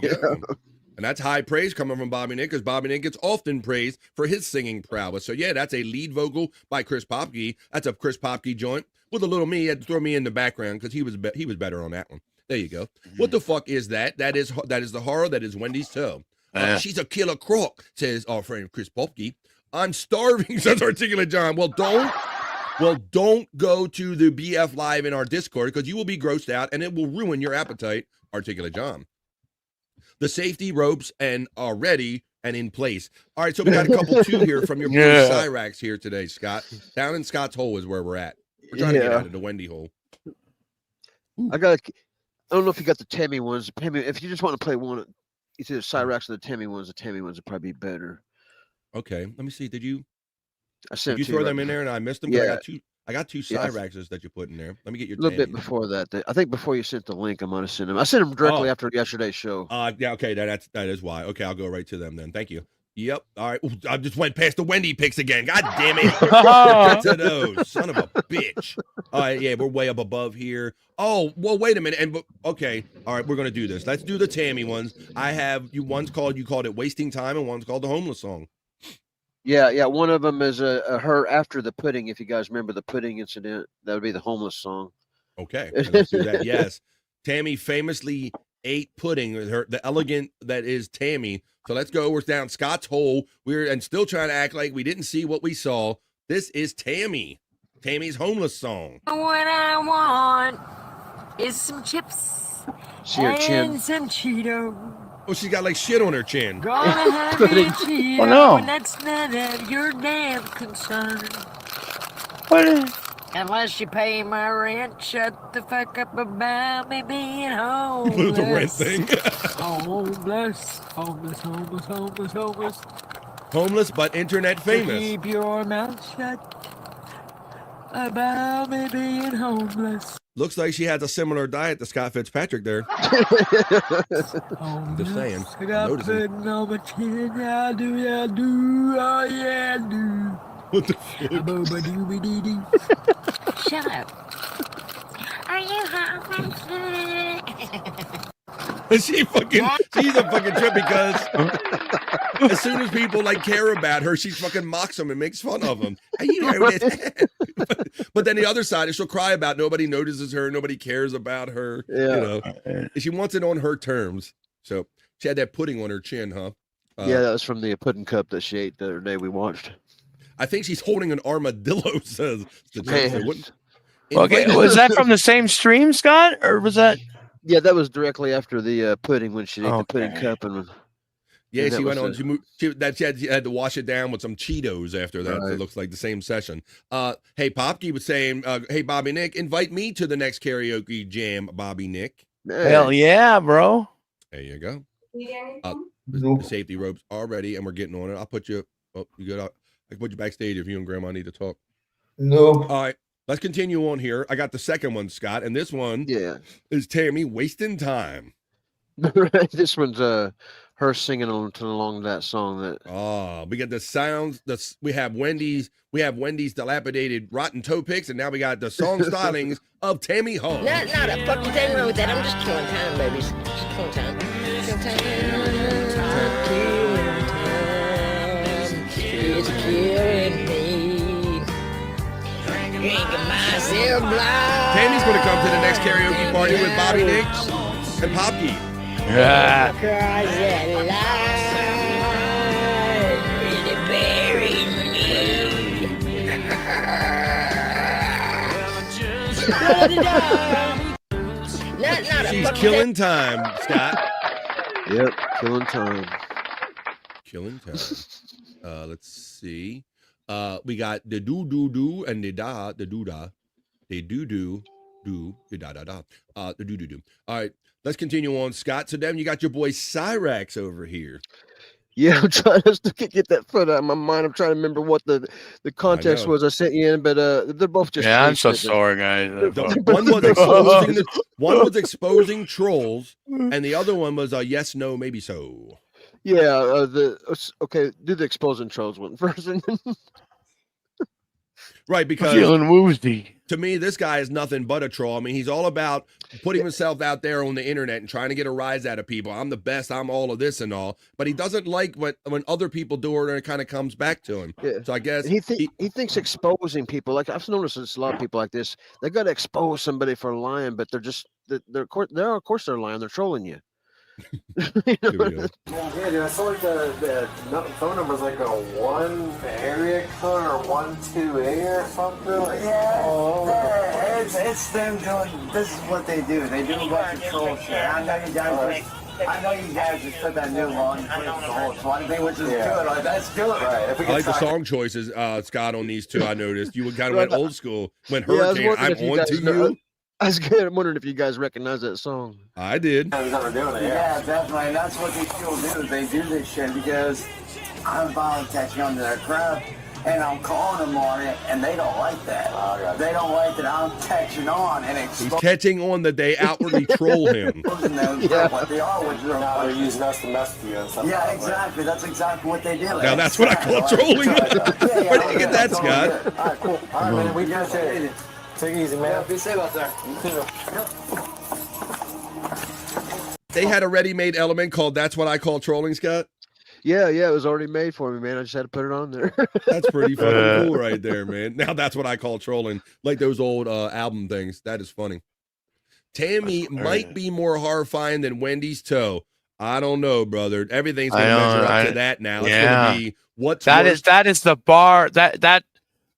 And that's high praise coming from Bobby Nick, because Bobby Nick gets often praised for his singing prowess. So yeah, that's a lead vocal by Chris Popke. That's a Chris Popke joint with a little me. He had to throw me in the background because he was better on that one. There you go. What the fuck is that? That is the horror. That is Wendy's toe. She's a killer croc, says our friend Chris Popke. I'm starving, says Articulate John. Well, don't go to the BF Live in our Discord because you will be grossed out and it will ruin your appetite, Articulate John. The safety ropes are ready and in place. All right, so we got a couple too here from your boy Cyrax here today, Scott. Down in Scott's hole is where we're at. We're trying to get out of the Wendy hole. I don't know if you got the Tammy ones. If you just want to play one, either Cyrax or the Tammy ones would probably be better. Okay, let me see. Did you throw throw them in there and I missed them? Yeah. I got two Yeah. Cyraxes that you put in there. Let me get your A little bit Tammy. before that. I think before you sent the link, I might have sent them. I sent them directly Oh. after yesterday's show. Yeah, okay, that is why. Okay, I'll go right to them then. Thank you. Yep. All right. Ooh, I just went past the Wendy picks again. God damn it. Get to those. Son of a bitch. All right. Yeah, we're way up above here. Oh, well, wait a minute. Okay. All right. We're going to do this. Let's do the Tammy ones. I have you called it Wasting Time, and one's called The Homeless Song. Yeah. One of them is her after the pudding. If you guys remember the pudding incident, that would be The Homeless Song. Okay. Let's do that. Yes. Tammy famously ate pudding with the elegant that is Tammy. So let's go. We're down Scott's hole. We're still trying to act like we didn't see what we saw. This is Tammy. Tammy's Homeless Song. What I want is some chips and some Cheetos. Oh, she got like shit on her chin. Gonna have me a Cheeto, Oh, no. and that's none of your damn concern. What? Unless you pay my rent, shut the fuck up about me being homeless. The rent thing. Homeless. Homeless, but internet famous. Keep your mouth shut about me being homeless. Looks like she has a similar diet to Scott Fitzpatrick there. I'm just saying. I got pudding on my chin, yeah, I do, oh yeah, I do. What the fuck? Shut up. Are you homeless? She's a fucking trip because as soon as people like care about her, she fucking mocks them and makes fun of them. But then the other side is she'll cry about nobody notices her, nobody cares about her. Yeah. She wants it on her terms. So she had that pudding on her chin, huh? Yeah, that was from the pudding cup that she ate the other day we watched. I think she's holding an armadillo, says the Okay, was that from the same stream, Scott, or was that? Yeah, that was directly after the pudding when she ate the pudding cup and. Yeah, she went on. She had to wash it down with some Cheetos after that. Right. So it looks like the same session. Hey, Popke was saying, "Hey, Bobby Nick, invite me to the next karaoke jam, Bobby Nick." Hell yeah, bro! There you go. The safety ropes are ready, and we're getting on it. I'll put you. Oh, you good? I can put you backstage if you and Grandma need to talk. No. All right, let's continue on here. I got the second one, Scott, and this one, is Tammy Wasting Time. This one's her singing along that song. We got the sounds. We have Wendy's dilapidated rotten toe picks, and now we got the song stylings of Tammy Hall. Not a fucking thing wrong with that. I'm just killing time, babies. Just killing time. It's killing me. Drinking myself blind. Tammy's going to come to the next karaoke party with Bobby Nick and Popke. Yeah. Cause that lie really buried me. She's killing time, Scott. Yep, killing time. Killing time. Let's see. We got the do and the da, the do da, the do, the da. The do. All right, let's continue on, Scott. So then you got your boy Cyrax over here. Yeah, I'm trying to get that foot out of my mind. I'm trying to remember what the context was I sent you in, but they're both just. Yeah, I'm so sorry, guys. One was exposing trolls, and the other one was a yes, no, maybe so. Yeah, okay. Do the exposing trolls one first. Right, because feeling woozy. To me, this guy is nothing but a troll. I mean, he's all about putting himself out there on the internet and trying to get a rise out of people. I'm the best. I'm all of this and all. But he doesn't like when other people do it, and it kind of comes back to him. Yeah. So I guess he thinks exposing people. Like I've noticed there's a lot of people like this. They got to expose somebody for lying, but of course they're lying. They're trolling you. Yeah, dude, I saw like the phone number's like a 1 area code or 128 or something. Yeah, it's them doing. This is what they do. They do a bunch of troll shit. I know you guys just put that new law in place, the whole SWAT thing, which is good. Like, that's good. Right. If we I like the song choices, Scott, on these two. I noticed you kind of went old school. When Hurricane, I'm on to you. I was wondering if you guys recognize that song. I did. Yeah, definitely. And that's what these people do. They do this shit because I'm volunteering onto their crowd. and I'm calling them on it, and they don't like that. They don't like that I'm catching on and He's catching on that they outwardly troll him. what they are with their Now they're using us to mess with you and stuff. Yeah, exactly. That's exactly what they do. Now that's what I call trolling. Where did you get that, Scott? All right, cool. All right, man. We appreciate it. Take it easy, man. Be safe out there. They had a ready-made element called "That's What I Call Trolling," Scott. Yeah, it was already made for me, man. I just had to put it on there. That's pretty fucking cool right there, man. Now that's what I call trolling, like those old album things. That is funny. Tammy might be more horrifying than Wendy's toe. I don't know, brother. Everything's gonna measure up to that now. It's gonna be what's that worse. is the bar that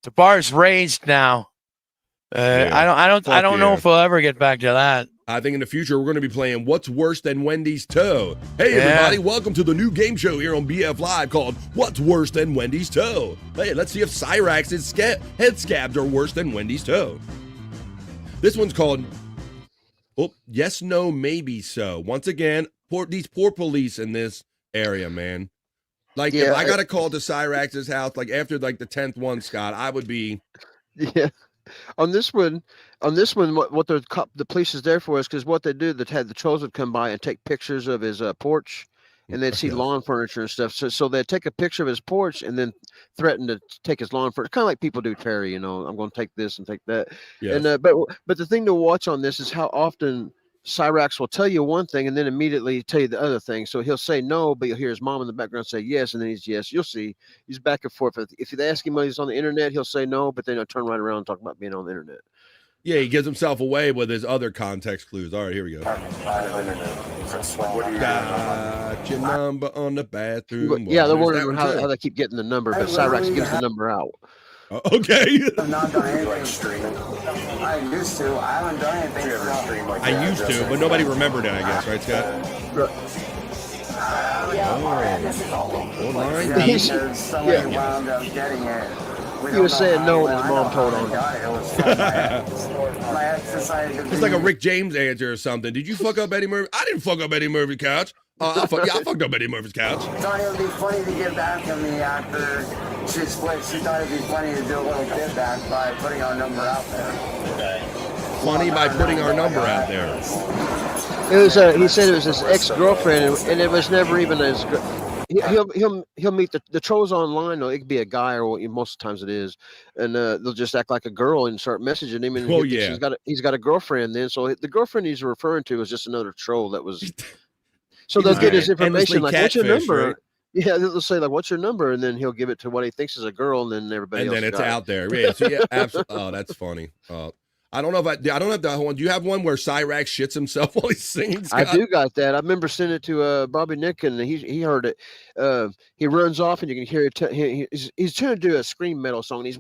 the bar's raised now. I don't know if we'll ever get back to that. I think in the future we're going to be playing What's Worse Than Wendy's Toe. Hey, everybody, welcome to the new game show here on BF Live called What's Worse Than Wendy's Toe. Hey, let's see if Cyrax's head scabs are worse than Wendy's toe. This one's called Yes, No, Maybe So. Once again, these poor police in this area, man. Like, if I got a call to Cyrax's house, like after like the 10th one, Scott, I would be... Yeah. On this one, what the police is there for is because what they do, they had the trolls would come by and take pictures of his porch, and they'd see lawn furniture and stuff. So they'd take a picture of his porch and then threaten to take his lawn furniture, kind of like people do Terry. You know, I'm going to take this and take that. Yes. And but the thing to watch on this is how often Cyrax will tell you one thing and then immediately tell you the other thing. So he'll say no, but you'll hear his mom in the background say yes, and then he's yes. You'll see he's back and forth. If they ask him when he's on the internet, he'll say no, but then he'll turn right around and talk about being on the internet. Yeah, he gives himself away with his other context clues. All right, here we go. Got your number on the bathroom. Yeah, they're wondering how they keep getting the number, but Cyrax gives the number out. Okay. I've not done anything. I used to. I haven't done anything. I used to, but nobody remembered it, I guess, right, Scott? Somebody wound up getting it. He was saying no, and his mom told him. It's like a Rick James answer or something. Did you fuck up Eddie Murphy? I didn't fuck up Eddie Murphy's couch. I fucked up Eddie Murphy's couch. Thought it would be funny to get back to me after she split. She thought it'd be funny to do a little get back by putting our number out there. Funny by putting our number out there. It was. He said it was his ex-girlfriend, and it was never even his. He'll meet the trolls online. Or it could be a guy, or most of the times it is, and they'll just act like a girl and start messaging him. And he's got a girlfriend then. So the girlfriend he's referring to is just another troll that was. So they'll get his information like, "What's your number?" Right? Yeah, they'll say like, "What's your number?" And then he'll give it to what he thinks is a girl, and then everybody. And then it's out there. Yeah, so absolutely. Oh, that's funny. I don't know if I don't have that one. Do you have one where Cyrax shits himself while he's singing, Scott? I do got that. I remember sending it to Bobby Nick, and he heard it. He runs off, and you can hear it. He's trying to do a scream metal song. And he's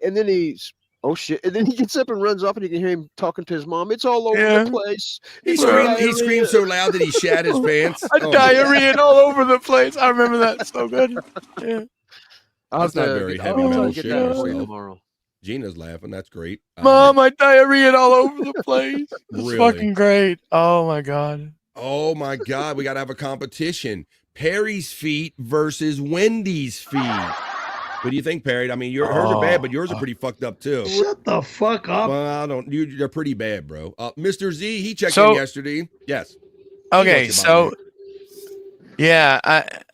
and then he's oh shit, and then he gets up and runs off, and you can hear him talking to his mom. It's all over the place. He screamed so loud that he shat his pants. Diarrhea all over the place. I remember that so good. Yeah. That's not very heavy metal shit. Tomorrow. Gina's laughing. That's great. Mom, I diarrhea all over the place. It's really? Fucking great. Oh my god. Oh my god. We got to have a competition. Perry's feet versus Wendy's feet. What do you think, Perry? I mean, hers are bad, but yours are pretty fucked up too. Shut the fuck up. Well, they're pretty bad, bro. Mr. Z, he checked in yesterday. Yes. Okay, so yeah,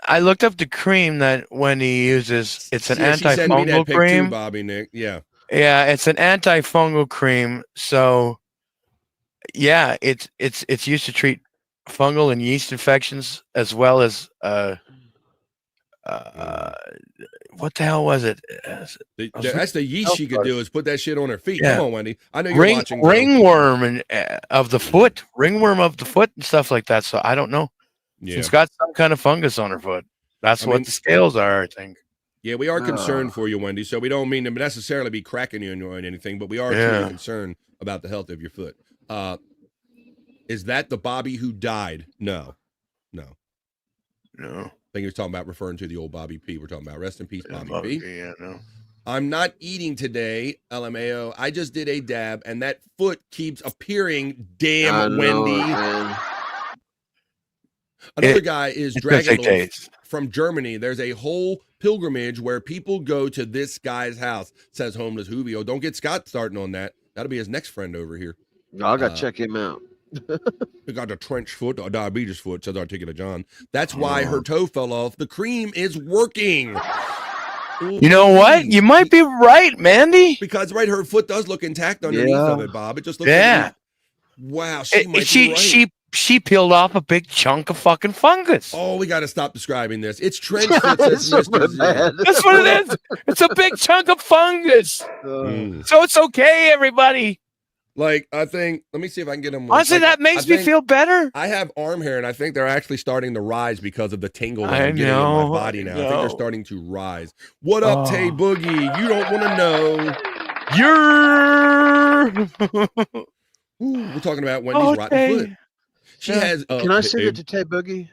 I looked up the cream that Wendy uses. It's an antifungal cream. Too, Bobby Nick. Yeah. Yeah, it's an antifungal cream. So yeah, it's used to treat fungal and yeast infections as well as what the hell was it? That's the yeast she could do is put that shit on her feet. Yeah. Come on, Wendy. I know you're watching. Ringworm of the foot and stuff like that. So I don't know. Yeah. She's got some kind of fungus on her foot. That's what the scales are, I think. Yeah, we are concerned for you, Wendy. So we don't mean to necessarily be cracking you or anything, but we are truly concerned about the health of your foot. Is that the Bobby who died? No. I think he was talking about referring to the old Bobby P. We're talking about rest in peace, Bobby P. Yeah, no. I'm not eating today, LMAO. I just did a dab, and that foot keeps appearing. Damn, Wendy. Another guy is Dragon from Germany. There's a whole pilgrimage where people go to this guy's house, says Homeless Juvio. Don't get Scott starting on that. That'll be his next friend over here. I got to check him out. He got a trench foot or diabetes foot, says Articulate John. That's why her toe fell off. The cream is working. You know what? You might be right, Mandy. Because her foot does look intact underneath of it, Bob. It just looks like wow, she might be right. She peeled off a big chunk of fucking fungus. Oh, we got to stop describing this. It's trench foot, says Mr. Z. That's what it is. It's a big chunk of fungus. So it's okay, everybody. Like, I think, let me see if I can get them. Honestly, that makes me feel better. I have arm hair, and I think they're actually starting to rise because of the tingle that I'm getting in my body now. I think they're starting to rise. What up, Tay Boogie? You don't want to know. We're talking about Wendy's rotten foot. She has. Can I send it to Tay Boogie?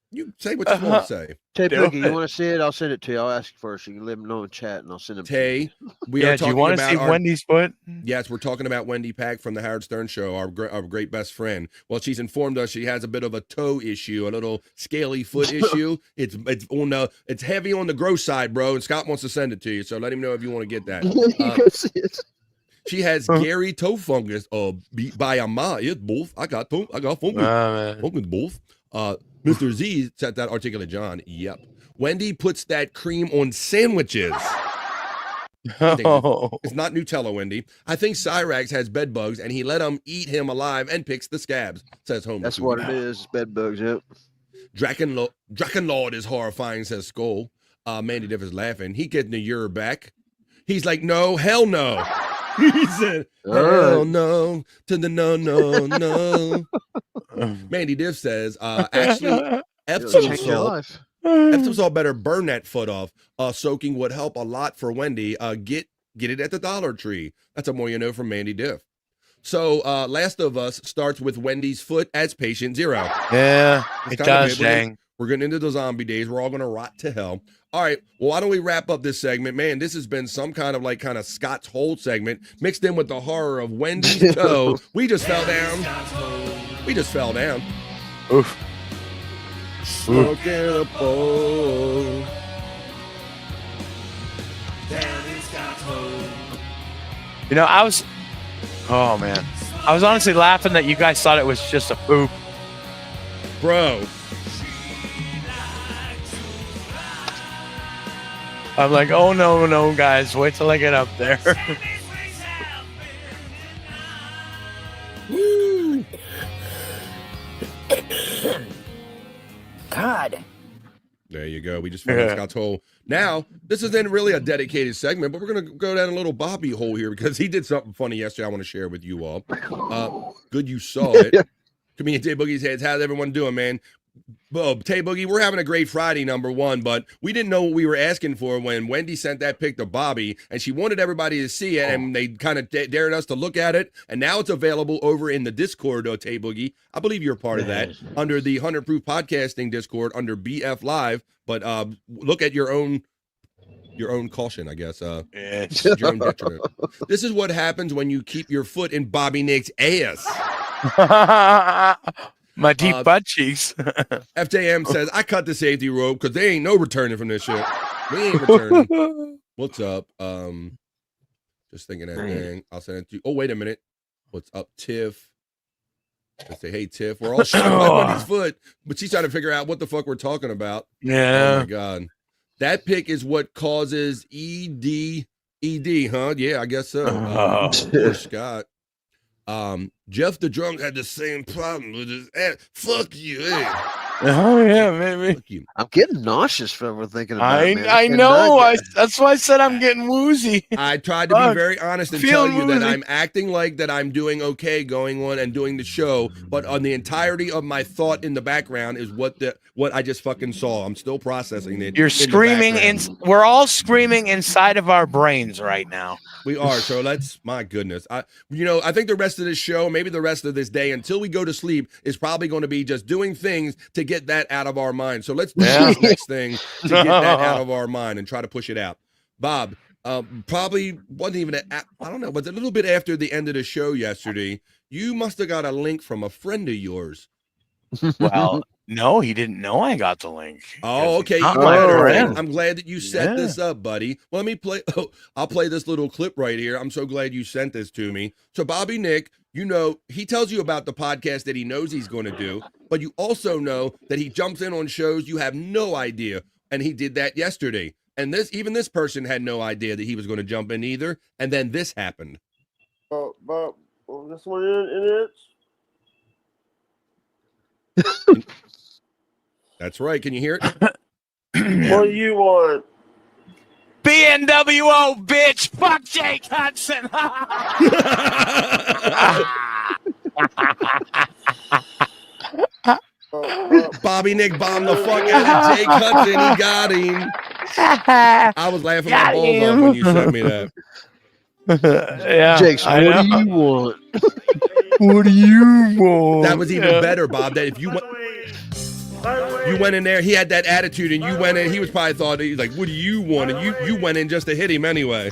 You say what you want to say. Tay Boogie, you want to see it? I'll send it to you. I'll ask you first. You can let me know in chat, and I'll send it to you. We are talking do you want to about see Wendy's foot? Yes, we're talking about Wendy Pack from the Howard Stern Show, our great best friend. Well, she's informed us she has a bit of a toe issue, a little scaly foot issue. It's heavy on the gross side, bro. And Scott wants to send it to you, so let him know if you want to get that. She has Gary toe fungus. By a ma, it's both. I got fungus. Fungus both. Mr. Z said that Articulate John. Yep. Wendy puts that cream on sandwiches. It's not Nutella, Wendy. I think Cyrax has bed bugs, and he let him eat him alive and picks the scabs, says Homer. That's what it is, bed bugs, yep. Drakenlord is horrifying, says Skull. Mandy Diff is laughing. He getting the year back. He's like, no, hell no. He said, hell no, to the no. Mandy Diff says, actually, Epsom salt better burn that foot off. Soaking would help a lot for Wendy. Get it at the Dollar Tree. That's a more you know from Mandy Diff. So Last of Us starts with Wendy's foot as patient zero. Yeah, it does, dang. We're getting into the zombie days. We're all going to rot to hell. All right, well, why don't we wrap up this segment? Man, this has been some kind of Scott's Hold segment mixed in with the horror of Wendy's toe. We just fell down. Oof. Smoking a bowl. You know, I was honestly laughing that you guys thought it was just a poop. Bro. I'm like, oh no, guys, wait till I get up there. God. There you go. We just found Scott's hole. Now, this isn't really a dedicated segment, but we're going to go down a little Bobby hole here because he did something funny yesterday I want to share with you all. Good you saw it. Comedian Tay Boogie's heads. How's everyone doing, man? Tay Boogie, we're having a great Friday, number one, but we didn't know what we were asking for when Wendy sent that pic to Bobby, and she wanted everybody to see it, and they kind of dared us to look at it, and now it's available over in the Discord, Tay Boogie. I believe you're a part of that, under the 100 Proof Podcasting Discord, under BF Live, but look at your own caution, I guess. Your own detriment. This is what happens when you keep your foot in Bobby Nick's ass. My deep butt cheeks. FJM says, I cut the safety rope because they ain't no returning from this shit. We ain't returning. What's up? Just thinking that thing. I'll send it to you. Oh, wait a minute. What's up, Tiff? I say, hey, Tiff. We're all showing Wendy's foot, but she's trying to figure out what the fuck we're talking about. Yeah. Oh, my God. That pick is what causes ED, huh? Yeah, I guess so. Poor Scott. Jeff the Drunk had the same problem with his ass. Fuck you, hey. Oh yeah, maybe. I'm getting nauseous from thinking about it. Man. I know. That's why I said I'm getting woozy. I tried to be very honest and tell you that I'm acting like that I'm doing okay going on and doing the show, but on the entirety of my thought in the background is what I just fucking saw. I'm still processing it. You're screaming we're all screaming inside of our brains right now. We are. So my goodness. I think the rest of this show, maybe the rest of this day until we go to sleep is probably going to be just doing things to get that out of our mind. So let's do this next thing to get that out of our mind and try to push it out. Bob, probably wasn't even, I don't know, was a little bit after the end of the show yesterday. You must have got a link from a friend of yours Well, no, he didn't know I got the link. Oh, okay. Not my friend. I'm glad that you set this up, buddy. Well, let me play. Oh, I'll play this little clip right here. I'm so glad you sent this to me. So, Bobby Nick, you know, he tells you about the podcast that he knows he's going to do, but you also know that he jumps in on shows you have no idea. And he did that yesterday. And even this person had no idea that he was going to jump in either. And then this happened. But this one in it. That's right. Can you hear it? What do you want? BNWO, bitch. Fuck Jake Hudson. Bobby Nick bombed the fuck out of Jake Hudson. He got him. I was laughing my balls off when you sent me that. Yeah, Jakes, what do you want? What do you want? That was even better, Bob. That if you went in there, he had that attitude, and you went in. He was probably thought he's like, "What do you want?" And you went in just to hit him anyway.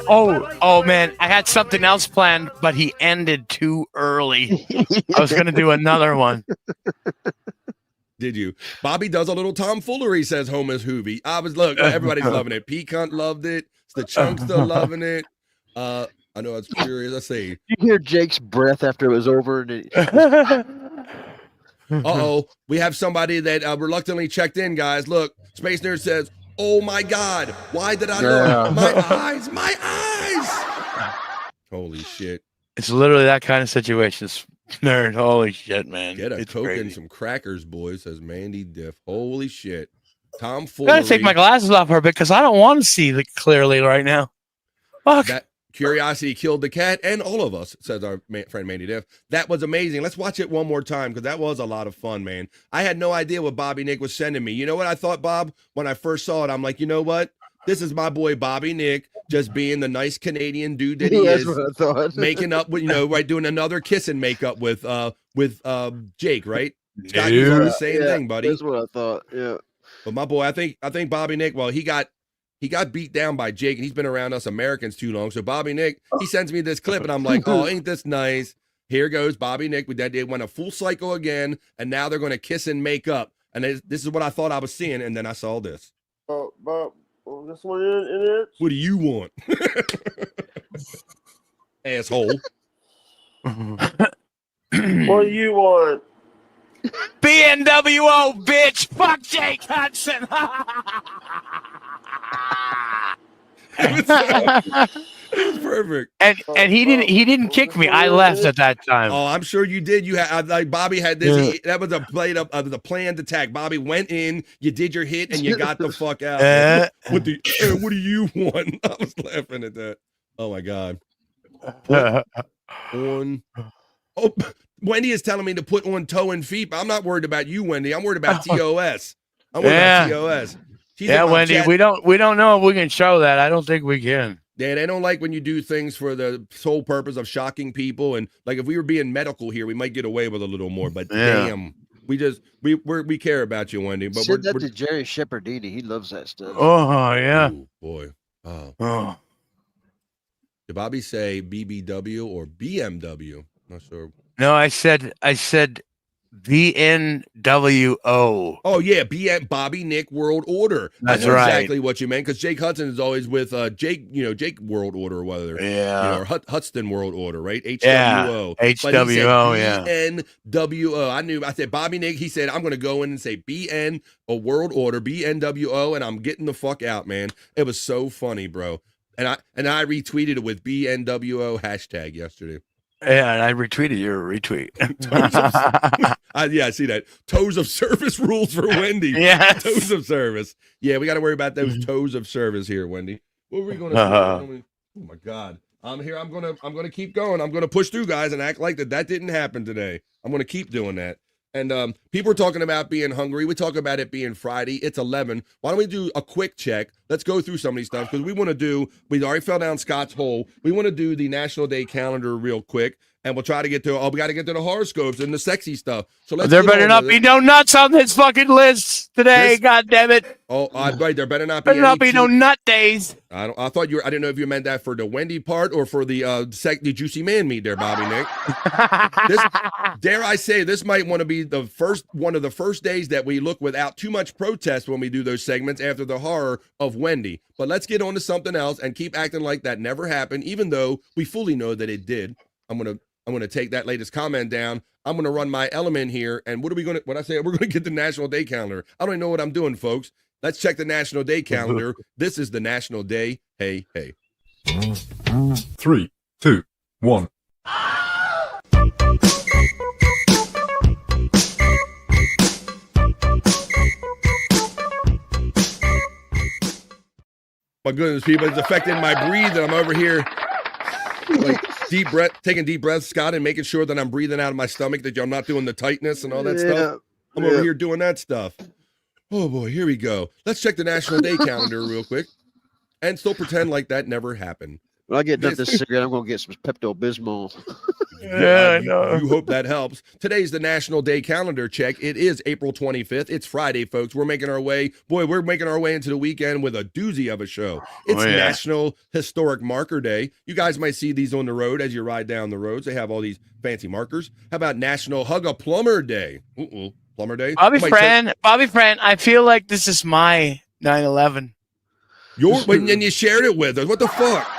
Oh man, I had something else planned, but he ended too early. I was gonna do another one. Did you? Bobby does a little tomfoolery, says Homer's Hoovy. Look, everybody's loving it. Peacunt loved it. The Chunkster loving it. I know it's curious. Let's see. You hear Jake's breath after it was over, and Uh-oh. We have somebody that reluctantly checked in, guys. Look, Space Nerd says, "Oh my God, why did I know? My eyes, my eyes!" Holy shit! It's literally that kind of situation, nerd. Holy shit, man! Get a it's Coke crazy. and some crackers, boys. Says Mandy Diff. Holy shit! Tom I Foolery. gotta take my glasses off for a bit because I don't want to see clearly right now. Fuck. That curiosity killed the cat and all of us, says our friend Mandy Diff. That was amazing. Let's watch it one more time because that was a lot of fun, man. I had no idea what Bobby Nick was sending me. You know what I thought, Bob? When I first saw it, I'm like, you know what? This is my boy Bobby Nick, just being the nice Canadian dude that he is, what I thought. making up with, right, doing another kissing makeup with Jake, right? Scott, you on the same thing, buddy. That's what I thought. Yeah. But my boy, I think Bobby Nick, well, he got beat down by Jake, and he's been around us Americans too long. So Bobby Nick, he sends me this clip, and I'm like, oh, ain't this nice? Here goes Bobby Nick. They went a full cycle again, and now they're going to kiss and make up. And this is what I thought I was seeing, and then I saw this. But this one in it. What do you want? Asshole. What do you want? BNWO, bitch. Fuck Jake Hudson. It was perfect. And he didn't kick me. I left at that time. Oh, I'm sure you did. You had like Bobby had this. That was a planned attack. Bobby went in, you did your hit, and you got the fuck out. What do you want? I was laughing at that. Oh my God. Wendy is telling me to put on toe and feet, but I'm not worried about you, Wendy. I'm worried about TOS. I'm worried about TOS. Wendy, we don't know if we can show that. I don't think we can. Yeah, they don't like when you do things for the sole purpose of shocking people. And like if we were being medical here, we might get away with a little more. But damn, we care about you, Wendy. But Said that to Jerry Shepherdini. He loves that stuff. Oh yeah, ooh, boy. Oh. Did Bobby say BBW or BMW? Not sure. No, I said BNWO. Oh yeah, Bobby Nick World Order. That's right. Exactly what you meant, because Jake Hudson is always with Jake, Jake World Order, or whether or Hudson World Order, right? HWO. Yeah. HWO. Yeah. BNWO. I said Bobby Nick. He said I'm going to go in and say BN or World Order, BNWO, and I'm getting the fuck out, man. It was so funny, bro. And I retweeted it with BNWO hashtag yesterday. Yeah, and I retweeted your retweet. I see that. Toes of service rules for Wendy. Yeah, toes of service. Yeah, we got to worry about those toes of service here, Wendy. What were we going to do? Oh my God. I'm here. I'm gonna keep going. I'm gonna push through, guys, and act like that didn't happen today. I'm gonna keep doing that. And people are talking about being hungry. We talk about it being Friday. It's 11. Why don't we do a quick check? Let's go through some of these stuff because we already fell down Scott's hole. We want to do the National Day calendar real quick. and we'll try to get to. Oh, we got to get to the horoscopes and the sexy stuff. So let's. There better not be no nuts on this fucking list today. God damn it! Oh, right. There better not be. Better not be no nut days. I thought you were. I didn't know if you meant that for the Wendy part or for the the juicy man meat there, Bobby Nick. Dare I say, this might want to be one of the first days that we look without too much protest when we do those segments after the horror of Wendy. But let's get on to something else and keep acting like that never happened, even though we fully know that it did. I'm gonna take that latest comment down. I'm gonna run my element here, and what I say? We're gonna get the National Day calendar. I don't even know what I'm doing, folks. Let's check the National Day calendar. This is the National Day. Hey, hey. 3, 2, 1. My goodness, people, it's affecting my breathing. I'm over here, like taking deep breaths, Scott, and making sure that I'm breathing out of my stomach, that I'm not doing the tightness and all that stuff. I'm over here doing that stuff. Oh boy, here we go. Let's check the National Day calendar real quick, and still pretend like that never happened. When I get done this cigarette, I'm gonna get some Pepto-Bismol. Yeah, I know. You hope that helps. Today's the National Day calendar check. It is April 25th. It's Friday, folks. We're making our way into the weekend with a doozy of a show. It's National Historic Marker Day. You guys might see these on the road as you ride down the roads. They have all these fancy markers. How about National Hug a Plumber Day? Plumber Day. Bobby Fran, I feel like this is my 9/11. And you shared it with us. What the fuck?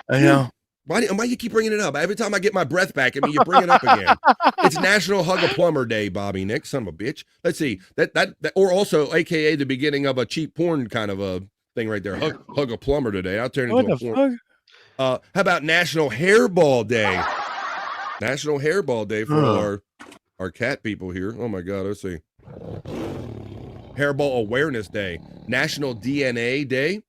I know. Why you keep bringing it up? Every time I get my breath back, you bring it up again. It's National Hug a Plumber Day, Bobby Nick, son of a bitch. Let's see that or also AKA the beginning of a cheap porn kind of a thing right there. Hug a plumber today. I'll turn into a porn. How about National Hairball Day? National Hairball Day for all our cat people here. Oh my God, let's see. Hairball Awareness Day. National DNA Day.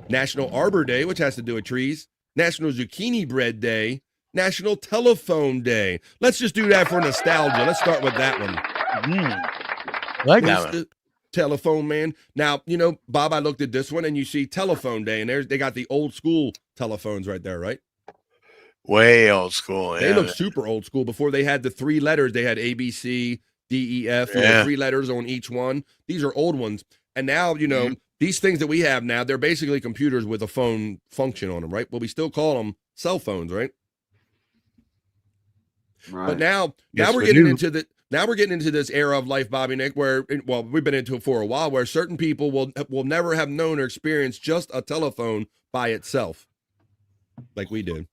National Arbor Day, which has to do with trees. National Zucchini Bread Day, National Telephone Day. Let's just do that for nostalgia. Let's start with that one. I like that one. Telephone man. Now, Bob, I looked at this one and you see Telephone Day, and they got the old school telephones right there, right? Way old school. They look super old school. Before they had the 3 letters, they had A, B, C, D, E, F, 3 letters on each one. These are old ones. And now, these things that we have now, they're basically computers with a phone function on them, right? Well, we still call them cell phones, right? But now we're getting into this era of life, Bobby Nick, where we've been into it for a while, where certain people will never have known or experienced just a telephone by itself, like we did.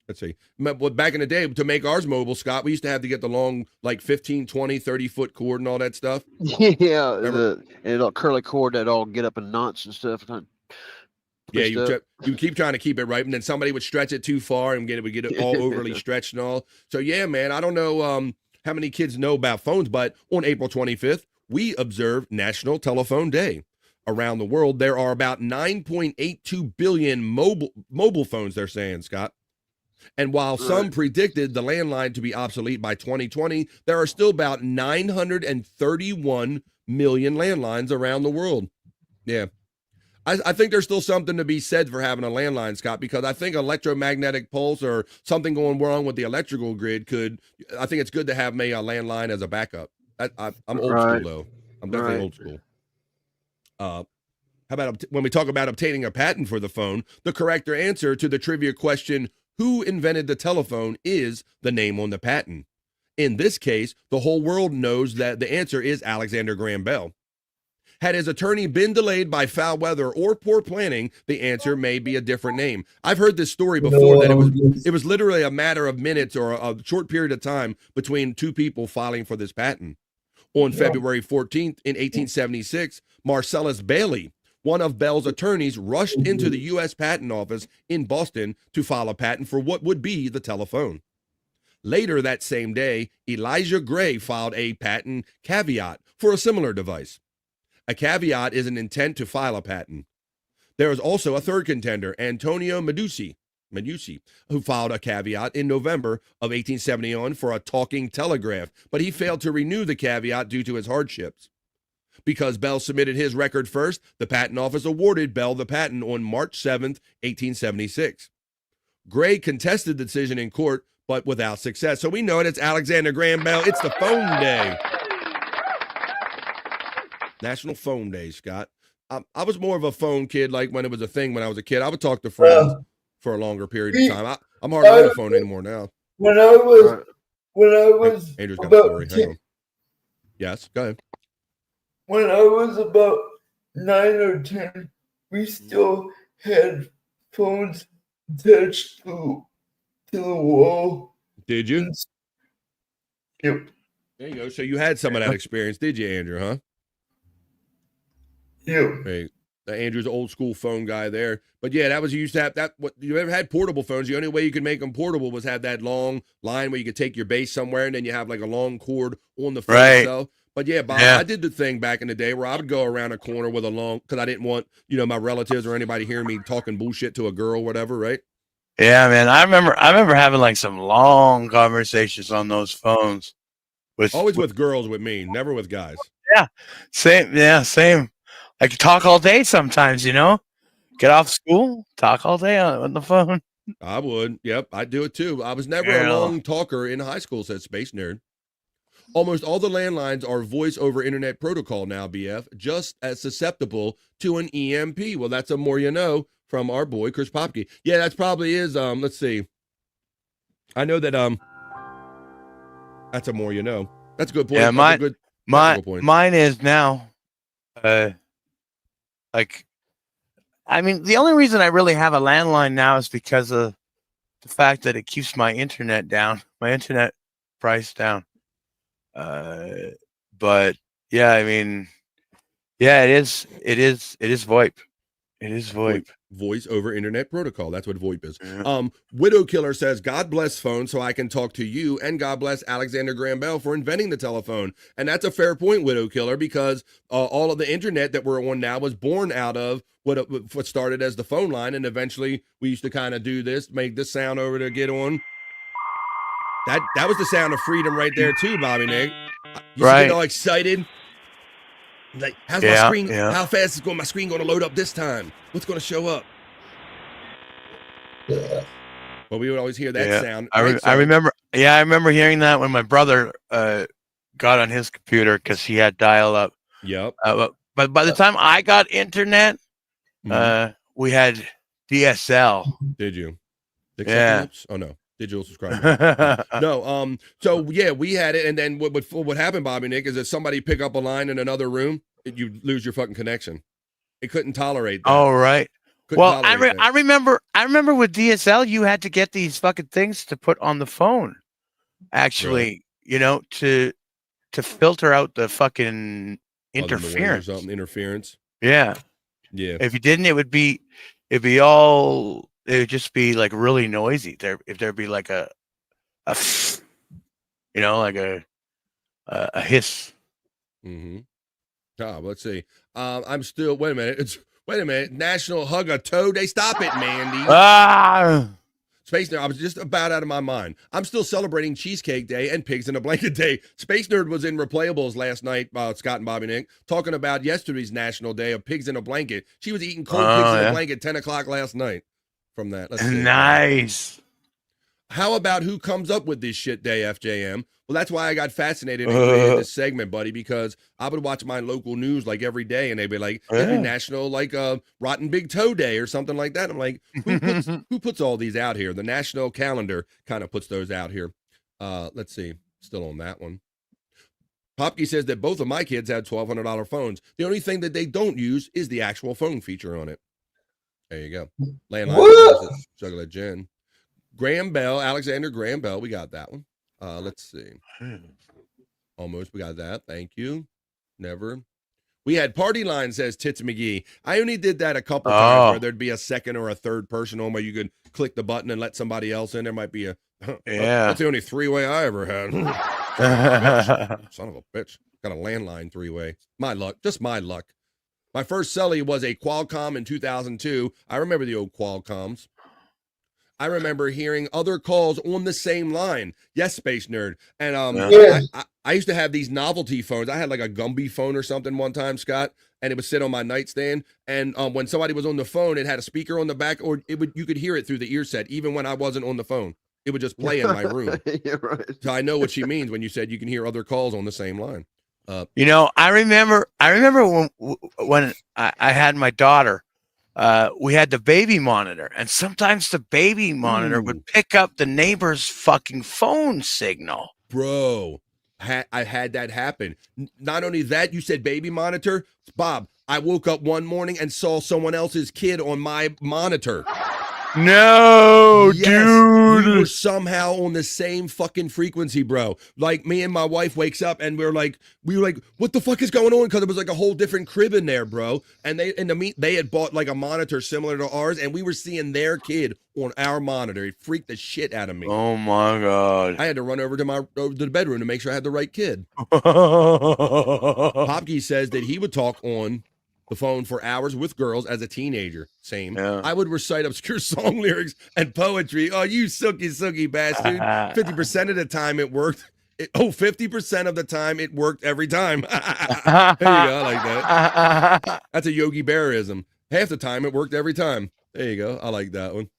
Let's see. Back in the day, to make ours mobile, Scott, we used to have to get the long, like 15, 20, 30-foot cord and all that stuff. Yeah, and a curly cord that all get up in knots and stuff. Yeah, you keep trying to keep it right, and then somebody would stretch it too far and would get it all overly stretched and all. So yeah, man, I don't know how many kids know about phones, but on April 25th, we observe National Telephone Day. Around the world, there are about 9.82 billion mobile phones, they're saying, Scott. And while some predicted the landline to be obsolete by 2020, there are still about 931 million landlines around the world. Yeah. I think there's still something to be said for having a landline, Scott, because I think electromagnetic pulse or something going wrong with the electrical grid I think it's good to have a landline as a backup. I'm old school, though. I'm definitely old school. How about when we talk about obtaining a patent for the phone, the correct answer to the trivia question, who invented the telephone, is the name on the patent. In this case, the whole world knows that the answer is Alexander Graham Bell. Had his attorney been delayed by foul weather or poor planning, the answer may be a different name. I've heard this story before that it was literally a matter of minutes or a short period of time between two people filing for this patent. On February 14th in 1876, Marcellus Bailey, one of Bell's attorneys, rushed into the U.S. Patent Office in Boston to file a patent for what would be the telephone. Later that same day, Elijah Gray filed a patent caveat for a similar device. A caveat is an intent to file a patent. There is also a third contender, Antonio Medusi, who filed a caveat in November of 1871 for a talking telegraph, but he failed to renew the caveat due to his hardships. Because Bell submitted his record first, the Patent Office awarded Bell the patent on March 7th, 1876. Gray contested the decision in court, but without success. So we know it. It's Alexander Graham Bell. It's the phone day. National Phone Day, Scott. I was more of a phone kid, like when it was a thing when I was a kid. I would talk to friends for a longer period of time. I'm hardly on the phone anymore now. When I was Andrew's got a story. Hang on. Yes, go ahead. When I was about 9 or 10, we still had phones attached to the wall. Did you? Yep. There you go. So you had some of that experience, did you, Andrew, huh? Yeah. Hey, Andrew's old school phone guy there. But yeah, that was, you used to have that. What you ever had portable phones? The only way you could make them portable was have that long line where you could take your base somewhere and then you have like a long cord on the phone itself. But yeah, Bob, I did the thing back in the day where I would go around a corner with a long, because I didn't want, my relatives or anybody hearing me talking bullshit to a girl, whatever, right? Yeah, man. I remember having like some long conversations on those phones. Always with girls with me, never with guys. Yeah, same. Yeah, same. I could talk all day sometimes, Get off school, talk all day on the phone. I would. Yep, I'd do it too. I was never a long talker in high school, said Space Nerd. Almost all the landlines are voice over internet protocol now, BF, just as susceptible to an EMP. Well, that's a more you know from our boy, Chris Popke. Yeah, that probably is, let's see. I know that, that's a more you know. That's a good point. Yeah, point. Mine is now, the only reason I really have a landline now is because of the fact that it keeps my internet down, my internet price down. But yeah, it is VoIP. It is VoIP. Voice over internet protocol. That's what VoIP is. Widow Killer says, God bless phone so I can talk to you, and God bless Alexander Graham Bell for inventing the telephone. And that's a fair point, Widow Killer, because all of the internet that we're on now was born out of what started as the phone line, and eventually we used to kind of do this, make this sound over to get on. That was the sound of freedom right there too, Bobby Nick. You get all excited. Like, how's my screen? How fast is my screen going to load up this time? What's going to show up? Well, we would always hear that sound. I remember hearing that when my brother got on his computer because he had dial-up. Yep. But by the time I got internet, we had DSL. Did you? Yeah. Oh no. Digital subscriber. No, so yeah, we had it, and then what happened, Bobby Nick, is that somebody pick up a line in another room, you lose your fucking connection. It couldn't tolerate that. Oh, right. I remember with DSL, you had to get these fucking things to put on the phone, actually, to filter out the fucking interference. Interference. Yeah. Yeah. If you didn't, it would just be like really noisy. If there'd be like a hiss. Mm-hmm. Let's see. I'm still. Wait a minute. National Hug a Toe Day. Stop it, Mandy. Space Nerd. I was just about out of my mind. I'm still celebrating Cheesecake Day and Pigs in a Blanket Day. Space Nerd was in Replayables last night, Scott and Bobby Nick, talking about yesterday's National Day of Pigs in a Blanket. She was eating cold pigs in a blanket 10 o'clock last night. From that. Let's see. Nice. How about who comes up with this shit day, FJM? Well, that's why I got fascinated in creating this segment, buddy, because I would watch my local news like every day, and they'd be like, National Rotten Big Toe Day or something like that. I'm like, who puts all these out here? The national calendar kind of puts those out here. Let's see. Still on that one. Popke says that both of my kids had $1,200 phones. The only thing that they don't use is the actual phone feature on it. There you go. Landline. Juggler Jen. Graham Bell, Alexander Graham Bell. We got that one. Let's see. Almost. We got that. Thank you. Never. We had Party Line, says Tits McGee. I only did that a couple times where there'd be a second or a third person on where you could click the button and let somebody else in. There might be that's the only three-way I ever had. Son of a bitch. Got a landline three-way. My luck. Just my luck. My first celly was a Qualcomm in 2002. I remember the old Qualcomms. I remember hearing other calls on the same line. Yes, Space Nerd. And I used to have these novelty phones. I had like a Gumby phone or something one time, Scott, and it would sit on my nightstand. And when somebody was on the phone, it had a speaker on the back, or you could hear it through the ear set, even when I wasn't on the phone. It would just play in my room. Yeah, right. So I know what she means when you said you can hear other calls on the same line. You know, I remember when I had my daughter, we had the baby monitor, and sometimes the baby monitor would pick up the neighbor's fucking phone signal. Bro, I had that happen. Not only that, you said baby monitor. Bob, I woke up one morning and saw someone else's kid on my monitor. No, yes, dude. We were somehow on the same fucking frequency, bro. Like me and my wife wakes up and we were like, what the fuck is going on? Because it was like a whole different crib in there, bro. And they had bought like a monitor similar to ours, and we were seeing their kid on our monitor. It freaked the shit out of me. Oh my god! I had to run over to the bedroom to make sure I had the right kid. Popke says that he would talk on the phone for hours with girls as a teenager. Same. Yeah. I would recite obscure song lyrics and poetry. Oh, you sooky bastard. 50% of the time it worked. 50% of the time it worked every time. There you go. I like that. That's a Yogi Bearism. Half the time it worked every time. There you go. I like that one.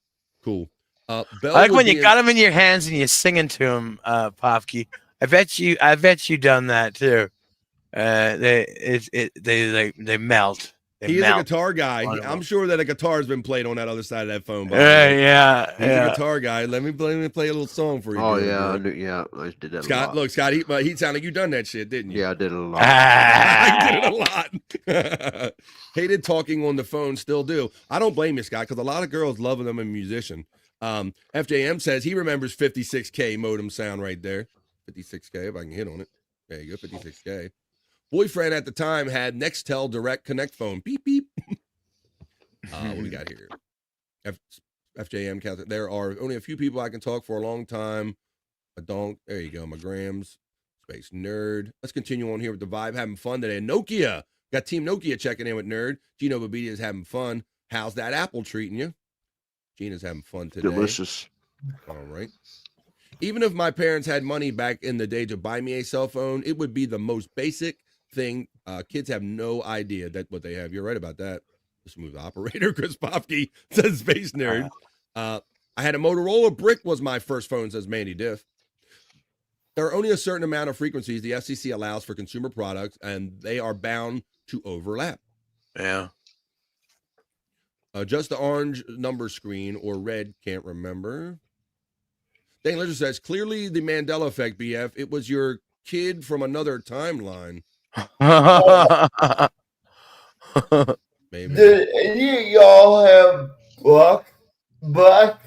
Cool. I like when you got them in your hands and you're singing to them, Popke. I bet you done that too. They melt. He's a guitar guy. I'm sure that a guitar has been played on that other side of that phone. Yeah. He's a guitar guy. Let me play a little song for you. Oh yeah, I did that. Scott, a lot. Look, Scott, he sounded like you done that shit, didn't you? Yeah, I did it a lot. I did it a lot. Hated talking on the phone, still do. I don't blame you, Scott, because a lot of girls love them a musician. FJM says he remembers 56K modem sound right there. 56K, if I can hit on it. There you go, 56K. Boyfriend at the time had Nextel Direct Connect phone. Beep, beep. What we got here? FJM counts. There are only a few people I can talk for a long time. A donk. There you go. My grams. Space Nerd. Let's continue on here with the vibe. Having fun today. Nokia. Got Team Nokia checking in with Nerd. Gino Babidi is having fun. How's that apple treating you? Gina's having fun today. Delicious. All right. Even if my parents had money back in the day to buy me a cell phone, it would be the most basic thing. Kids have no idea that what they have. You're right about that. Smooth operator. Chris Popke says Space Nerd. I had a Motorola Brick was my first phone, says Mandy Diff. There are only a certain amount of frequencies the FCC allows for consumer products, and they are bound to overlap. Yeah. Just the orange number screen or red, can't remember. Dane Ledger says, clearly the Mandela effect, BF. It was your kid from another timeline. Maybe. Did any of y'all have Blackberry?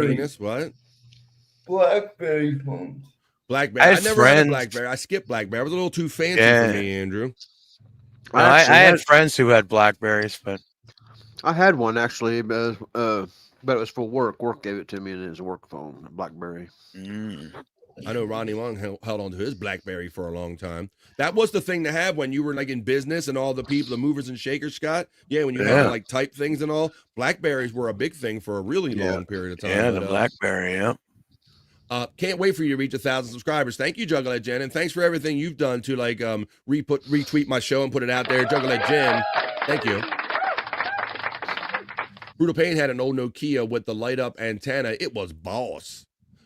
Penis, what? Blackberry phones. Blackberry. I never had a Blackberry. I skipped Blackberry. It was a little too fancy for me, Andrew. I had friends who had Blackberries, but I had one actually, but it was for work. Work gave it to me, and it was a work phone, a BlackBerry. I know Ronnie Long held on to his BlackBerry for a long time. That was the thing to have when you were like in business and all the people, the movers and shakers, Scott. Yeah, when you had to like type things and all. BlackBerries were a big thing for a really long period of time. Yeah, the BlackBerry, yeah. Can't wait for you to reach 1,000 subscribers. Thank you, Juggalette Jen, and thanks for everything you've done to like retweet my show and put it out there. Juggalette Jen, thank you. Brutal Pain had an old Nokia with the light up antenna. It was boss.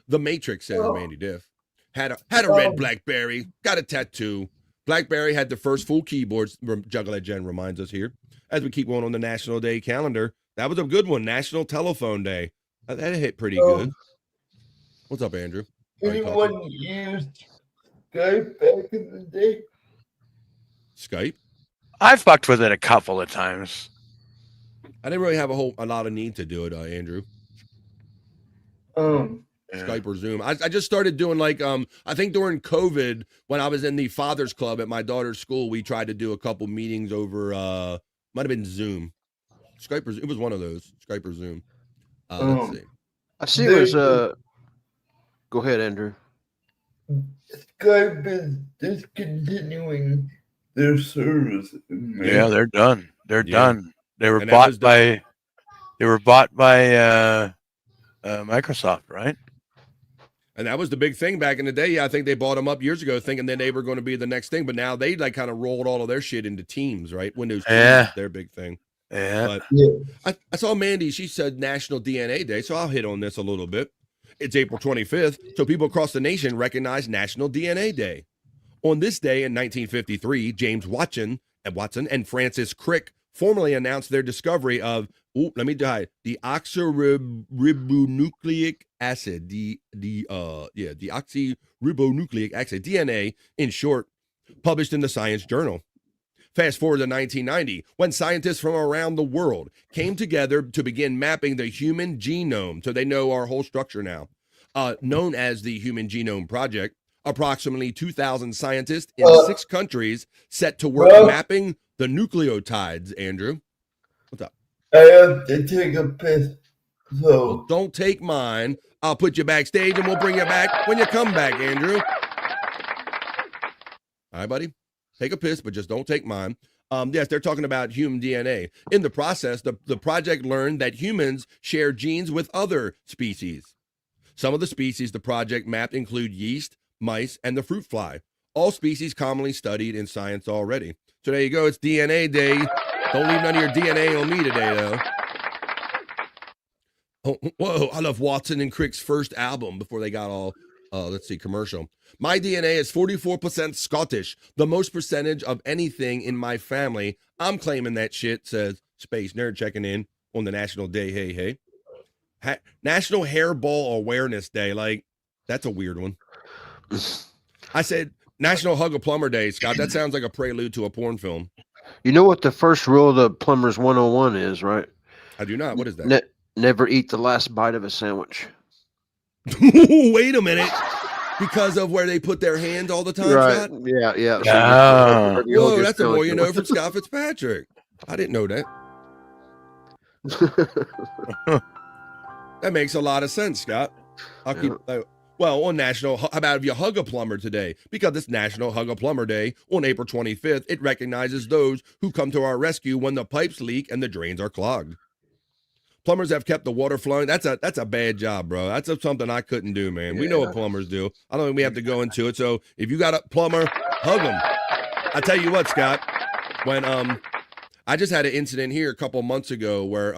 The Matrix, says Mandy Diff. Had a red BlackBerry. Got a tattoo. BlackBerry had the first full keyboards. Juggalette Jen reminds us here as we keep going on the National Day calendar. That was a good one. National Telephone Day. That hit pretty good. What's up, Andrew? Anyone used Skype back in the day? Skype? I fucked with it a couple of times. I didn't really have a lot of need to do it, Andrew. Skype or Zoom. I just started doing like I think during COVID when I was in the Fathers Club at my daughter's school, we tried to do a couple meetings over might have been Zoom. Skype or it was one of those. Skype or Zoom. Let's see. I see there's go ahead, Andrew. Skype is discontinuing their service. Yeah, they're done. They're done. They were bought by Microsoft, right? And that was the big thing back in the day. Yeah, I think they bought them up years ago thinking that they were going to be the next thing. But now they like kind of rolled all of their shit into Teams, right? Windows Teams, their big thing. But I saw Mandy. She said National DNA Day, so I'll hit on this a little bit. It's April 25th, so people across the nation recognize National DNA Day. On this day in 1953, James Watson and Francis Crick formally announced their discovery of, the deoxyribonucleic acid, deoxyribonucleic acid, DNA in short, published in the Science Journal. Fast forward to 1990, when scientists from around the world came together to begin mapping the human genome, so they know our whole structure now, known as the Human Genome Project. Approximately 2,000 scientists in 6 countries set to work mapping the nucleotides. Andrew, what's up? I have to take a piss. So well, don't take mine. I'll put you backstage and we'll bring you back when you come back, Andrew. All right, buddy. Take a piss, but just don't take mine. Yes, they're talking about human DNA. In the process, the project learned that humans share genes with other species. Some of the species the project mapped include yeast, mice, and the fruit fly, all species commonly studied in science already. So there you go. It's DNA Day. Don't leave none of your DNA on me today, though. Oh, whoa, I love Watson and Crick's first album before they got all, commercial. My DNA is 44% Scottish, the most percentage of anything in my family. I'm claiming that shit, says Space Nerd checking in on the National Day. Hey. National Hairball Awareness Day. Like, that's a weird one. I said National Hug a Plumber Day, Scott. That sounds like a prelude to a porn film. You know what the first rule of the Plumber's 101 is, right? I do not. What is that? Never eat the last bite of a sandwich. Wait a minute. Because of where they put their hand all the time, right. Scott? Yeah. Whoa, that's a more you know from Scott Fitzpatrick. I didn't know that. That makes a lot of sense, Scott. I'll keep... Well, on National, how about if you hug a plumber today? Because it's National Hug a Plumber Day on April 25th. It recognizes those who come to our rescue when the pipes leak and the drains are clogged. Plumbers have kept the water flowing. That's a bad job, bro. That's something I couldn't do, man. We know what plumbers do. I don't think we have to go into it. So if you got a plumber, hug them. I tell you what, Scott, when I just had an incident here a couple months ago where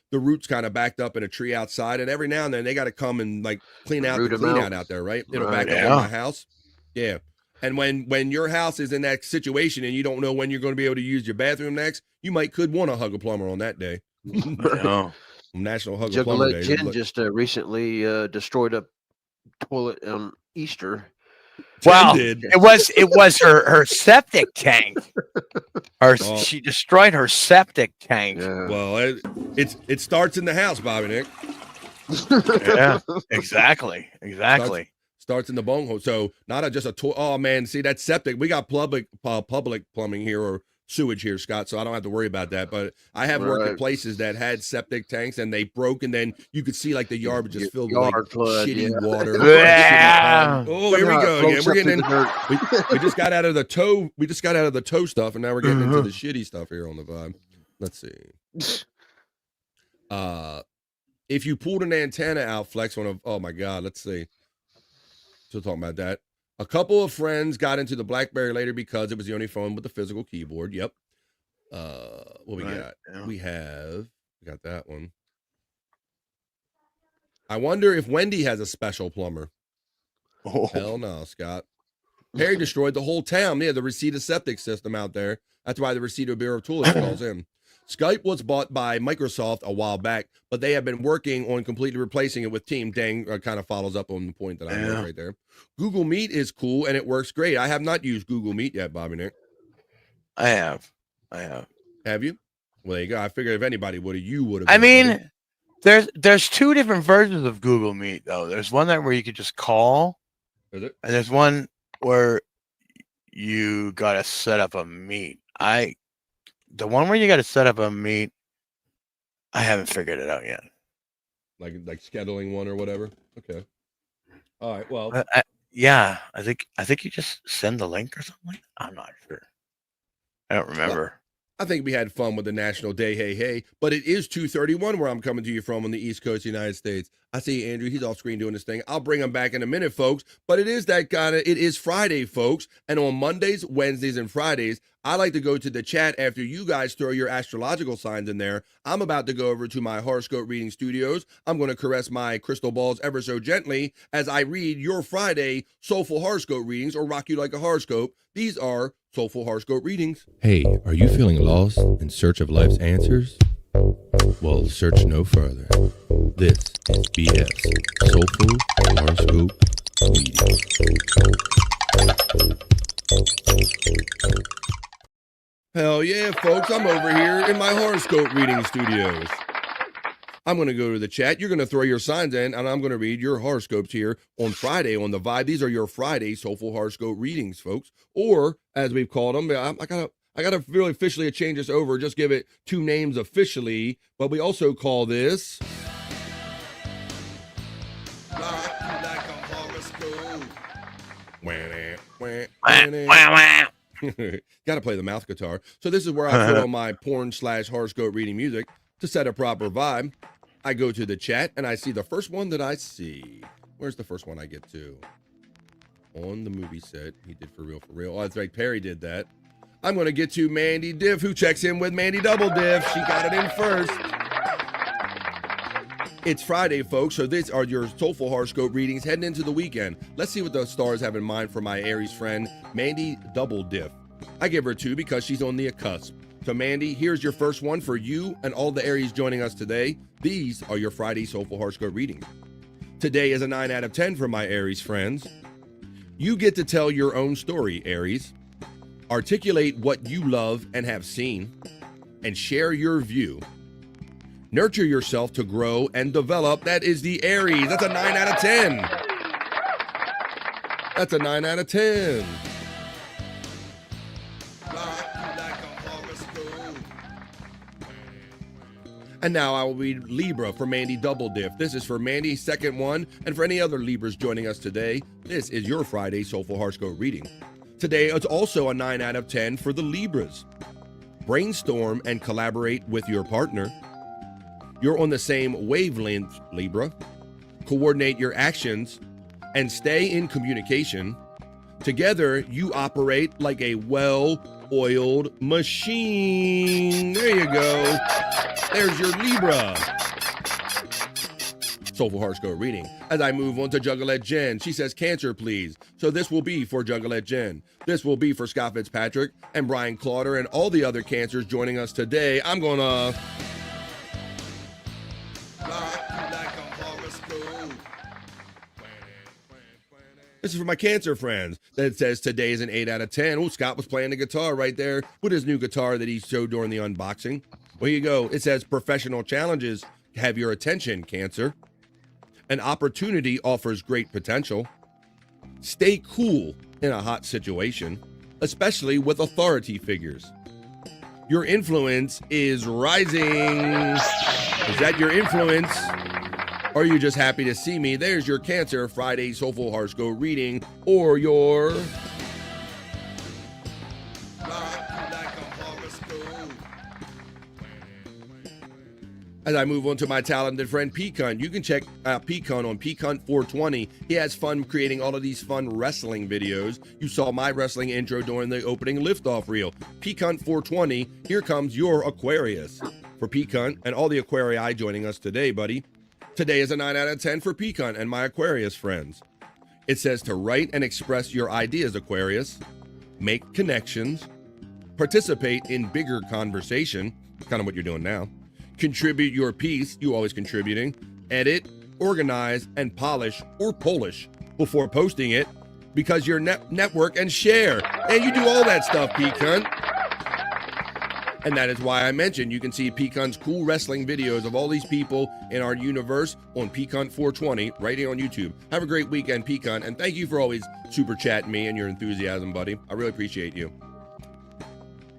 the roots kind of backed up in a tree outside, and every now and then they got to come and like clean out the clean out there, right? It'll back up in my house. Yeah. And when your house is in that situation and you don't know when you're going to be able to use your bathroom next, you could want to hug a plumber on that day. National Hug a Plumber Day. Jen just recently destroyed a toilet on Easter. Well, it was her septic tank. She destroyed her septic tank. Yeah. Well, it starts in the house, Bobby Nick. Yeah, exactly. Starts in the bunghole. So not just a toilet. Oh man, see that septic. We got public plumbing here or sewage here, Scott, so I don't have to worry about that. But I have worked at places that had septic tanks and they broke, and then you could see like the yard was just filled with like shitty water. Yeah. Oh, here we go again. We're getting in. We just got out of the toe. We just got out of the toe stuff, and now we're getting into the shitty stuff here on the vibe. Let's see. If you pulled an antenna out, Flex, oh my God, let's see. Still talking about that. A couple of friends got into the BlackBerry later because it was the only phone with the physical keyboard. Yep. What we got? Yeah. We got that one. I wonder if Wendy has a special plumber. Oh. Hell no, Scott. Perry destroyed the whole town. Yeah, the Reseda septic system out there. That's why the Reseda Bureau of Toilets calls in. Skype was bought by Microsoft a while back, but they have been working on completely replacing it with Team. Dang, kind of follows up on the point that I made right there. Google Meet is cool, and it works great. I have not used Google Meet yet, Bobby Nick. I have. Have you? Well, there you go. I figured if anybody would have, you would have. I mean, there's two different versions of Google Meet, though. There's one where you could just call. Is it? And there's one where you got to set up a meet. The one where you got to set up a meet, I haven't figured it out yet. Like scheduling one or whatever. Okay. All right. Well. I think you just send the link or something. I'm not sure. I don't remember. I think we had fun with the National Day, hey, but it is 2:31 where I'm coming to you from on the East Coast of the United States. I see Andrew, he's off screen doing his thing. I'll bring him back in a minute, folks, but it is Friday, folks, and on Mondays, Wednesdays, and Fridays, I like to go to the chat after you guys throw your astrological signs in there. I'm about to go over to my horoscope reading studios. I'm going to caress my crystal balls ever so gently as I read your Friday soulful horoscope readings or rock you like a horoscope. These are soulful horoscope readings. Hey, are you feeling lost in search of life's answers? Well, search no further. This is BS Soulful Horoscope Reading. Hell yeah, folks, I'm over here in my horoscope reading studios. I'm going to go to the chat. You're going to throw your signs in, and I'm going to read your horoscopes here on Friday on The Vibe. These are your Friday soulful horoscope readings, folks. Or, as we've called them, I gotta really officially change this over, just give it two names officially, but we also call this... Gotta play the mouth guitar. So this is where I put on my porn/horoscope reading music to set a proper vibe. I go to the chat and I see the first one that I see. Where's the first one I get to? On the movie set. He did For Real, For Real. Oh, that's right. Perry did that. I'm going to get to Mandy Diff, who checks in with Mandy Double Diff. She got it in first. It's Friday, folks, so these are your soulful horoscope readings heading into the weekend. Let's see what the stars have in mind for my Aries friend, Mandy Double Diff. I give her 2 because she's on the cusp. So, Mandy, here's your first one for you and all the Aries joining us today. These are your Friday soulful horoscope readings. Today is a 9 out of 10 for my Aries friends. You get to tell your own story, Aries. Articulate what you love and have seen, and share your view. Nurture yourself to grow and develop. That is the Aries. That's a 9 out of 10. That's a 9 out of 10. And now I will read Libra for Mandy Double Diff. This is for Mandy's second one, and for any other Libras joining us today, this is your Friday Soulful Horoscope reading. Today, it's also a 9 out of 10 for the Libras. Brainstorm and collaborate with your partner. You're on the same wavelength, Libra. Coordinate your actions and stay in communication. Together, you operate like a well-oiled machine. There you go. There's your Libra. Soulful Horoscope reading. As I move on to Juggalette Jen, she says, Cancer, please. So this will be for Juggalette Jen. This will be for Scott Fitzpatrick and Brian Clauder and all the other Cancers joining us today. I'm going to... This is for my Cancer friends. That says today is an 8 out of 10. Oh, Scott was playing the guitar right there with his new guitar that he showed during the unboxing. There you go. It says professional challenges have your attention, Cancer. An opportunity offers great potential. Stay cool in a hot situation, especially with authority figures. Your influence is rising. Is that your influence? Or are you just happy to see me? There's your Cancer Friday Soulful Horoscope reading, or your... As I move on to my talented friend Pecan, you can check out Pecan on Pecan 420. He has fun creating all of these fun wrestling videos. You saw my wrestling intro during the opening liftoff reel. Pecan 420, here comes your Aquarius. For Pecan and all the Aquarii joining us today, buddy. Today is a 9 out of 10 for Pecan and my Aquarius friends. It says to write and express your ideas, Aquarius. Make connections. Participate in bigger conversation. Kind of what you're doing now. Contribute your piece, you always contributing. Edit, organize, and polish or polish before posting it because your network and share. And you do all that stuff, Pecan. And that is why I mentioned you can see Pecan's cool wrestling videos of all these people in our universe on Pecan 420 right here on YouTube. Have a great weekend, Pecan, and thank you for always super chatting me and your enthusiasm, buddy. I really appreciate you.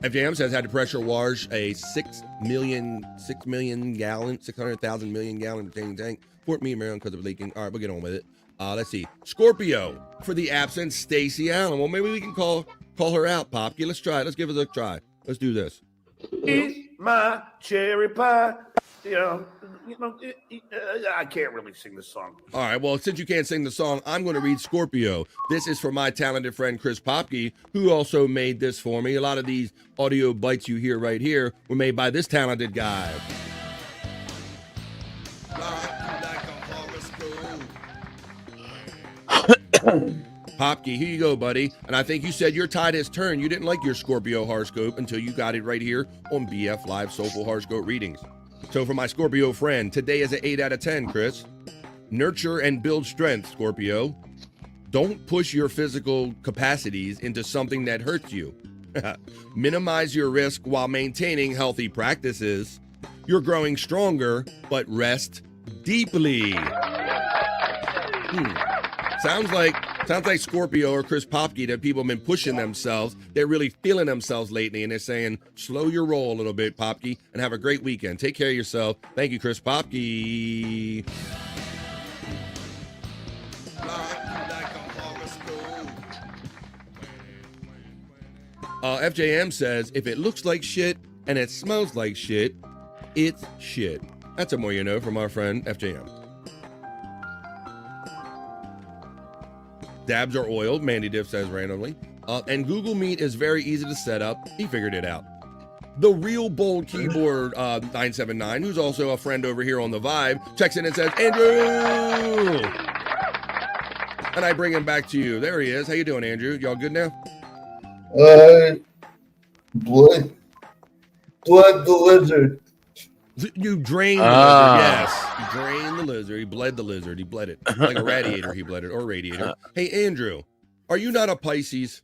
FJM says had to pressure wash a 600,000 million gallon retaining tank. Fort Meade, Maryland, because of leaking. All right, we'll get on with it. Let's see. Scorpio for the absent Stacey Allen. Well, maybe we can call her out, Popke. Let's try it. Let's give it a try. Let's do this. Eat my cherry pie. I can't really sing this song. All right, well, since you can't sing the song, I'm going to read Scorpio. This is for my talented friend Chris Popke, who also made this for me. A lot of these audio bites you hear right here were made by this talented guy. Popke, here you go, buddy. And I think you said your tide has turned. You didn't like your Scorpio horoscope until you got it right here on BF Live Soulful Horoscope Readings. So for my Scorpio friend, today is an 8 out of 10, Chris. Nurture and build strength, Scorpio. Don't push your physical capacities into something that hurts you. Minimize your risk while maintaining healthy practices. You're growing stronger, but rest deeply. Sounds like Scorpio or Chris Popke that people have been pushing themselves. They're really feeling themselves lately, and they're saying, slow your roll a little bit, Popke, and have a great weekend. Take care of yourself. Thank you, Chris Popke. FJM says, if it looks like shit and it smells like shit, it's shit. That's a more you know from our friend FJM. Dabs are oiled, Mandy Diff says randomly. And Google Meet is very easy to set up. He figured it out. The Real Bold Keyboard 979, who's also a friend over here on The Vibe, checks in and says, Andrew! And I bring him back to you. There he is. How you doing, Andrew? Y'all good now? Blood the lizard. You drained the lizard, yes. You drained the lizard. He bled the lizard. He bled it. Like a radiator, he bled it, or radiator. Hey, Andrew, are you not a Pisces?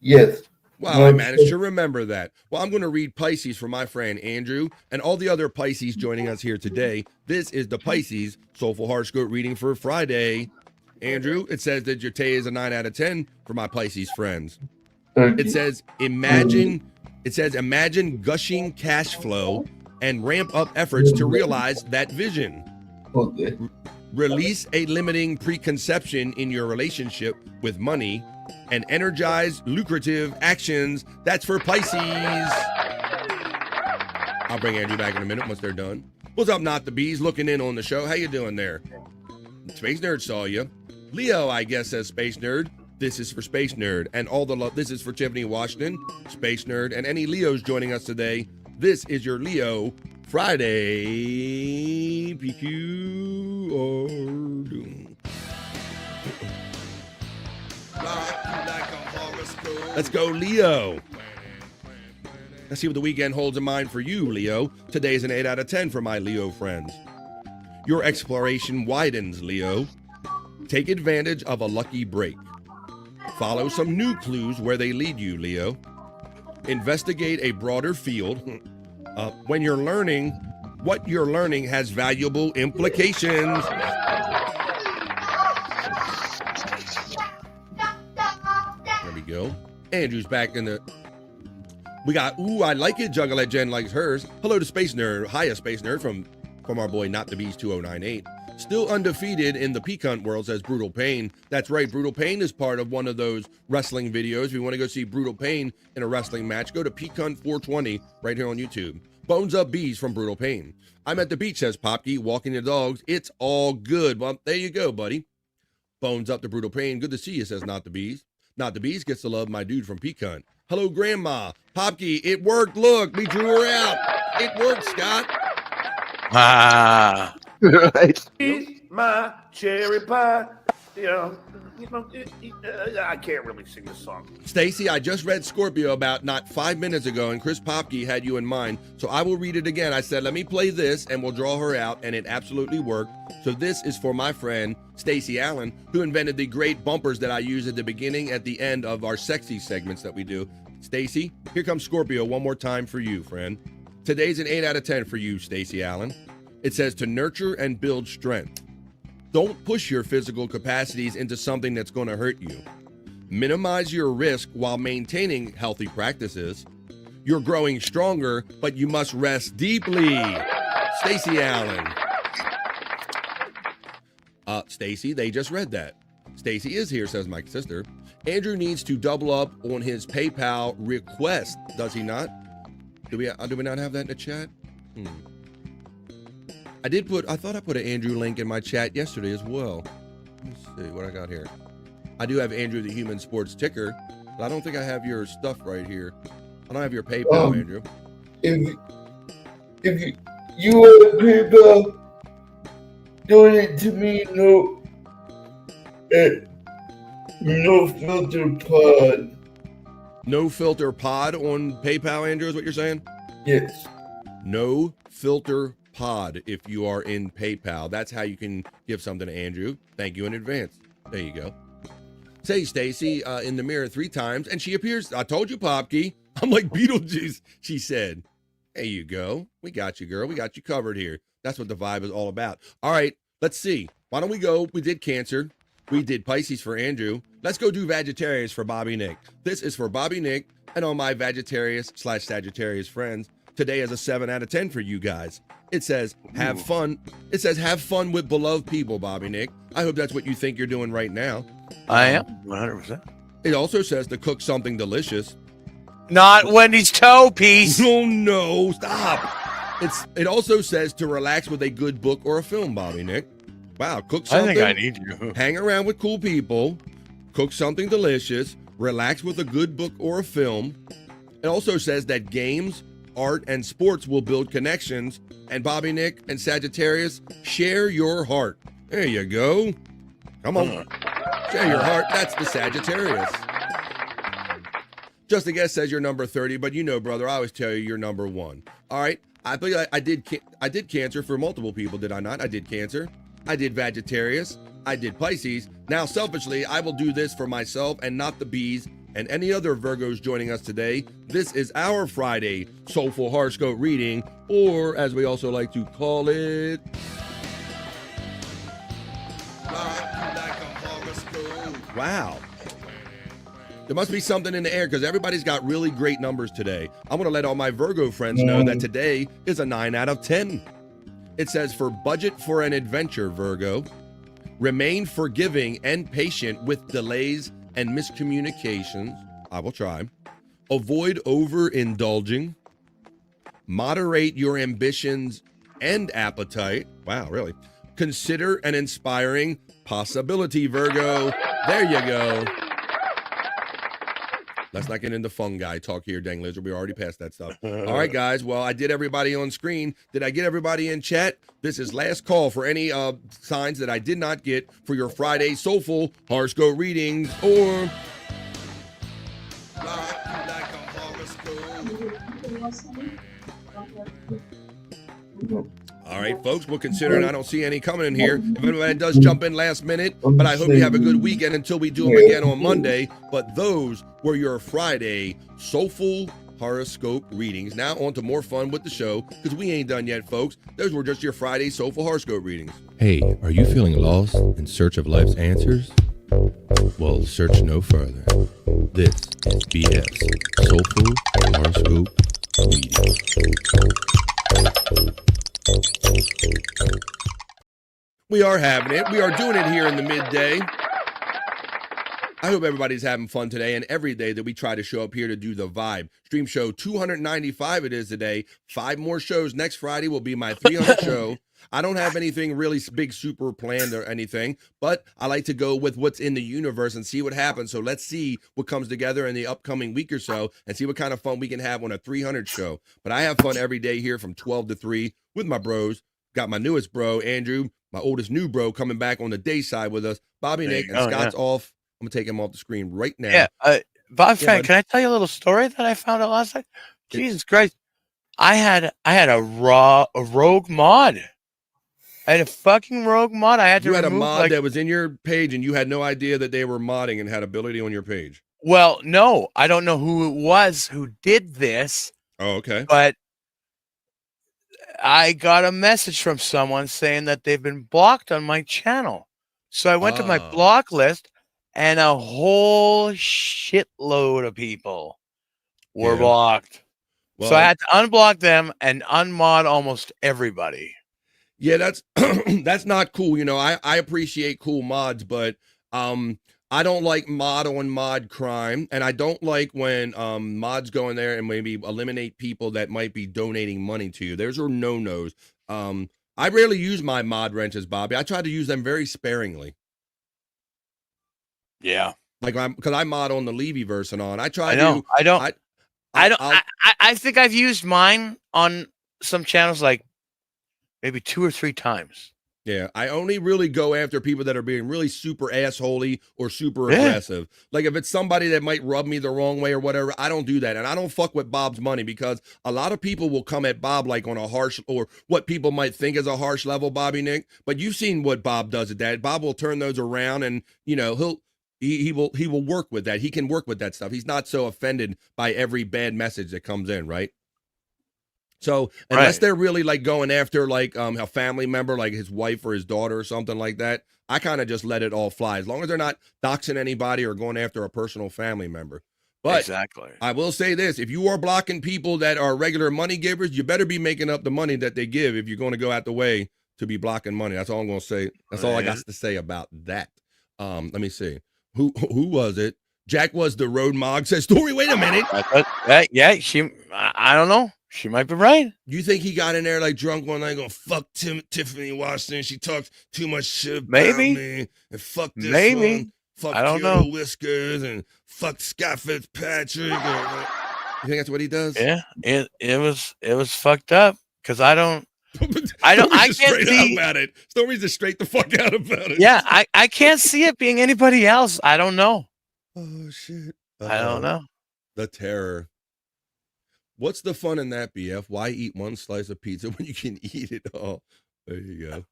Yes. Wow, I managed to remember that. Well, I'm going to read Pisces for my friend Andrew and all the other Pisces joining us here today. This is the Pisces Soulful Horoscope reading for Friday. Andrew, it says that your day is a 9 out of 10 for my Pisces friends. It says, imagine gushing cash flow and ramp up efforts to realize that vision. Okay. Release a limiting preconception in your relationship with money and energize lucrative actions. That's for Pisces. I'll bring Andrew back in a minute once they're done. What's up, Not the Bees? Looking in on the show. How you doing there? Space Nerd saw you. Leo, I guess, says Space Nerd. This is for Space Nerd. And all the love. This is for Tiffany Washington, Space Nerd, and any Leos joining us today. This is your Leo Friday. PQ or Doom. Let's go, Leo. Let's see what the weekend holds in mind for you, Leo. Today's an 8 out of 10 for my Leo friends. Your exploration widens, Leo. Take advantage of a lucky break. Follow some new clues where they lead you, Leo. Investigate a broader field. When you're learning, what you're learning has valuable implications. There we go. Andrew's back in the... We got, ooh, I like it. Juggalette Jen likes hers. Hello to Space Nerd. Hiya, Space Nerd from our boy Not the Bees 2098. Still undefeated in the peak hunt world, says Brutal Pain. That's right, Brutal Pain is part of one of those wrestling videos. If you want to go see Brutal Pain in a wrestling match, go to Peak Hunt 420 right here on YouTube. Bones Up Bees from Brutal Pain. I'm at the beach, says Popke, walking the dogs. It's all good. Well, there you go, buddy. Bones Up to Brutal Pain. Good to see you, says Not the Bees. Not the Bees gets to love my dude from Peak Hunt. Hello, Grandma. Popke, it worked. Look, we drew her out. It worked, Scott. Ah. Right. Eat my cherry pie. I can't really sing this song. Stacy, I just read Scorpio about not 5 minutes ago, and Chris Popke had you in mind, so I will read it again. I said, let me play this, and we'll draw her out, and it absolutely worked. So this is for my friend, Stacy Allen, who invented the great bumpers that I use at the beginning, at the end of our sexy segments that we do. Stacy, here comes Scorpio one more time for you, friend. Today's an 8 out of 10 for you, Stacy Allen. It says to nurture and build strength. Don't push your physical capacities into something that's going to hurt you. Minimize your risk while maintaining healthy practices. You're growing stronger, but you must rest deeply. Stacy Allen. Stacy, they just read that. Stacy is here, says my sister. Andrew needs to double up on his PayPal request, does he not? Do we not have that in the chat? I thought I put an Andrew link in my chat yesterday as well. Let's see what I got here. I do have Andrew the Human Sports Ticker, but I don't think I have your stuff right here. I don't have your PayPal, Andrew. If you want PayPal, donate to me, no filter pod. No filter pod on PayPal, Andrew, is what you're saying? Yes. No filter pod if you are in PayPal. That's how you can give something to Andrew. Thank you in advance. There you go. Say Stacy in the mirror 3 times, and she appears. I told you, Popkey. I'm like Beetlejuice, she said. There you go. We got you, girl. We got you covered here. That's what the vibe is all about. All right, let's see. Why don't we go? We did Cancer. We did Pisces for Andrew. Let's go do Sagittarius for Bobby Nick. This is for Bobby Nick and all my Sagittarius/Sagittarius friends. Today is a 7 out of 10 for you guys. It says, have fun. It says, have fun with beloved people, Bobby Nick. I hope that's what you think you're doing right now. I am, 100%. It also says to cook something delicious. Not Wendy's toe piece. Oh, no, stop. It also says to relax with a good book or a film, Bobby Nick. Wow, cook something. I think I need you. Hang around with cool people. Cook something delicious. Relax with a good book or a film. It also says that games, art, and sports will build connections. And Bobby Nick and Sagittarius, share your heart. There you go. Come on. Share your heart. That's the Sagittarius. Just a Guess says you're number 30, but you know, brother, I always tell you you're number 1. All right. I did Cancer for multiple people, did I not? I did Cancer. I did Sagittarius. I did Pisces. Now, selfishly, I will do this for myself and not the bees and any other Virgos joining us today. This is our Friday Soulful Horoscope reading, or as we also like to call it, wow. There must be something in the air because everybody's got really great numbers today. I want to let all my Virgo friends know that today is a 9 out of 10. It says, for budget for an adventure, Virgo, remain forgiving and patient with delays and miscommunications. I will try. Avoid overindulging. Moderate your ambitions and appetite. Wow, really? Consider an inspiring possibility, Virgo. There you go. Let's not get into fungi talk here, dang lizard. We already passed that stuff. All right, guys. Well, I did everybody on screen. Did I get everybody in chat? This is last call for any signs that I did not get for your Friday Soulful Horoscope readings or... All right, folks, we'll consider it. I don't see any coming in here. If anybody does jump in last minute, but I hope you have a good weekend until we do them again on Monday. But those were your Friday Soulful Horoscope readings. Now on to more fun with the show, because we ain't done yet, folks. Those were just your Friday Soulful Horoscope readings. Hey, are you feeling lost in search of life's answers? Well, search no further. This is BS Soulful Horoscope readings. We are having it. We are doing it here in the midday. I hope everybody's having fun today and every day that we try to show up here to do the vibe. Stream show 295 it is today. 5 more shows. Next Friday will be my 300th show. I don't have anything really big, super planned or anything, but I like to go with what's in the universe and see what happens. So let's see what comes together in the upcoming week or so and see what kind of fun we can have on a 300 show. But I have fun every day here from 12 to 3 with my bros. Got my newest bro, Andrew, my oldest new bro coming back on the day side with us. Bobby Nick and Scott's off. I'm going to take him off the screen right now. Yeah, Bob Frank, can I tell you a little story that I found out last night? Jesus Christ. I had a rogue mod. I had a fucking rogue mod. I had to You had a mod that was in your page and you had no idea that they were modding and had ability on your page. Well, no, I don't know who it was who did this. Oh, okay. But I got a message from someone saying that they've been blocked on my channel. So I went to my block list and a whole shitload of people were blocked. Well, so I had to unblock them and unmod almost everybody. Yeah, that's that's not cool. You know, I appreciate cool mods, but I don't like mod on mod crime, and I don't like when mods go in there and maybe eliminate people that might be donating money to you. Those are no-nos. I rarely use my mod wrenches, Bobby. I try to use them very sparingly. Yeah. Like because I mod on the Levyverse and on. I think I've used mine on some channels like maybe 2 or 3 times. Yeah, I only really go after people that are being really super assholey or super aggressive. Like if it's somebody that might rub me the wrong way or whatever, I don't do that. And I don't fuck with Bob's money because a lot of people will come at Bob like on a harsh or what people might think is a harsh level, Bobby Nick. But you've seen what Bob does at that. Bob will turn those around and, you know, he will work with that. He can work with that stuff. He's not so offended by every bad message that comes in, right? So unless they're really like going after like a family member, like his wife or his daughter or something like that, I kind of just let it all fly as long as they're not doxing anybody or going after a personal family member. But exactly, I will say this: if you are blocking people that are regular money givers, you better be making up the money that they give if you're going to go out the way to be blocking money. That's all I'm going to say. That's all I got to say about that. Let me see. Who was it? Jack was the road mog. Says Story. Wait a minute. I don't know. She might be right. You think he got in there like drunk one night going, fuck Tiffany Washington. She talks too much shit about me. And fuck this one. Fuck I don't know. Whiskers and fuck Scott Fitzpatrick. You think that's what he does? Yeah, it was fucked up because I can't see about it. Story's just straight the fuck out about it. Yeah, I can't see it being anybody else. I don't know. Oh shit. I don't know. The terror. What's the fun in that, BF? Why eat one slice of pizza when you can eat it all? There you go.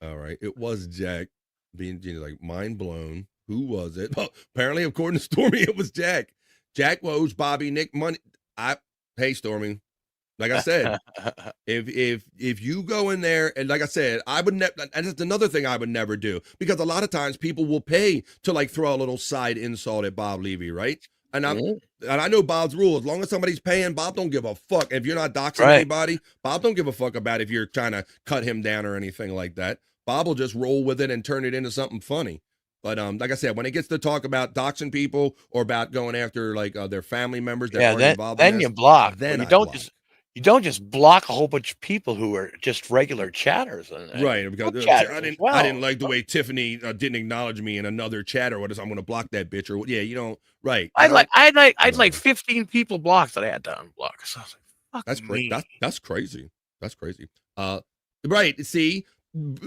All right. It was Jack being like mind blown. Who was it? Well, apparently, according to Stormy, it was Jack. Jack owes Bobby Nick money. Hey, Stormy. Like I said, if you go in there and like I said, I would never. And it's another thing I would never do because a lot of times people will pay to like throw a little side insult at Bob Levy, right? And I know Bob's rule. As long as somebody's paying, Bob don't give a fuck. If you're not doxing anybody, Bob don't give a fuck about if you're trying to cut him down or anything like that. Bob will just roll with it and turn it into something funny. But like I said, when it gets to talk about doxing people or about going after like their family members that aren't involved in this, you block. Then you don't just block a whole bunch of people who are just regular chatters. Right. Because I didn't like the way Tiffany didn't acknowledge me in another chat or what is I'm going to block that bitch or yeah, you know, right. I'd like 15 people blocked that I had to unblock. So I was like, that's crazy. That's crazy. That's crazy. Right. See,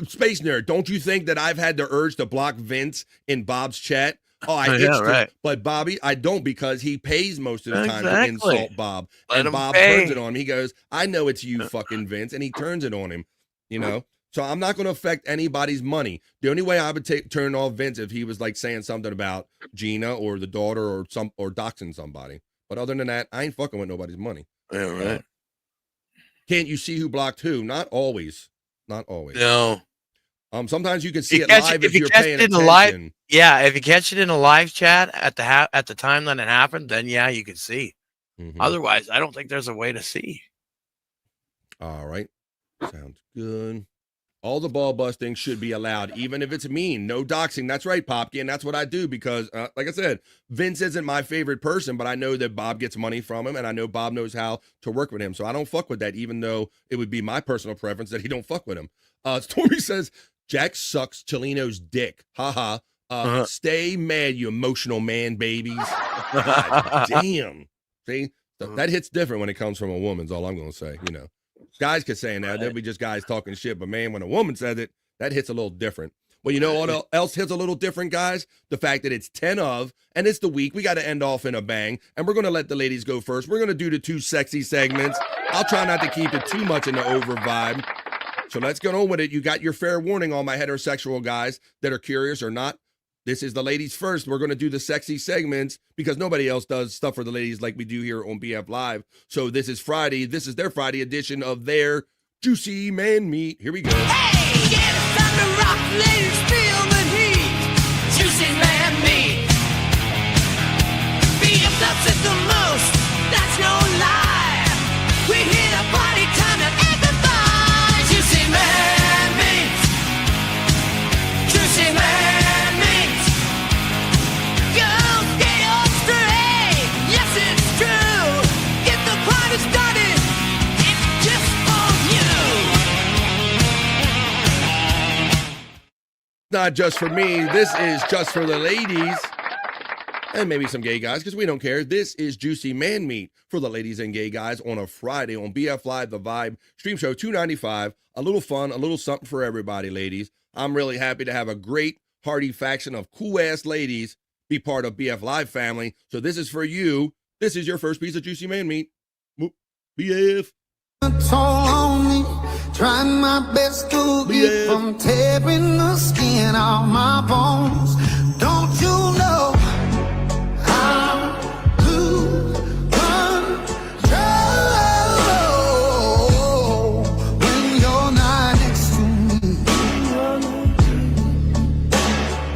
Space Nerd, don't you think that I've had the urge to block Vince in Bob's chat? Oh, I itched it. But Bobby, I don't because he pays most of the time to insult Bob. And Bob turns it on him. He goes, I know it's you, fucking Vince. And he turns it on him, you know? So I'm not going to affect anybody's money. The only way I would turn off Vince if he was like saying something about Gina or the daughter or doxing somebody. But other than that, I ain't fucking with nobody's money. Yeah, right. Can't you see who blocked who? Not always. Not always. No. Sometimes you can see it live if you're paying attention. If you catch it in a live chat at the time that it happened, then yeah, you can see. Mm-hmm. Otherwise, I don't think there's a way to see. All right. Sounds good. All the ball busting should be allowed, even if it's mean. No doxing. That's right, Popke, and that's what I do because, like I said, Vince isn't my favorite person, but I know that Bob gets money from him, and I know Bob knows how to work with him, so I don't fuck with that, even though it would be my personal preference that he don't fuck with him. Stormy says, Jack sucks Chelino's dick. Haha. Stay mad, you emotional man babies. God damn. See? That hits different when it comes from a woman, is all I'm going to say, you know. Guys could say that. There'll be just guys talking shit. But, man, when a woman says it, that hits a little different. Well, you know what else hits a little different, guys? The fact that it's 10 of, and it's the week. We got to end off in a bang. And we're going to let the ladies go first. We're going to do the 2 sexy segments. I'll try not to keep it too much in the over vibe. So let's get on with it. You got your fair warning, all my heterosexual guys that are curious or not. This is the ladies first. We're going to do the sexy segments because nobody else does stuff for the ladies like we do here on BF Live. So this is Friday. This is their Friday edition of their Juicy Man Meat. Here we go. Hey, get it from the rock, ladies, feel the heat. Juicy Man Meat. BF loves it the most, that's no lie. We hit a party time that amplifies. Juicy Man Meat. Juicy Man Meat. not just for me. This is just for the ladies. And maybe some gay guys, because we don't care. This is Juicy Man Meat for the ladies and gay guys on a Friday on BF Live, The Vibe, Stream Show 295. A little fun, a little something for everybody, ladies. I'm really happy to have a great, hearty faction of cool-ass ladies be part of BF Live family. So this is for you. This is your first piece of Juicy Man Meat. BF. On me, trying my best to keep from tearing the skin off my bones. Don't you know I'm lose control when you're not next to me?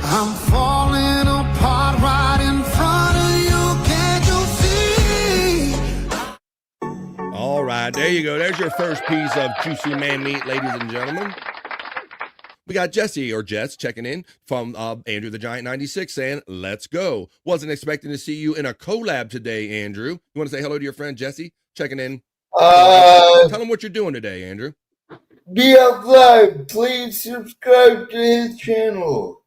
I'm falling apart right in front of you. Can't you see? All right, there you go. There's your first piece of Juicy Man Meat, ladies and gentlemen. We got Jesse, or Jess, checking in from Andrew the Giant 96 saying, let's go. Wasn't expecting to see you in a collab today, Andrew. You want to say hello to your friend Jesse? Checking in. Tell him what you're doing today, Andrew. BF Live, please subscribe to his channel.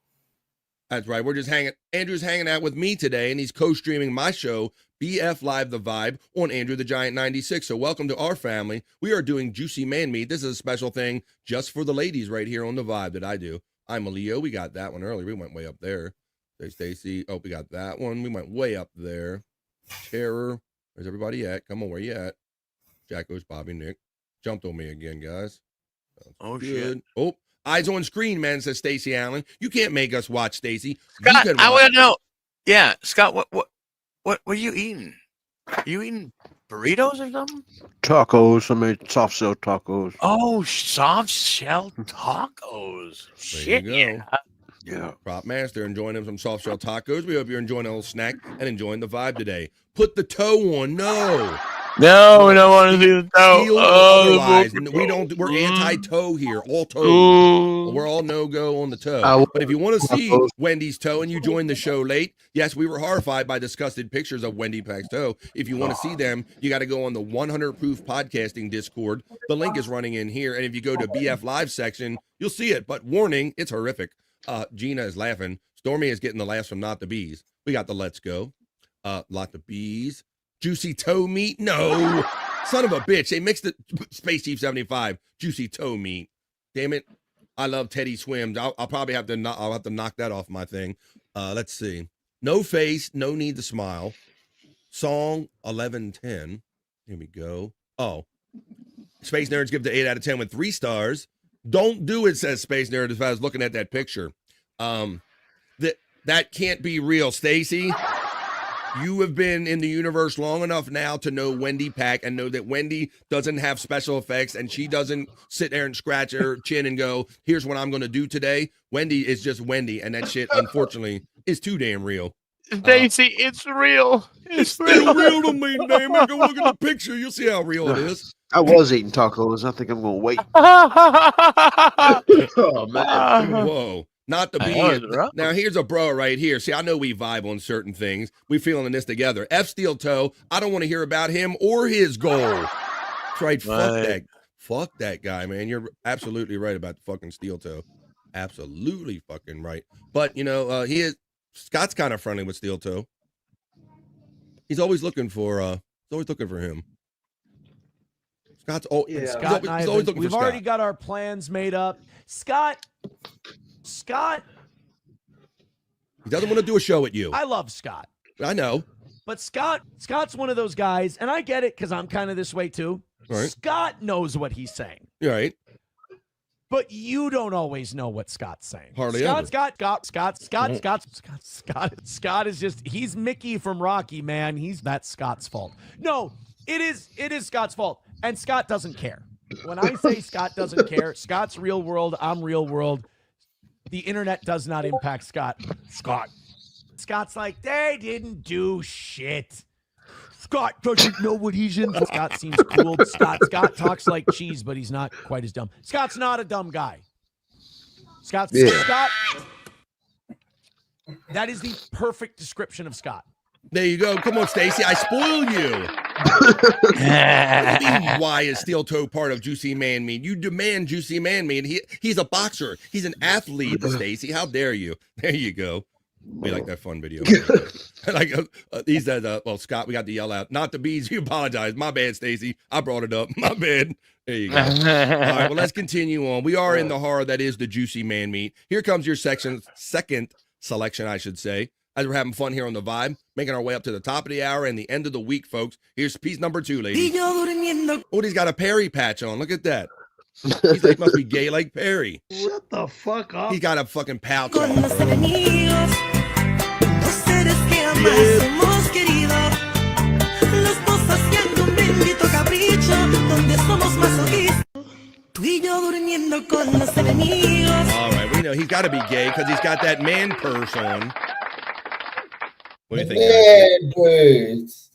That's right. We're just hanging. Andrew's hanging out with me today, and he's co-streaming my show, BF Live The Vibe, on Andrew the Giant 96. So welcome to our family. We are doing Juicy Man Meat. This is a special thing just for the ladies right here on The Vibe that I do. I'm a Leo. We got that one earlier. We went way up there. There's Stacy. Oh, we got that one. We went way up there. Terror. Where's everybody at? Come on, where you at? Jacko's, Bobby, Nick. Jumped on me again, guys. Oh, good. shit. Oh, eyes on screen, man, says Stacy Allen. You can't make us watch, Stacy. Scott, I want to know. Yeah, Scott, what are you eating? Are you eating burritos or something? Tacos. I made soft shell tacos. Oh, soft shell tacos. Shit, yeah. Yeah. Prop Master enjoying him some soft shell tacos. We hope you're enjoying a little snack and enjoying the vibe today. Put the toe on. No. No, we don't want to do the toe. Otherwise, we don't. We're anti-toe here. All toe. We're all no-go on the toe. But if you want to see Wendy's toe and you joined the show late, yes, we were horrified by disgusted pictures of Wendy Pack's toe. If you want to see them, you got to go on the 100 Proof Podcasting Discord. The link is running in here, and if you go to BF Live section, you'll see it. But warning, it's horrific. Gina is laughing. Stormy is getting the laughs from Not the Bees. We got the Let's Go. Lot the Bees. Juicy toe meat? No. Son of a bitch. They mixed it. Space Chief 75. Juicy toe meat. Damn it. I love Teddy Swims. I'll probably have to knock that off my thing. Let's see. No Face. No Need to Smile. Song 1110. Here we go. Oh. Space Nerds give the 8 out of 10 with 3 stars. Don't do it, says Space Nerd, if I was looking at that picture. That can't be real, Stacy. You have been in the universe long enough now to know Wendy Pack and know that Wendy doesn't have special effects and she doesn't sit there and scratch her chin and go, here's what I'm going to do today. Wendy is just Wendy, and that shit, unfortunately, is too damn real. Stacy, it's real. It's still real to me, damn it. Go look at the picture. You'll see how real it is. I was eating tacos. I think I'm going to wait. Oh, man. Whoa. Not the beat. Now, here's a bro right here. See, I know we vibe on certain things. We feeling this together. F Steel Toe, I don't want to hear about him or his goal. That's right. Fuck that guy, man. You're absolutely right about the fucking Steel Toe. Absolutely fucking right. But, you know, Scott's kind of friendly with Steel Toe. He's always looking for him. Scott's always looking for We've Scott. already got our plans made up. Scott. He doesn't want to do a show at you. I love Scott. I know. But Scott's one of those guys, and I get it because I'm kind of this way too. Right. Scott knows what he's saying. Right. But you don't always know what Scott's saying. Hardly ever. Scott is just, he's Mickey from Rocky, man. That's Scott's fault. No, it is Scott's fault. And Scott doesn't care. When I say Scott doesn't care, Scott's real world, I'm real world. The internet does not impact Scott. Scott's like, they didn't do shit. Scott doesn't know what he's in. Scott seems cool. Scott talks like cheese, but he's not quite as dumb. Scott's not a dumb guy. Scott. That is the perfect description of Scott. There you go. Come on, Stacy. I spoil you. Why is steel toe part of Juicy Man Meat? You demand Juicy Man Meat. He's a boxer. He's an athlete, Stacy. How dare you? There you go. We like that fun video. Like he said, well, Scott, we got to yell out. Not the bees. You apologize. My bad, Stacy. I brought it up. My bad. There you go. All right, well, let's continue on. We are in the horror that is the Juicy Man Meat. Here comes your second selection, I should say. As we're having fun here on the Vibe, making our way up to the top of the hour and the end of the week, folks. Here's piece number 2, ladies. Oh, he's got a Perry patch on. Look at that. He's like, must be gay like Perry. Shut the fuck up. He's got a fucking pouch on. All right, we know he's got to be gay because he's got that man purse on. What do you think? Man purse.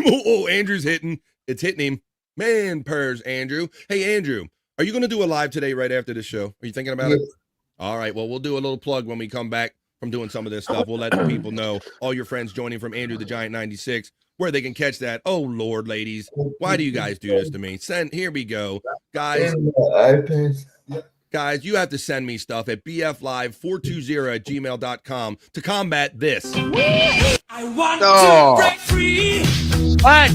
Oh, Andrew's hitting. It's hitting him. Man purse, Andrew. Hey, Andrew, are you going to do a live today right after the show? Are you thinking about it? All right, well, we'll do a little plug when we come back from doing some of this stuff. We'll let the people know, all your friends joining from Andrew the Giant 96, where they can catch that. Oh, Lord, ladies. Why do you guys do this to me? Here we go. Guys, you have to send me stuff at bflive420@gmail.com to combat this. I want to break free. What?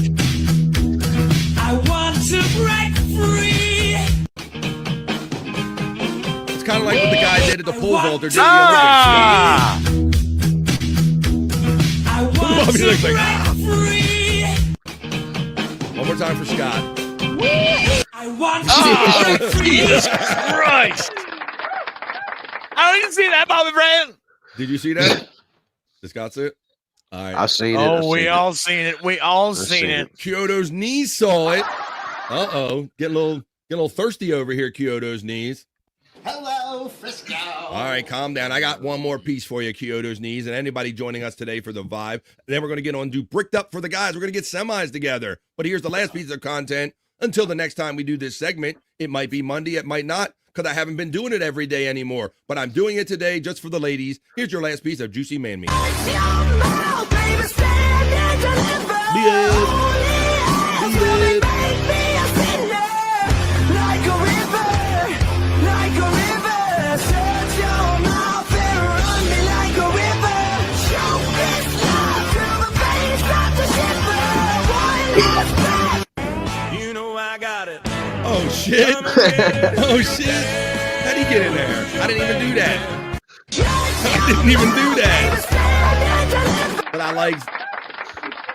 I want to break free. It's kind of like what the guy did at the pole vaulter. I want to break free. One more time for Scott. I want to break free. Jesus Christ. I didn't see that, Bobby Brown. Did you see that? Did Scott see it? All right. I seen it. Oh, we all seen it. We all seen it. Kyoto's knees saw it. Uh-oh. Getting a little thirsty over here, Kyoto's knees. Hello, Frisco. All right, calm down. I got one more piece for you, Kyoto's knees, and anybody joining us today for the Vibe. Then we're going to get on do Bricked Up for the guys. We're going to get semis together. But here's the last piece of content. Until the next time we do this segment, it might be Monday, it might not, because I haven't been doing it every day anymore. But I'm doing it today just for the ladies. Here's your last piece of Juicy Man Meat. You know I got it. Oh, shit. Oh, shit. How'd he get in there? I didn't even do that. But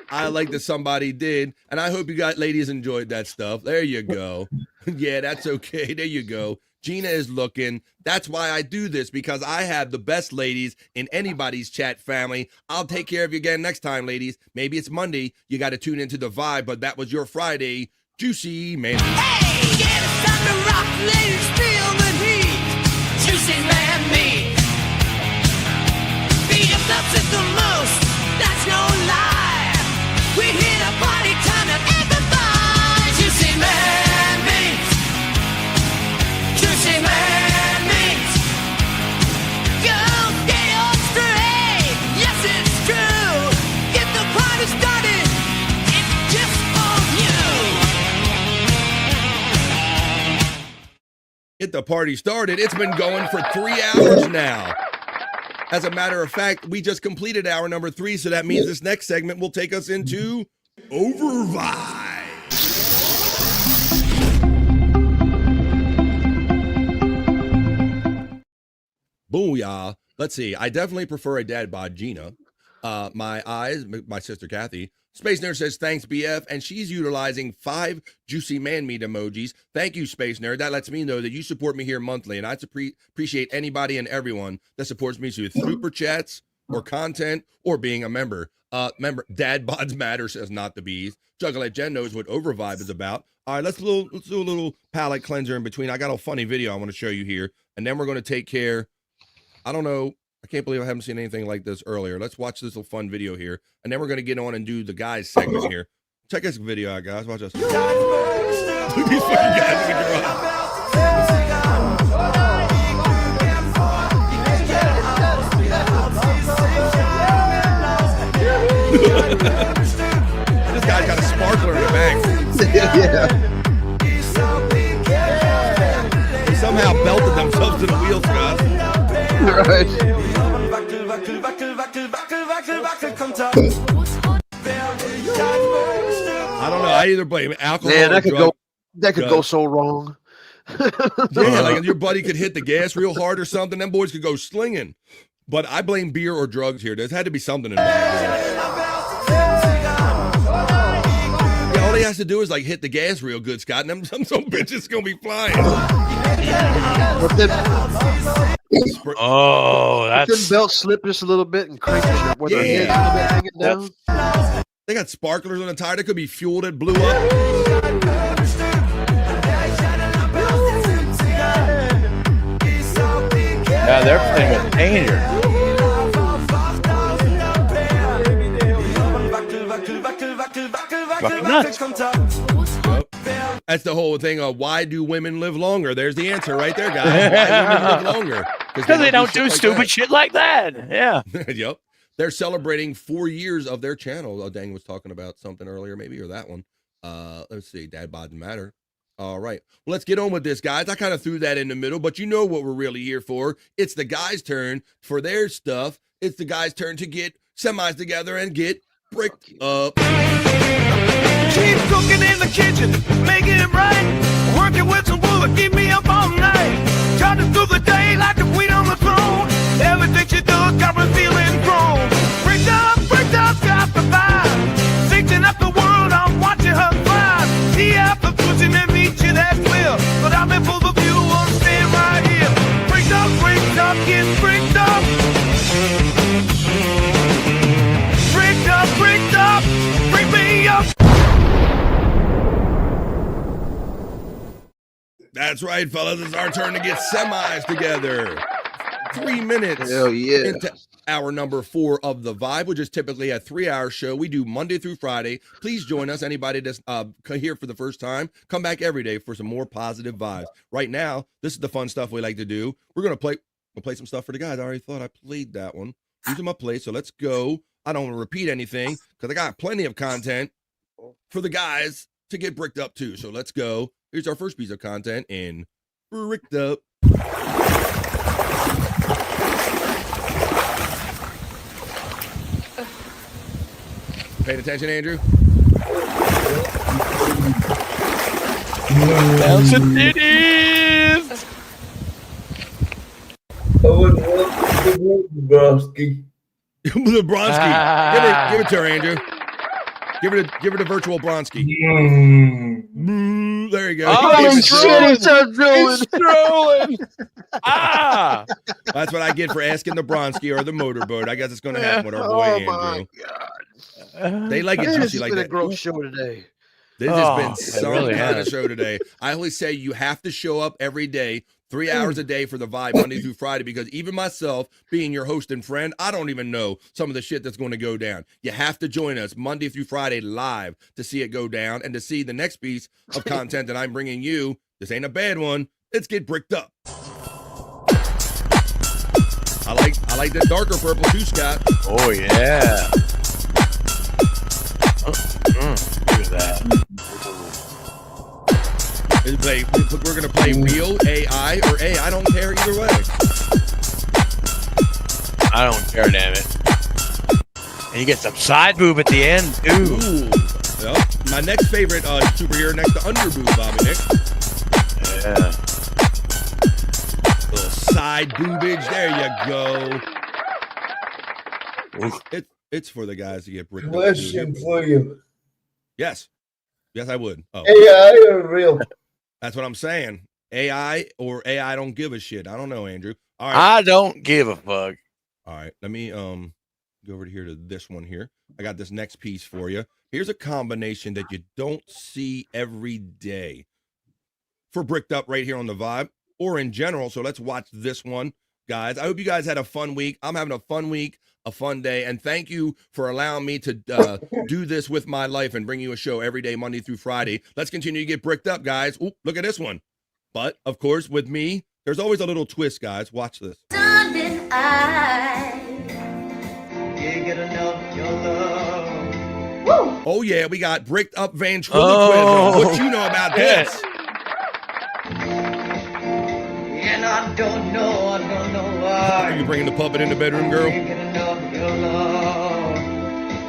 I like that somebody did. And I hope you guys, ladies, enjoyed that stuff. There you go. Yeah, that's okay. There you go. Gina is looking. That's why I do this, because I have the best ladies in anybody's chat family. I'll take care of you again next time, ladies. Maybe it's Monday. You got to tune into the Vibe, but that was your Friday. Juicy Man Meat. Hey, yeah, it's time to rock, ladies, feel the heat. Juicy Man Meat. BF loves it the most, that's no lie. We hit a party time and amplify. Juicy Man Meat. Juicy Man Meat. Go get on straight, yes it's true. Get the party started, it's just for you. Get the party started. It's been going for 3 hours now. As a matter of fact, we just completed hour number 3, so that means this next segment will take us into Overvibe. Booyah. Let's see. I definitely prefer a dad bod, Gina. My eyes, my sister Kathy. Space Nerd says, thanks, BF. And she's utilizing 5 Juicy Man Meat emojis. Thank you, Space Nerd. That lets me know that you support me here monthly. And I appreciate anybody and everyone that supports me through super chats or content or being a member. Dad Bods Matter says not the bees. Juggalette Jen knows what Overvibe is about. All right, let's do a little palate cleanser in between. I got a funny video I want to show you here. And then we're going to take care. I don't know. I can't believe I haven't seen anything like this earlier. Let's watch this little fun video here. And then we're going to get on and do the guys segment here. Check this video out, guys. Watch this. Look at these fucking guys in the garage. This guy's got a sparkler in the back. They somehow belted themselves to the wheel, Scott. Right. I don't know. I either blame alcohol Man, or drug. That could go so wrong. Yeah, like your buddy could hit the gas real hard or something. Them boys could go slinging. But I blame beer or drugs here. There's had to be something involved. Yeah, all he has to do is like hit the gas real good, Scott, and some bitches gonna be flying. That's belt slip just a little bit and crank it where their head's a little bit hanging down. They got sparklers on the tire. That could be fuel that blew up. Yeah, they're playing with danger. Nuts. That's the whole thing of why do women live longer? There's the answer right there, guys. Why women live longer? Because they don't do stupid shit like that. Yeah. Yep. They're celebrating 4 years of their channel. Oh, Dang was talking about something earlier, maybe, or that one. Let's see. Dad bod matter. All right. Well, let's get on with this, guys. I kind of threw that in the middle, but you know what we're really here for. It's the guys' turn for their stuff. It's the guys' turn to get semis together and get bricked up. Keep cooking in the kitchen, making it right. Working with some wood, keep me up all night. Trotting through the day like the queen on the throne. Everything she does got me feeling grown. Bricked up, got the vibe. Fixing up the world, I'm watching her thrive. See after pushing and meet you, that's clear. But I'm in full view, I'm staying right here. Bricked up, get bricked up. Bricked up, bring me up. That's right, fellas. It's our turn to get semis together. 3 minutes into hour number 4 of The Vibe, which is typically a 3-hour show. We do Monday through Friday. Please join us. Anybody that's here for the first time, come back every day for some more positive vibes. Right now, this is the fun stuff we like to do. We're going to play some stuff for the guys. I already thought I played that one. These are my plays, so let's go. I don't want to repeat anything because I got plenty of content for the guys to get bricked up too. So let's go. Here's our first piece of content in Bricked Up. Paying attention, Andrew? Bouncing titties! I would love the Bronski. The Bronski. Give it to her, Andrew. Give her the virtual Bronski. There you go. Holy shit, he started drooling. He's drooling. Ah! That's what I get for asking the Bronski or the motorboat. I guess it's going to happen with our boy Andrew. My God. They like it juicy like that. This has been a gross show today. This has been some kind of show today. I always say you have to show up every day, 3 hours a day for The Vibe, Monday through Friday, because even myself, being your host and friend, I don't even know some of the shit that's going to go down. You have to join us Monday through Friday live to see it go down and to see the next piece of content that I'm bringing you. This ain't a bad one. Let's get bricked up. I like the darker purple too, Scott. Oh, yeah. Look at that. We're going to play real, AI, or A. I don't care either way. I don't care, damn it. And you get some side boob at the end, too. Ooh. Yep. My next favorite superhero next to underboob, Bobby Nick. Yeah. Little side boobage. There you go. It's for the guys to get bricked up. Question for you. Yes. Yes, I would. Oh. AI or real? That's what I'm saying. AI or AI don't give a shit. I don't know, Andrew. All right. I don't give a fuck. All right. Let me go over here to this one here. I got this next piece for you. Here's a combination that you don't see every day for bricked up right here on The Vibe or in general. So let's watch this one, guys. I hope you guys had a fun week. I'm having a fun week, a fun day, and thank you for allowing me to do this with my life and bring you a show every day, Monday through Friday. Let's continue to get bricked up, guys. Ooh, look at this one. But, of course, with me, there's always a little twist, guys. Watch this. Darling, I can't get enough your love. Woo! Oh yeah, we got bricked up ventriloquism. What you know about this? And I don't know why. Are you bringing the puppet in the bedroom, girl?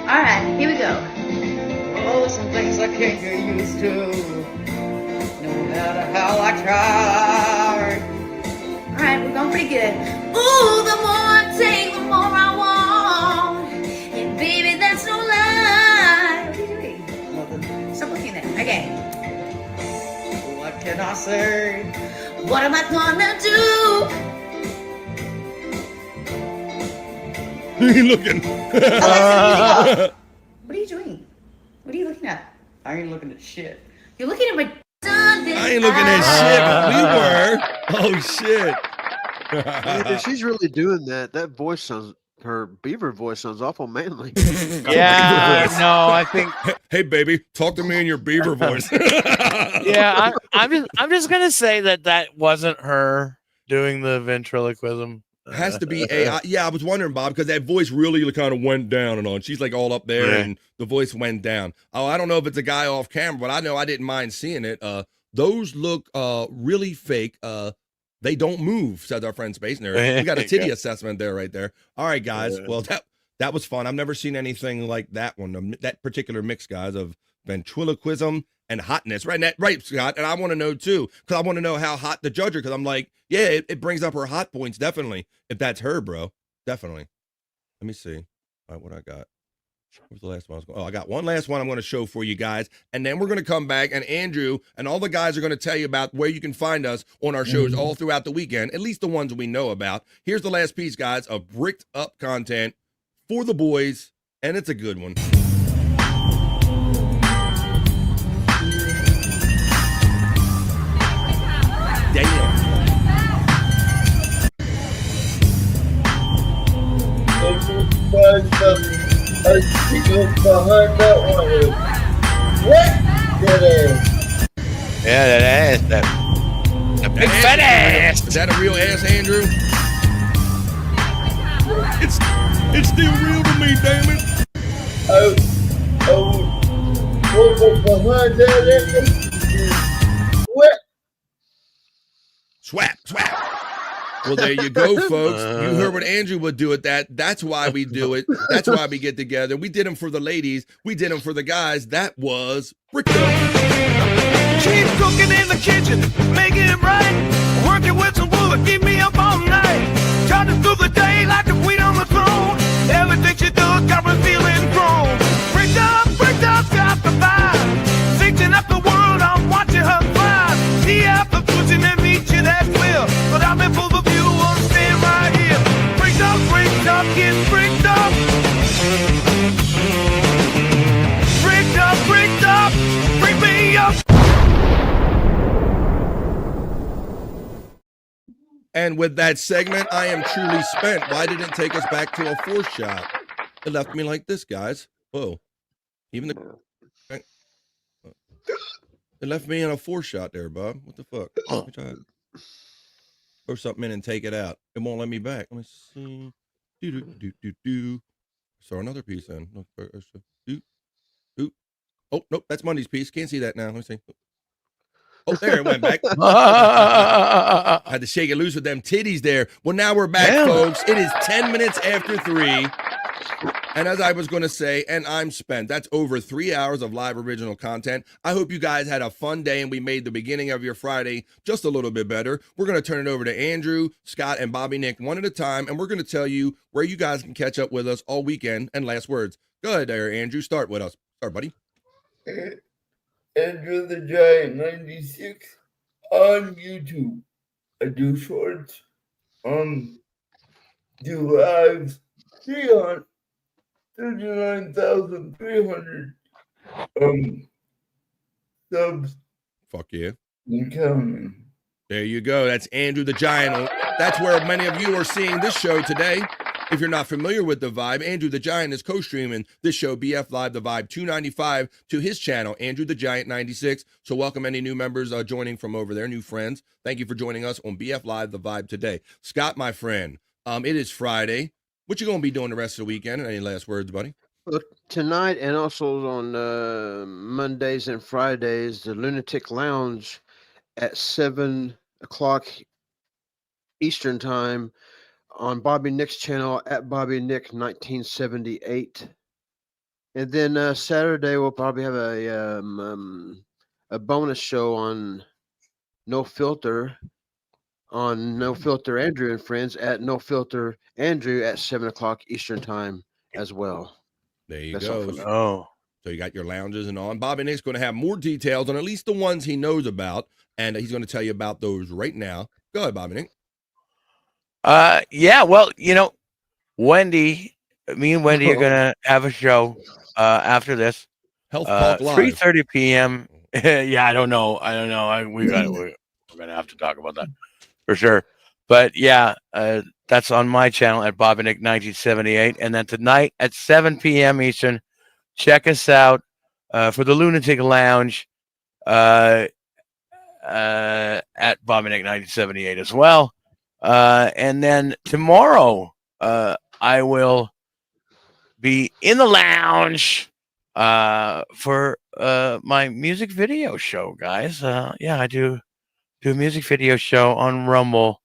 All right, here we go. Oh, some things I can't get used to, no matter how I try. All right, we're going pretty good. Ooh, the more I take, the more I want. And baby, that's no lie. What are you doing? Stop looking at it. Okay. What can I say? What am I gonna do? You looking? Alexa, what are you doing? What are you looking at? I ain't looking at shit. You're looking at my. I ain't looking at shit, but we were. Oh shit. If she's really doing that, that voice sounds. Her beaver voice sounds awful manly. Yeah, no, I think. Hey, baby, talk to me in your beaver voice. Yeah, I'm just gonna say that wasn't her doing the ventriloquism. Has to be AI. Yeah, I was wondering, Bob, because that voice really kind of went down and on. She's like all up there, and the voice went down. Oh, I don't know if it's a guy off camera, but I know I didn't mind seeing it. Those look really fake. They don't move, said our friend Space Nerd. We got a titty assessment there, right there. All right, guys. Well, that was fun. I've never seen anything like that one. That particular mix, guys, of ventriloquism and hotness. Right, Scott. And I want to know too, because I want to know how hot the judge are. Because I'm like, yeah, it brings up her hot points definitely. If that's her, bro, definitely. Let me see. All right, what I got. What was the last one? I got one last one I'm going to show for you guys. And then we're going to come back, and Andrew and all the guys are going to tell you about where you can find us on our shows all throughout the weekend, at least the ones we know about. Here's the last piece, guys, of bricked up content for the boys, and it's a good one. Damn. I think behind that one is what? That ass. Yeah, that ass. That big fat ass. Is that a real ass, Andrew? It's still real to me, damn it. What was behind that ass? What? Swap. Well, there you go, folks. You heard what Andrew would do at that. That's why we do it. That's why we get together. We did them for the ladies. We did them for the guys. That was Bricked Up. She's cooking in the kitchen, making it right. Working with some wood, keep me up all night. Charging through the day like the queen on the throne. Everything she does got me feeling grown. Bricked up, got the vibe. Fixing up the world, I'm watching her thrive. See after pushing and reaching that will. But I'm in for the view, I'm staying right here. Bricked up, get bricked up. Bricked up, bring me up. And with that segment, I am truly spent. Why didn't it take us back to a fourth shot? It left me like this, guys. Whoa. Even the... It left me in a fourth shot there, Bob. What the fuck? Let me try it. Throw something in and take it out. It won't let me back. Let me see. Do. Throw another piece in. Oh, nope, that's Monday's piece. Can't see that now. Let me see. Oh, there it went back. I had to shake it loose with them titties there. Well, now we're back, folks. It is 10 minutes after 3. And as I was going to say, and I'm spent. That's over 3 hours of live original content. I hope you guys had a fun day and we made the beginning of your Friday just a little bit better. We're going to turn it over to Andrew, Scott, and Bobby Nick one at a time, and we're going to tell you where you guys can catch up with us all weekend. And last words. Go ahead there, Andrew. Start with us. Start, buddy. Andrew the Giant 96 on YouTube. I do shorts, do lives, 39,300 subs. Fuck yeah. And counting. There you go. That's Andrew the Giant. That's where many of you are seeing this show today. If you're not familiar with The Vibe, Andrew the Giant is co-streaming this show, BF Live The Vibe 295, to his channel, Andrew the Giant 96. So welcome any new members joining from over there, new friends. Thank you for joining us on BF Live The Vibe today. Scott, my friend, it is Friday. What you going to be doing the rest of the weekend? Any last words, buddy? So tonight and also on Mondays and Fridays, the Lunatic Lounge at 7 o'clock Eastern Time on Bobby Nick's channel at Bobby Nick 1978. And then Saturday we'll probably have a bonus show on No Filter Andrew and Friends at No Filter Andrew at 7 o'clock Eastern Time as well. There you That's go. all So you got your lounges and on. Bobby Nick's going to have more details on at least the ones he knows about, and he's going to tell you about those right now. Go ahead, Bobby Nick. Yeah, well, you know, me and Wendy are gonna have a show after this. Health Talk Live. 3:30 p.m. Yeah, I don't know. We're gonna have to talk about that for sure. But yeah, that's on my channel at Bobby Nick 1978, and then tonight at 7 p.m. Eastern, check us out for the Lunatic Lounge at Bobby Nick 1978 as well. And then tomorrow, I will be in the lounge for my music video show, guys. Yeah, I do a music video show on Rumble,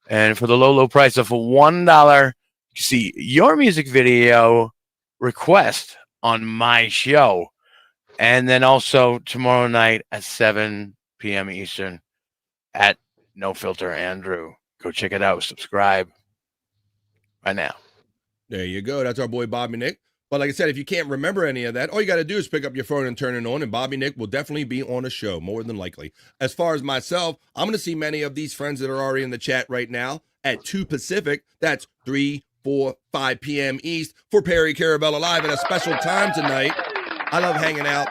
and for the low price of $1, you see your music video request on my show. And then also tomorrow night at 7 p.m. Eastern at No Filter Andrew. Go check it out. Subscribe right now. There you go. That's our boy Bobby Nick. But like I said, if you can't remember any of that, all you got to do is pick up your phone and turn it on, and Bobby Nick will definitely be on a show, more than likely. As far as myself, I'm going to see many of these friends that are already in the chat right now at 2 Pacific. That's 3, 4, 5 p.m. East for Perry Carabella Live at a special time tonight. I love hanging out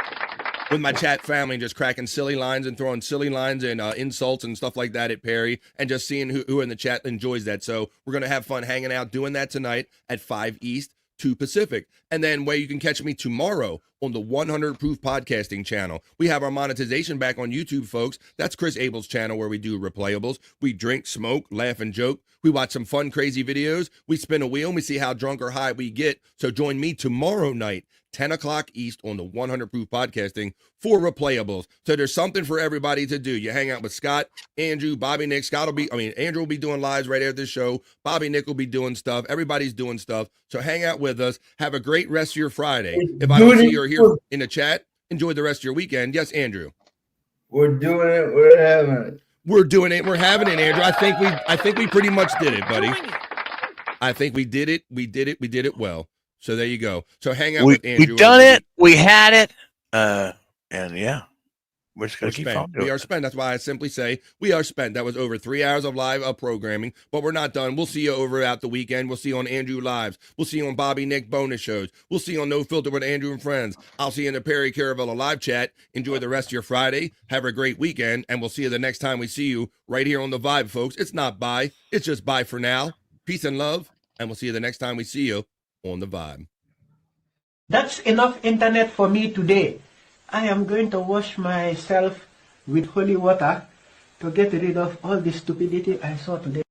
with my chat family and just cracking silly lines and throwing silly lines and insults and stuff like that at Perry, and just seeing who in the chat enjoys that. So we're going to have fun hanging out doing that tonight at 5 East, 2 Pacific. And then where you can catch me tomorrow on the 100 Proof Podcasting channel. We have our monetization back on YouTube, folks. That's Chris Abel's channel where we do replayables. We drink, smoke, laugh, and joke. We watch some fun, crazy videos. We spin a wheel and we see how drunk or high we get. So join me tomorrow night, 10 o'clock East on the 100 Proof Podcasting for replayables. So there's something for everybody to do. You hang out with Scott, Andrew, Bobby Nick. Andrew will be doing lives right after the show. Bobby Nick will be doing stuff. Everybody's doing stuff. So hang out with us. Have a great rest of your Friday. If I don't see you or hear in the chat, enjoy the rest of your weekend. Yes, Andrew. We're doing it. We're having it. We're doing it. We're having it, Andrew. I think we pretty much did it, buddy. I think we did it. We did it well. So there you go. So hang out with Andrew. We've done it. We had it. And yeah, we're just going to keep on. We are spent. That's why I simply say we are spent. That was over 3 hours of live programming, but we're not done. We'll see you over at the weekend. We'll see you on Andrew Lives. We'll see you on Bobby Nick bonus shows. We'll see you on No Filter with Andrew and Friends. I'll see you in the Perry Caravella live chat. Enjoy the rest of your Friday. Have a great weekend, and we'll see you the next time we see you right here on The Vibe, folks. It's not bye. It's just bye for now. Peace and love, and we'll see you the next time we see you on The Vibe. That's enough internet for me today. I am going to wash myself with holy water to get rid of all the stupidity I saw today.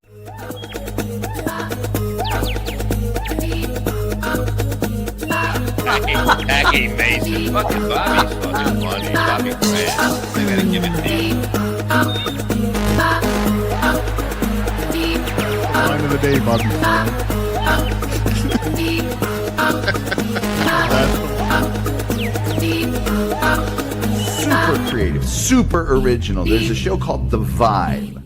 Jackie Mason. Fucking Bobby's fucking funny. Bobby Grant. I gotta give it to you. Line of the day, Bobby Grant. Super creative, super original. There's a show called The Vibe.